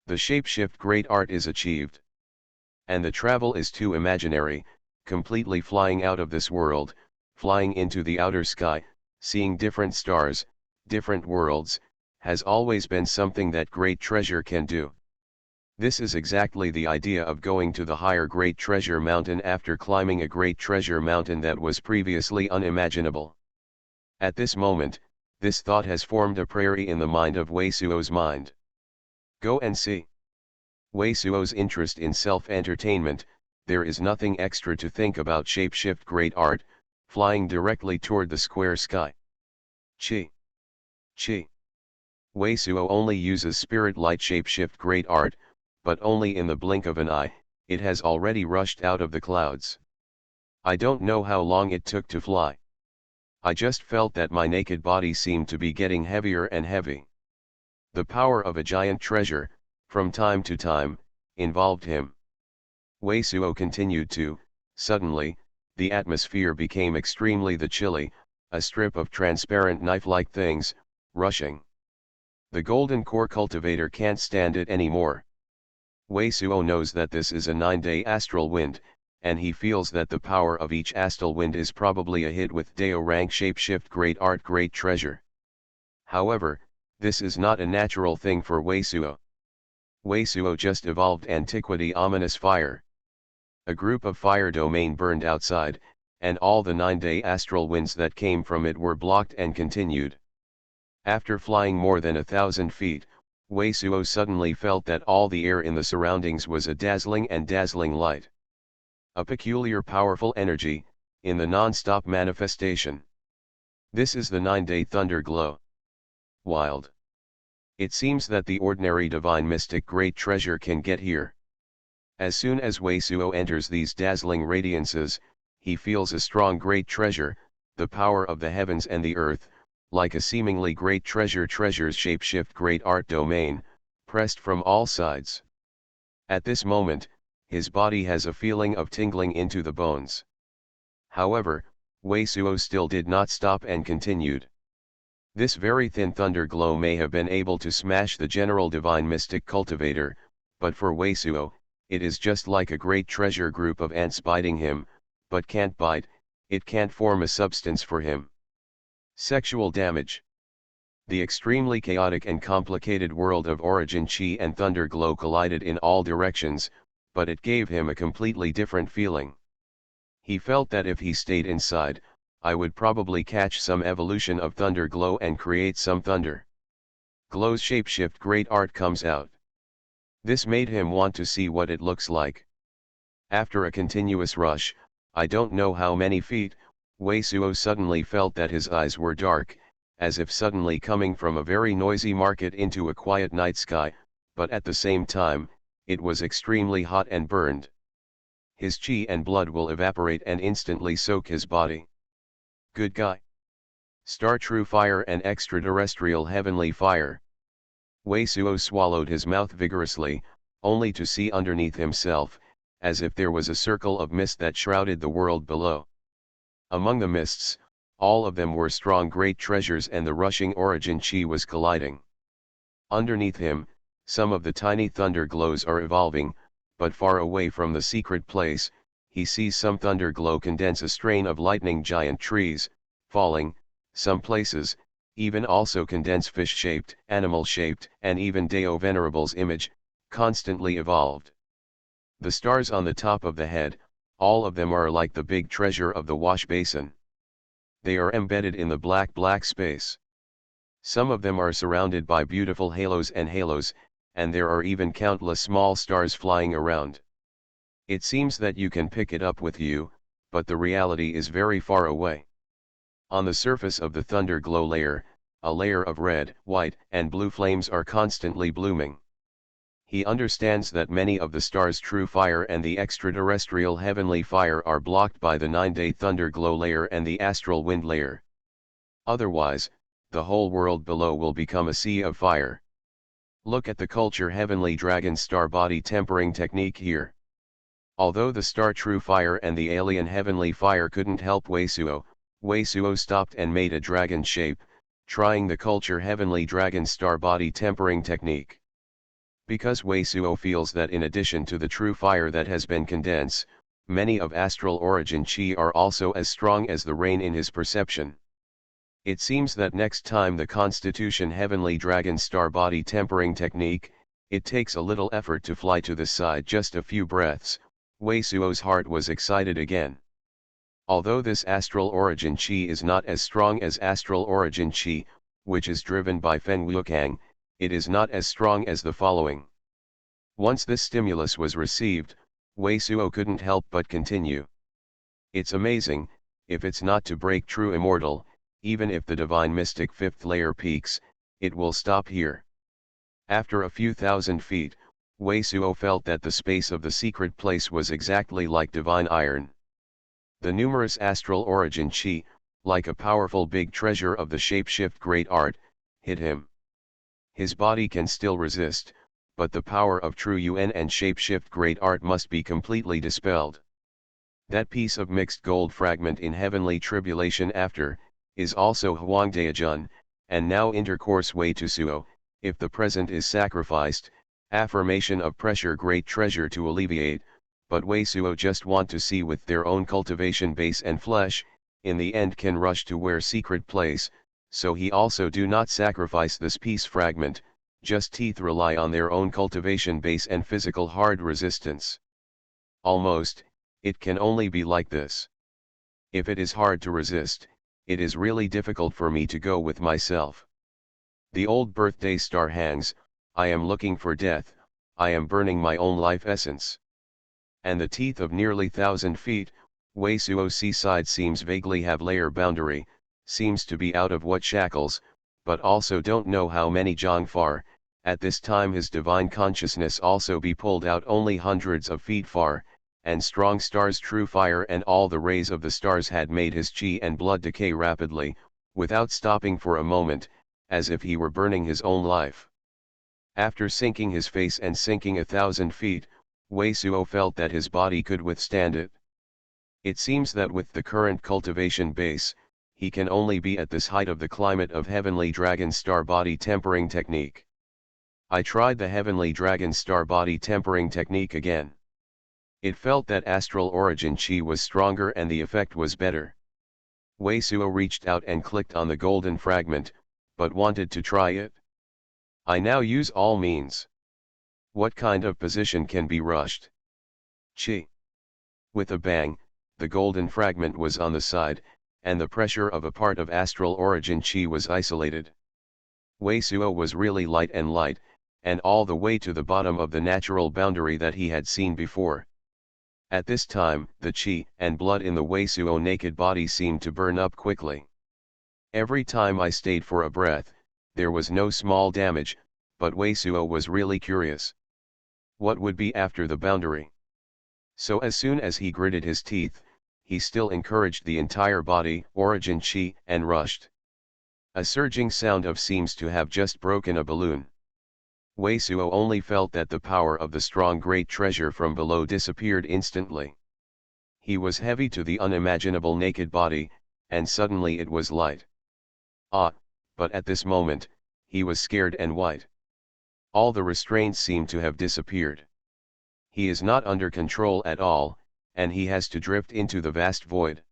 The shapeshift great art is achieved. And the travel is too imaginary, completely flying out of this world, flying into the outer sky, seeing different stars, different worlds, has always been something that great treasure can do. This is exactly the idea of going to the higher great treasure mountain after climbing a great treasure mountain that was previously unimaginable. At this moment, this thought has formed a prairie in the mind of Weisuo's mind. Go and see. Weisuo's interest in self-entertainment, there is nothing extra to think about shapeshift great art, flying directly toward the square sky. Chi. Chi. Weisuo only uses spirit light shapeshift great art, but only in the blink of an eye, it has already rushed out of the clouds. I don't know how long it took to fly. I just felt that my naked body seemed to be getting heavier and heavy. The power of a giant treasure, from time to time, involved him. Weisuo continued to, suddenly, the atmosphere became extremely chilly, a strip of transparent knife-like things, rushing. The golden core cultivator can't stand it anymore. Weisuo knows that this is a 9-day astral wind, and he feels that the power of each astral wind is probably a hit with Dao rank shapeshift great art great treasure. However, this is not a natural thing for Weisuo. Weisuo just evolved antiquity ominous fire. A group of fire domain burned outside, and all the 9-day astral winds that came from it were blocked and continued. After flying more than 1,000 feet, Weisuo suddenly felt that all the air in the surroundings was a dazzling light. A peculiar powerful energy, in the non-stop manifestation. This is the 9-day thunder glow. Wild. It seems that the ordinary divine mystic great treasure can get here. As soon as Weisuo enters these dazzling radiances, he feels a strong great treasure, the power of the heavens and the earth, like a seemingly great treasure's shapeshift great art domain, pressed from all sides. At this moment, his body has a feeling of tingling into the bones. However, Weisuo still did not stop and continued. This very thin thunder glow may have been able to smash the general divine mystic cultivator, but for Weisuo, it is just like a great treasure group of ants biting him, but can't bite, it can't form a substance for him. Sexual damage. The extremely chaotic and complicated world of origin chi and thunder glow collided in all directions, but it gave him a completely different feeling. He felt that if he stayed inside, I would probably catch some evolution of thunder glow and create some thunder. Glow's shapeshift great art comes out. This made him want to see what it looks like. After a continuous rush, I don't know how many feet, Weisuo suddenly felt that his eyes were dark, as if suddenly coming from a very noisy market into a quiet night sky, but at the same time, it was extremely hot and burned. His chi and blood will evaporate and instantly soak his body. Good guy. Star true fire and extraterrestrial heavenly fire. Weisuo swallowed his mouth vigorously, only to see underneath himself, as if there was a circle of mist that shrouded the world below. Among the mists, all of them were strong great treasures and the rushing origin chi was colliding. Underneath him, some of the tiny thunder glows are evolving, but far away from the secret place, he sees some thunder glow condense a strain of lightning giant trees, falling, some places, even also condense fish-shaped, animal-shaped, and even Deo Venerable's image, constantly evolved. The stars on the top of the head, all of them are like the big treasure of the wash basin. They are embedded in the black space. Some of them are surrounded by beautiful halos, and there are even countless small stars flying around. It seems that you can pick it up with you, but the reality is very far away. On the surface of the thunder glow layer, a layer of red, white, and blue flames are constantly blooming. He understands that many of the stars' true fire and the extraterrestrial heavenly fire are blocked by the 9-day thunder glow layer and the astral wind layer. Otherwise, the whole world below will become a sea of fire. Look at the culture heavenly dragon star body tempering technique here. Although the star true fire and the alien heavenly fire couldn't help Wei Suo stopped and made a dragon shape, trying the culture heavenly dragon star body tempering technique. Because Wei Suo feels that in addition to the true fire that has been condensed, many of astral origin chi are also as strong as the rain in his perception. It seems that next time the Constitution Heavenly Dragon Star Body Tempering Technique, it takes a little effort to fly to the side, just a few breaths. Wei Suo's heart was excited again. Although this astral origin chi is not as strong as astral origin chi, which is driven by Feng Wukang, it is not as strong as the following. Once this stimulus was received, Wei Suo couldn't help but continue. It's amazing, if it's not to break true immortal, even if the divine mystic fifth layer peaks, it will stop here. After a few thousand feet, Wei Suo felt that the space of the secret place was exactly like divine iron. The numerous astral origin chi, like a powerful big treasure of the shapeshift great art, hit him. His body can still resist, but the power of true Yuan and shapeshift great art must be completely dispelled. That piece of mixed gold fragment in heavenly tribulation after, is also Huangdaijun, and now intercourse Wei to Suo, if the present is sacrificed, affirmation of pressure great treasure to alleviate, but Wei Suo just want to see with their own cultivation base and flesh, in the end can rush to where secret place, so he also do not sacrifice this piece fragment, just teeth rely on their own cultivation base and physical hard resistance. Almost, it can only be like this. If it is hard to resist, it is really difficult for me to go with myself. The old birthday star hangs, I am looking for death, I am burning my own life essence. And the teeth of nearly 1,000 feet, Wei Suo seaside seems vaguely have layer boundary, seems to be out of what shackles, but also don't know how many jong far, at this time his divine consciousness also be pulled out only hundreds of feet far, and strong stars true fire and all the rays of the stars had made his chi and blood decay rapidly, without stopping for a moment, as if he were burning his own life. After sinking his face and sinking 1,000 feet, Wei Suo felt that his body could withstand it. It seems that with the current cultivation base, he can only be at this height of the climate of heavenly dragon star body tempering technique. I tried the heavenly dragon star body tempering technique again. It felt that astral origin chi was stronger and the effect was better. Wei Suo reached out and clicked on the golden fragment, but wanted to try it. I now use all means. What kind of position can be rushed? Chi. With a bang, the golden fragment was on the side, and the pressure of a part of astral origin chi was isolated. Wei Suo was really light, and all the way to the bottom of the natural boundary that he had seen before. At this time, the chi and blood in the Wei Suo naked body seemed to burn up quickly. Every time I stayed for a breath, there was no small damage, but Wei Suo was really curious. What would be after the boundary? So as soon as he gritted his teeth, he still encouraged the entire body, origin chi, and rushed. A surging sound of seems to have just broken a balloon. Wei Suo only felt that the power of the strong great treasure from below disappeared instantly. He was heavy to the unimaginable naked body, and suddenly it was light. Ah, but at this moment, he was scared and white. All the restraints seem to have disappeared. He is not under control at all, and he has to drift into the vast void.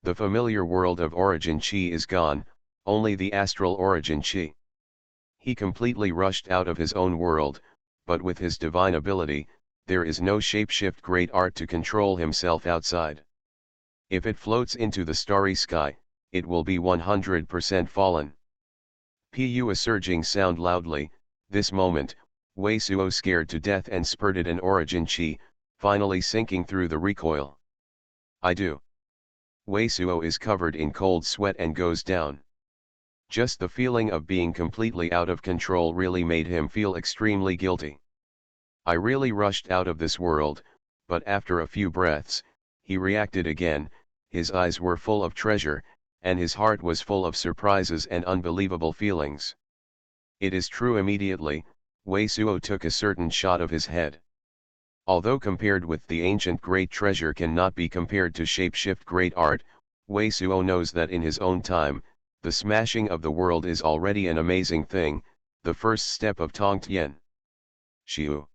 The familiar world of origin chi is gone, only the astral origin chi. He completely rushed out of his own world, but with his divine ability, there is no shapeshift great art to control himself outside. If it floats into the starry sky, it will be 100% fallen. Pu a surging sound loudly, this moment, Wei Suo scared to death and spurted an origin chi, finally sinking through the recoil. I do. Wei Suo is covered in cold sweat and goes down. Just the feeling of being completely out of control really made him feel extremely guilty. I really rushed out of this world, but after a few breaths, he reacted again, his eyes were full of treasure, and his heart was full of surprises and unbelievable feelings. It is true immediately, Wei Suo took a certain shot of his head. Although compared with the ancient great treasure cannot be compared to shapeshift great art, Wei Suo knows that in his own time, the smashing of the world is already an amazing thing, the first step of Tong Tien. Xiu.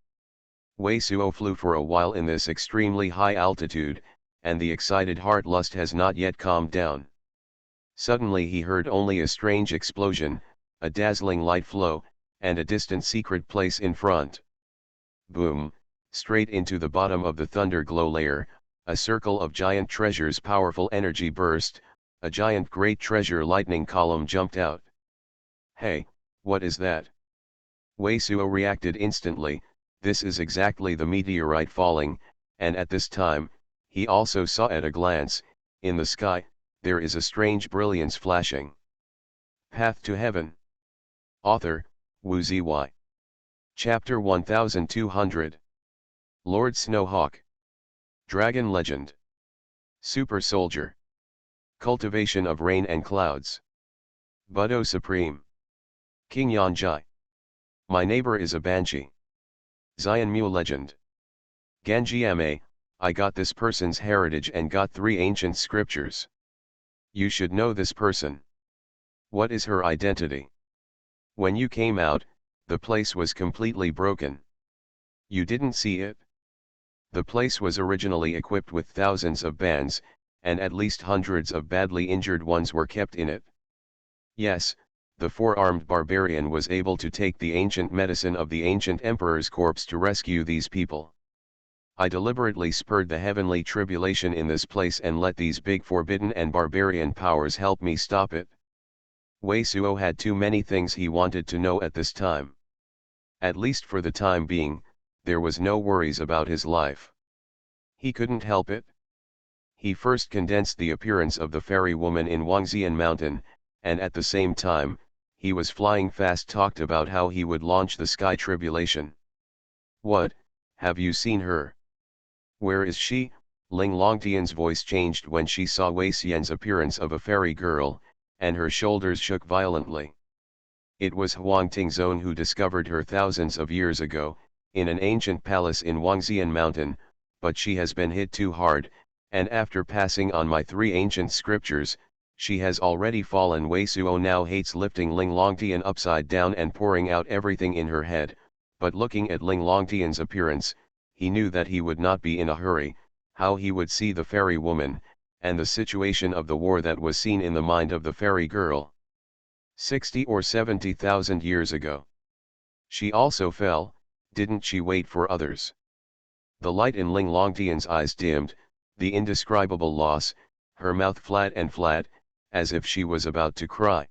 Wei Suo flew for a while in this extremely high altitude, and the excited heart lust has not yet calmed down. Suddenly he heard only a strange explosion, a dazzling light flow, and a distant secret place in front. Boom, straight into the bottom of the thunder glow layer, a circle of giant treasures powerful energy burst, a giant great treasure lightning column jumped out. Hey, what is that? Wei Suo reacted instantly, this is exactly the meteorite falling, and at this time, he also saw at a glance, in the sky, there is a strange brilliance flashing. Path to Heaven. Author, Wu Zy. Chapter 1200. Lord Snowhawk. Dragon Legend. Super Soldier. Cultivation of Rain and Clouds. Budo Supreme. King Yanjai. My neighbor is a banshee. Xianmu Legend. Ganjiame, I got this person's heritage and got 3 ancient scriptures. You should know this person. What is her identity? When you came out, the place was completely broken. You didn't see it? The place was originally equipped with thousands of bands, and at least hundreds of badly injured ones were kept in it. Yes, the 4-armed barbarian was able to take the ancient medicine of the ancient emperor's corpse to rescue these people. I deliberately spurred the heavenly tribulation in this place and let these big forbidden and barbarian powers help me stop it. Wei Suo had too many things he wanted to know at this time. At least for the time being, there was no worries about his life. He couldn't help it. He first condensed the appearance of the fairy woman in Wangxian Mountain, and at the same time, he was flying fast talked about how he would launch the sky tribulation. What, have you seen her? Where is she? Ling Longtian's voice changed when she saw Wei Xian's appearance of a fairy girl, and her shoulders shook violently. It was Huang Tingzone who discovered her thousands of years ago, in an ancient palace in Wangxian Mountain, but she has been hit too hard, and after passing on my 3 ancient scriptures, she has already fallen. Wei Suo now hates lifting Ling Longtian upside down and pouring out everything in her head, but looking at Ling Longtian's appearance, he knew that he would not be in a hurry, how he would see the fairy woman, and the situation of the war that was seen in the mind of the fairy girl. 60 or 70,000 years ago. She also fell, didn't she wait for others? The light in Ling Longtian's eyes dimmed, the indescribable loss, her mouth flat, as if she was about to cry.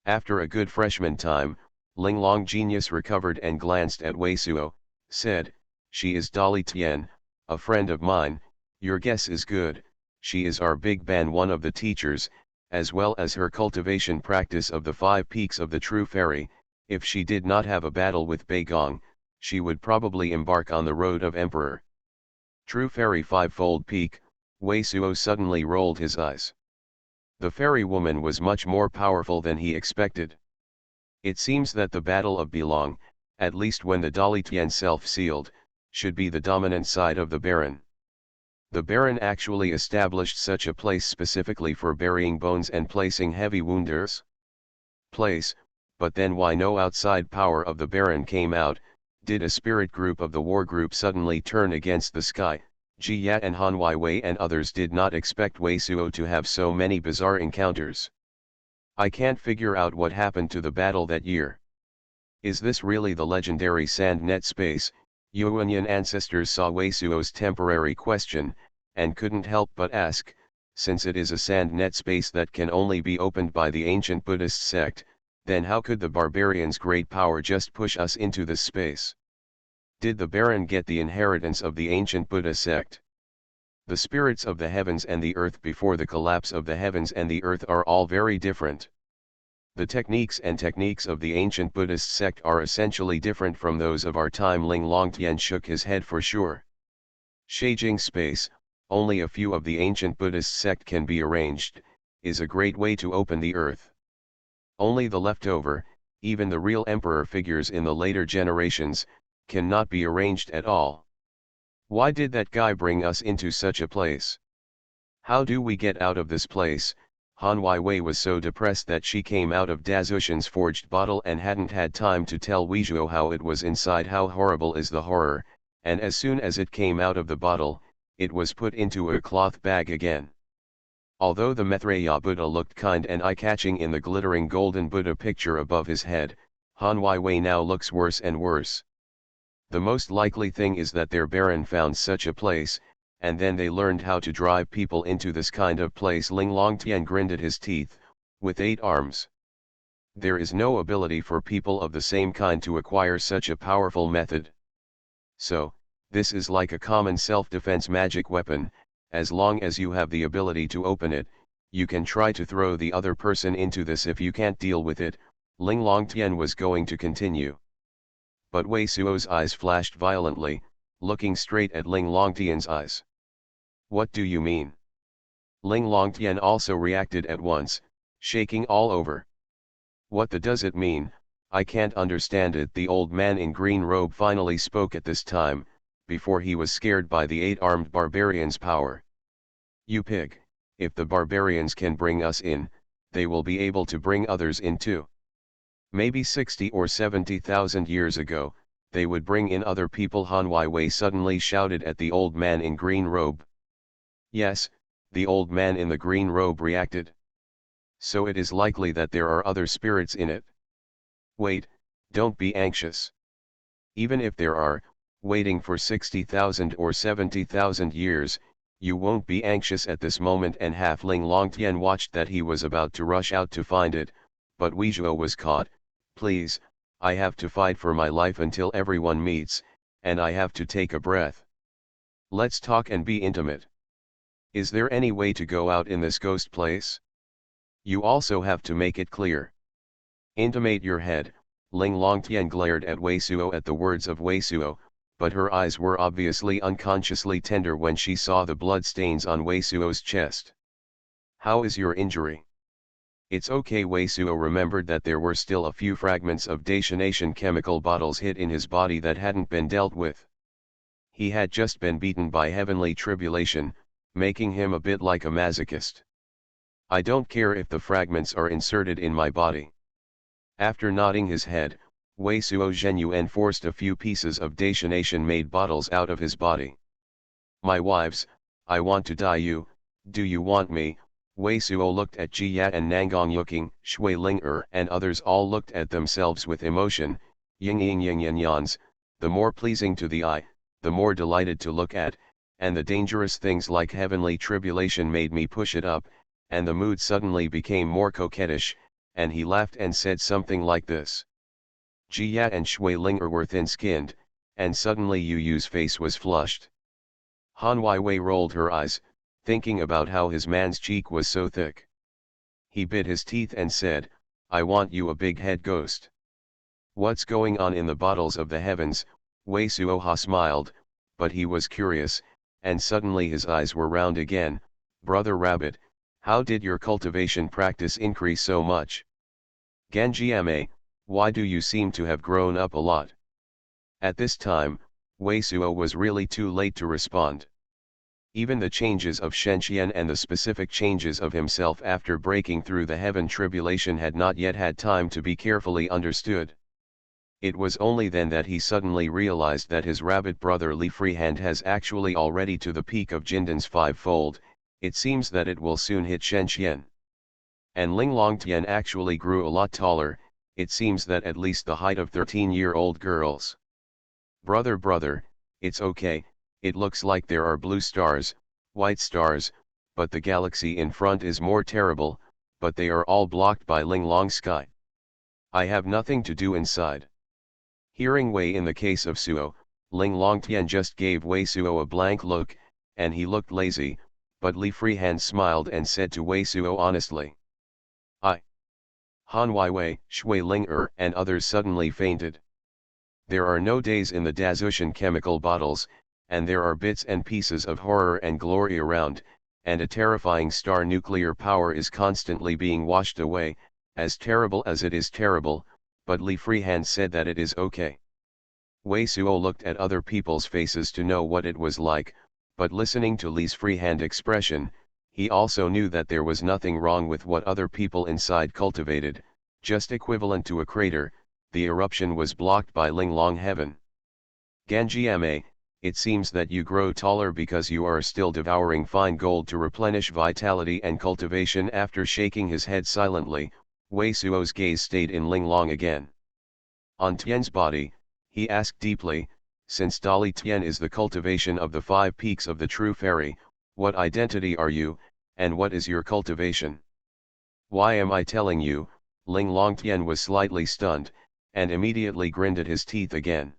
After a good freshman time, Ling Long genius recovered and glanced at Wei Suo, said, she is Dali Tian, a friend of mine, your guess is good, she is our Big Ban, one of the teachers, as well as her cultivation practice of the 5 peaks of the true fairy. If she did not have a battle with Beigong, she would probably embark on the road of emperor. True fairy 5-fold peak, Wei Suo suddenly rolled his eyes. The fairy woman was much more powerful than he expected. It seems that the battle of Belong, at least when the Dali Tian self-sealed, should be the dominant side of the Baron. The Baron actually established such a place specifically for burying bones and placing heavy wounders. Place, but then why no outside power of the Baron came out? Did a spirit group of the war group suddenly turn against the sky? Ji Yat and Han Wei and others did not expect Wei Suo to have so many bizarre encounters. I can't figure out what happened to the battle that year. Is this really the legendary sand net space? Xuanhuan ancestors saw Wei Suo's temporary question, and couldn't help but ask, since it is a sand net space that can only be opened by the ancient Buddhist sect, then how could the barbarians' great power just push us into this space? Did the Baron get the inheritance of the ancient Buddha sect? The spirits of the heavens and the earth before the collapse of the heavens and the earth are all very different. The techniques of the ancient Buddhist sect are essentially different from those of our time. Ling Longtian shook his head for sure. Sheijing space, only a few of the ancient Buddhist sect can be arranged, is a great way to open the earth. Only the leftover, even the real emperor figures in the later generations, cannot be arranged at all. Why did that guy bring us into such a place? How do we get out of this place? Han Wei was so depressed that she came out of Dazushan's forged bottle and hadn't had time to tell Weizhuo how it was inside. How horrible is the horror, and as soon as it came out of the bottle, it was put into a cloth bag again. Although the Maitreya Buddha looked kind and eye-catching in the glittering golden Buddha picture above his head, Han Wei now looks worse and worse. The most likely thing is that their Baron found such a place, and then they learned how to drive people into this kind of place. Ling Longtian grinned at his teeth, with 8 arms. There is no ability for people of the same kind to acquire such a powerful method. So, this is like a common self-defense magic weapon. As long as you have the ability to open it, you can try to throw the other person into this if you can't deal with it. Ling Longtian was going to continue. But Wei Suo's eyes flashed violently, looking straight at Ling Longtian's eyes. What do you mean? Ling Longtian also reacted at once, shaking all over. What does it mean? I can't understand it. The old man in green robe finally spoke at this time, before he was scared by the 8-armed barbarians' power. You pig, if the barbarians can bring us in, they will be able to bring others in too. Maybe 60 or 70,000 years ago, they would bring in other people. Han Wei suddenly shouted at the old man in green robe. Yes, the old man in the green robe reacted. So it is likely that there are other spirits in it. Wait, don't be anxious. Even if there are, waiting for 60,000 or 70,000 years, you won't be anxious at this moment. And Ling Longtian watched that he was about to rush out to find it, but Weizhuo was caught. Please, I have to fight for my life until everyone meets, and I have to take a breath. Let's talk and be intimate. Is there any way to go out in this ghost place? You also have to make it clear. Intimate your head. Ling Longtian glared at Wei Suo at the words of Wei Suo, but her eyes were obviously unconsciously tender when she saw the blood stains on Wei Suo's chest. How is your injury? It's okay. Wei Suo remembered that there were still a few fragments of detonation chemical bottles hid in his body that hadn't been dealt with. He had just been beaten by heavenly tribulation, making him a bit like a masochist. I don't care if the fragments are inserted in my body. After nodding his head, Wei Suo Zhenyuan forced a few pieces of detonation-made bottles out of his body. My wives, I want to die. Do you want me? Wei Suo looked at Ji Yat and Nangang Yuking, Shui Ling and others all looked at themselves with emotion. Ying Ying Ying Yan Yans, the more pleasing to the eye, the more delighted to look at, and the dangerous things like heavenly tribulation made me push it up, and the mood suddenly became more coquettish, and he laughed and said something like this. Ji Yat and Shui Ling were thin-skinned, and suddenly Yu Yu's face was flushed. Han Wei rolled her eyes, thinking about how his man's cheek was so thick. He bit his teeth and said, I want you a big head ghost. What's going on in the bottles of the heavens? Wei Suoha smiled, but he was curious, and suddenly his eyes were round again. Brother Rabbit, how did your cultivation practice increase so much? Ganjiame, why do you seem to have grown up a lot? At this time, Wei Suo was really too late to respond. Even the changes of Shenqian and the specific changes of himself after breaking through the heaven tribulation had not yet had time to be carefully understood. It was only then that he suddenly realized that his rabbit brother Li Freehand has actually already to the peak of Jindan's fivefold. It seems that it will soon hit Shenqian. And Ling Longtian actually grew a lot taller, it seems that at least the height of 13-year-old girls. Brother, it's okay, it looks like there are blue stars, white stars, but the galaxy in front is more terrible, but they are all blocked by Ling Long sky. I have nothing to do inside. Hearing Wei in the case of Suo, Ling Longtian just gave Wei Suo a blank look, and he looked lazy, but Li Freehand smiled and said to Wei Suo honestly. Han Wei, Shui Ling and others suddenly fainted. There are no days in the Dazushan chemical bottles, and there are bits and pieces of horror and glory around, and a terrifying star nuclear power is constantly being washed away, as terrible as it is terrible, but Li Freehand said that it is okay. Wei Suo looked at other people's faces to know what it was like, but listening to Li's Freehand expression, he also knew that there was nothing wrong with what other people inside cultivated, just equivalent to a crater. The eruption was blocked by Ling Long heaven. Ganjiame, it seems that you grow taller because you are still devouring fine gold to replenish vitality and cultivation. After shaking his head silently, Wei Suo's gaze stayed in Ling Long again. On Tian's body, he asked deeply, since Dali Tian is the cultivation of the 5 peaks of the true fairy, what identity are you, and what is your cultivation? Why am I telling you? Ling Longtian was slightly stunned, and immediately grinned at his teeth again.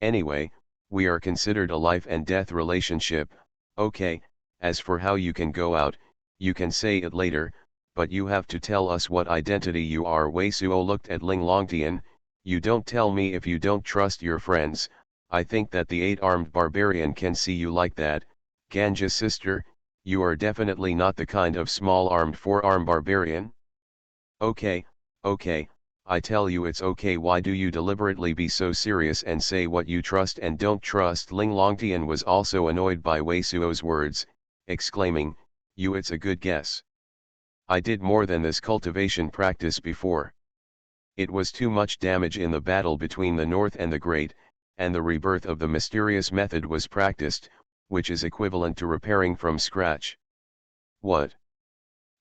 Anyway, we are considered a life and death relationship, okay, as for how you can go out, you can say it later, but you have to tell us what identity you are. Wei Suo looked at Ling Longtian, you don't tell me if you don't trust your friends. I think that the 8-armed barbarian can see you like that, Ganja's sister, you are definitely not the kind of small-armed 4-armed barbarian. Okay, I tell you it's okay. Why do you deliberately be so serious and say what you trust and don't trust? Ling Longtian was also annoyed by Wei Suo's words, exclaiming, it's a good guess. I did more than this cultivation practice before. It was too much damage in the battle between the North and the Great, and the rebirth of the mysterious method was practiced, which is equivalent to repairing from scratch. What?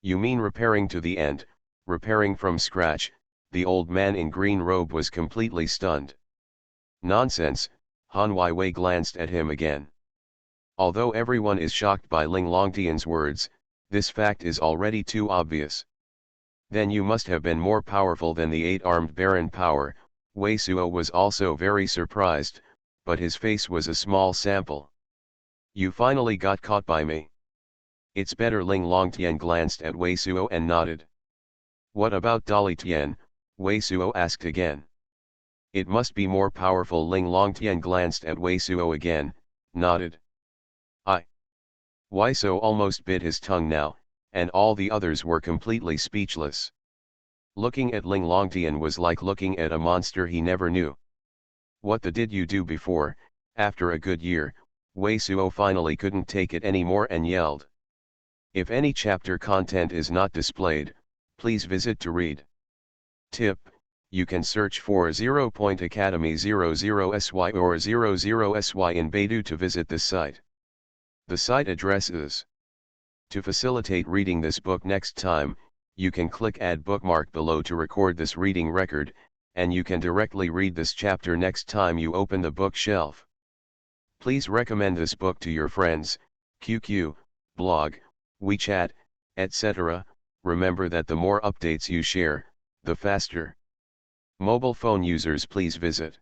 You mean repairing to the end, repairing from scratch? The old man in green robe was completely stunned. Nonsense, Han Wei glanced at him again. Although everyone is shocked by Ling Longtian's words, this fact is already too obvious. Then you must have been more powerful than the 8-armed Baron power. Wei Suo was also very surprised, but his face was a small sample. You finally got caught by me. It's better. Ling Longtian glanced at Wei Suo and nodded. What about Dali Tian? Wei Suo asked again. It must be more powerful. Ling Longtian glanced at Wei Suo again, nodded. Wei Suo almost bit his tongue now, and all the others were completely speechless. Looking at Ling Longtian was like looking at a monster he never knew. What the did you do before? After a good year, Wei Suo finally couldn't take it anymore and yelled. If any chapter content is not displayed, please visit to read. Tip: you can search for 0.academy00sy or 00sy in Baidu to visit this site. The site address is. To facilitate reading this book next time, you can click add bookmark below to record this reading record, and you can directly read this chapter next time you open the bookshelf. Please recommend this book to your friends, QQ, blog, WeChat, etc. Remember that the more updates you share, the faster. Mobile phone users, please visit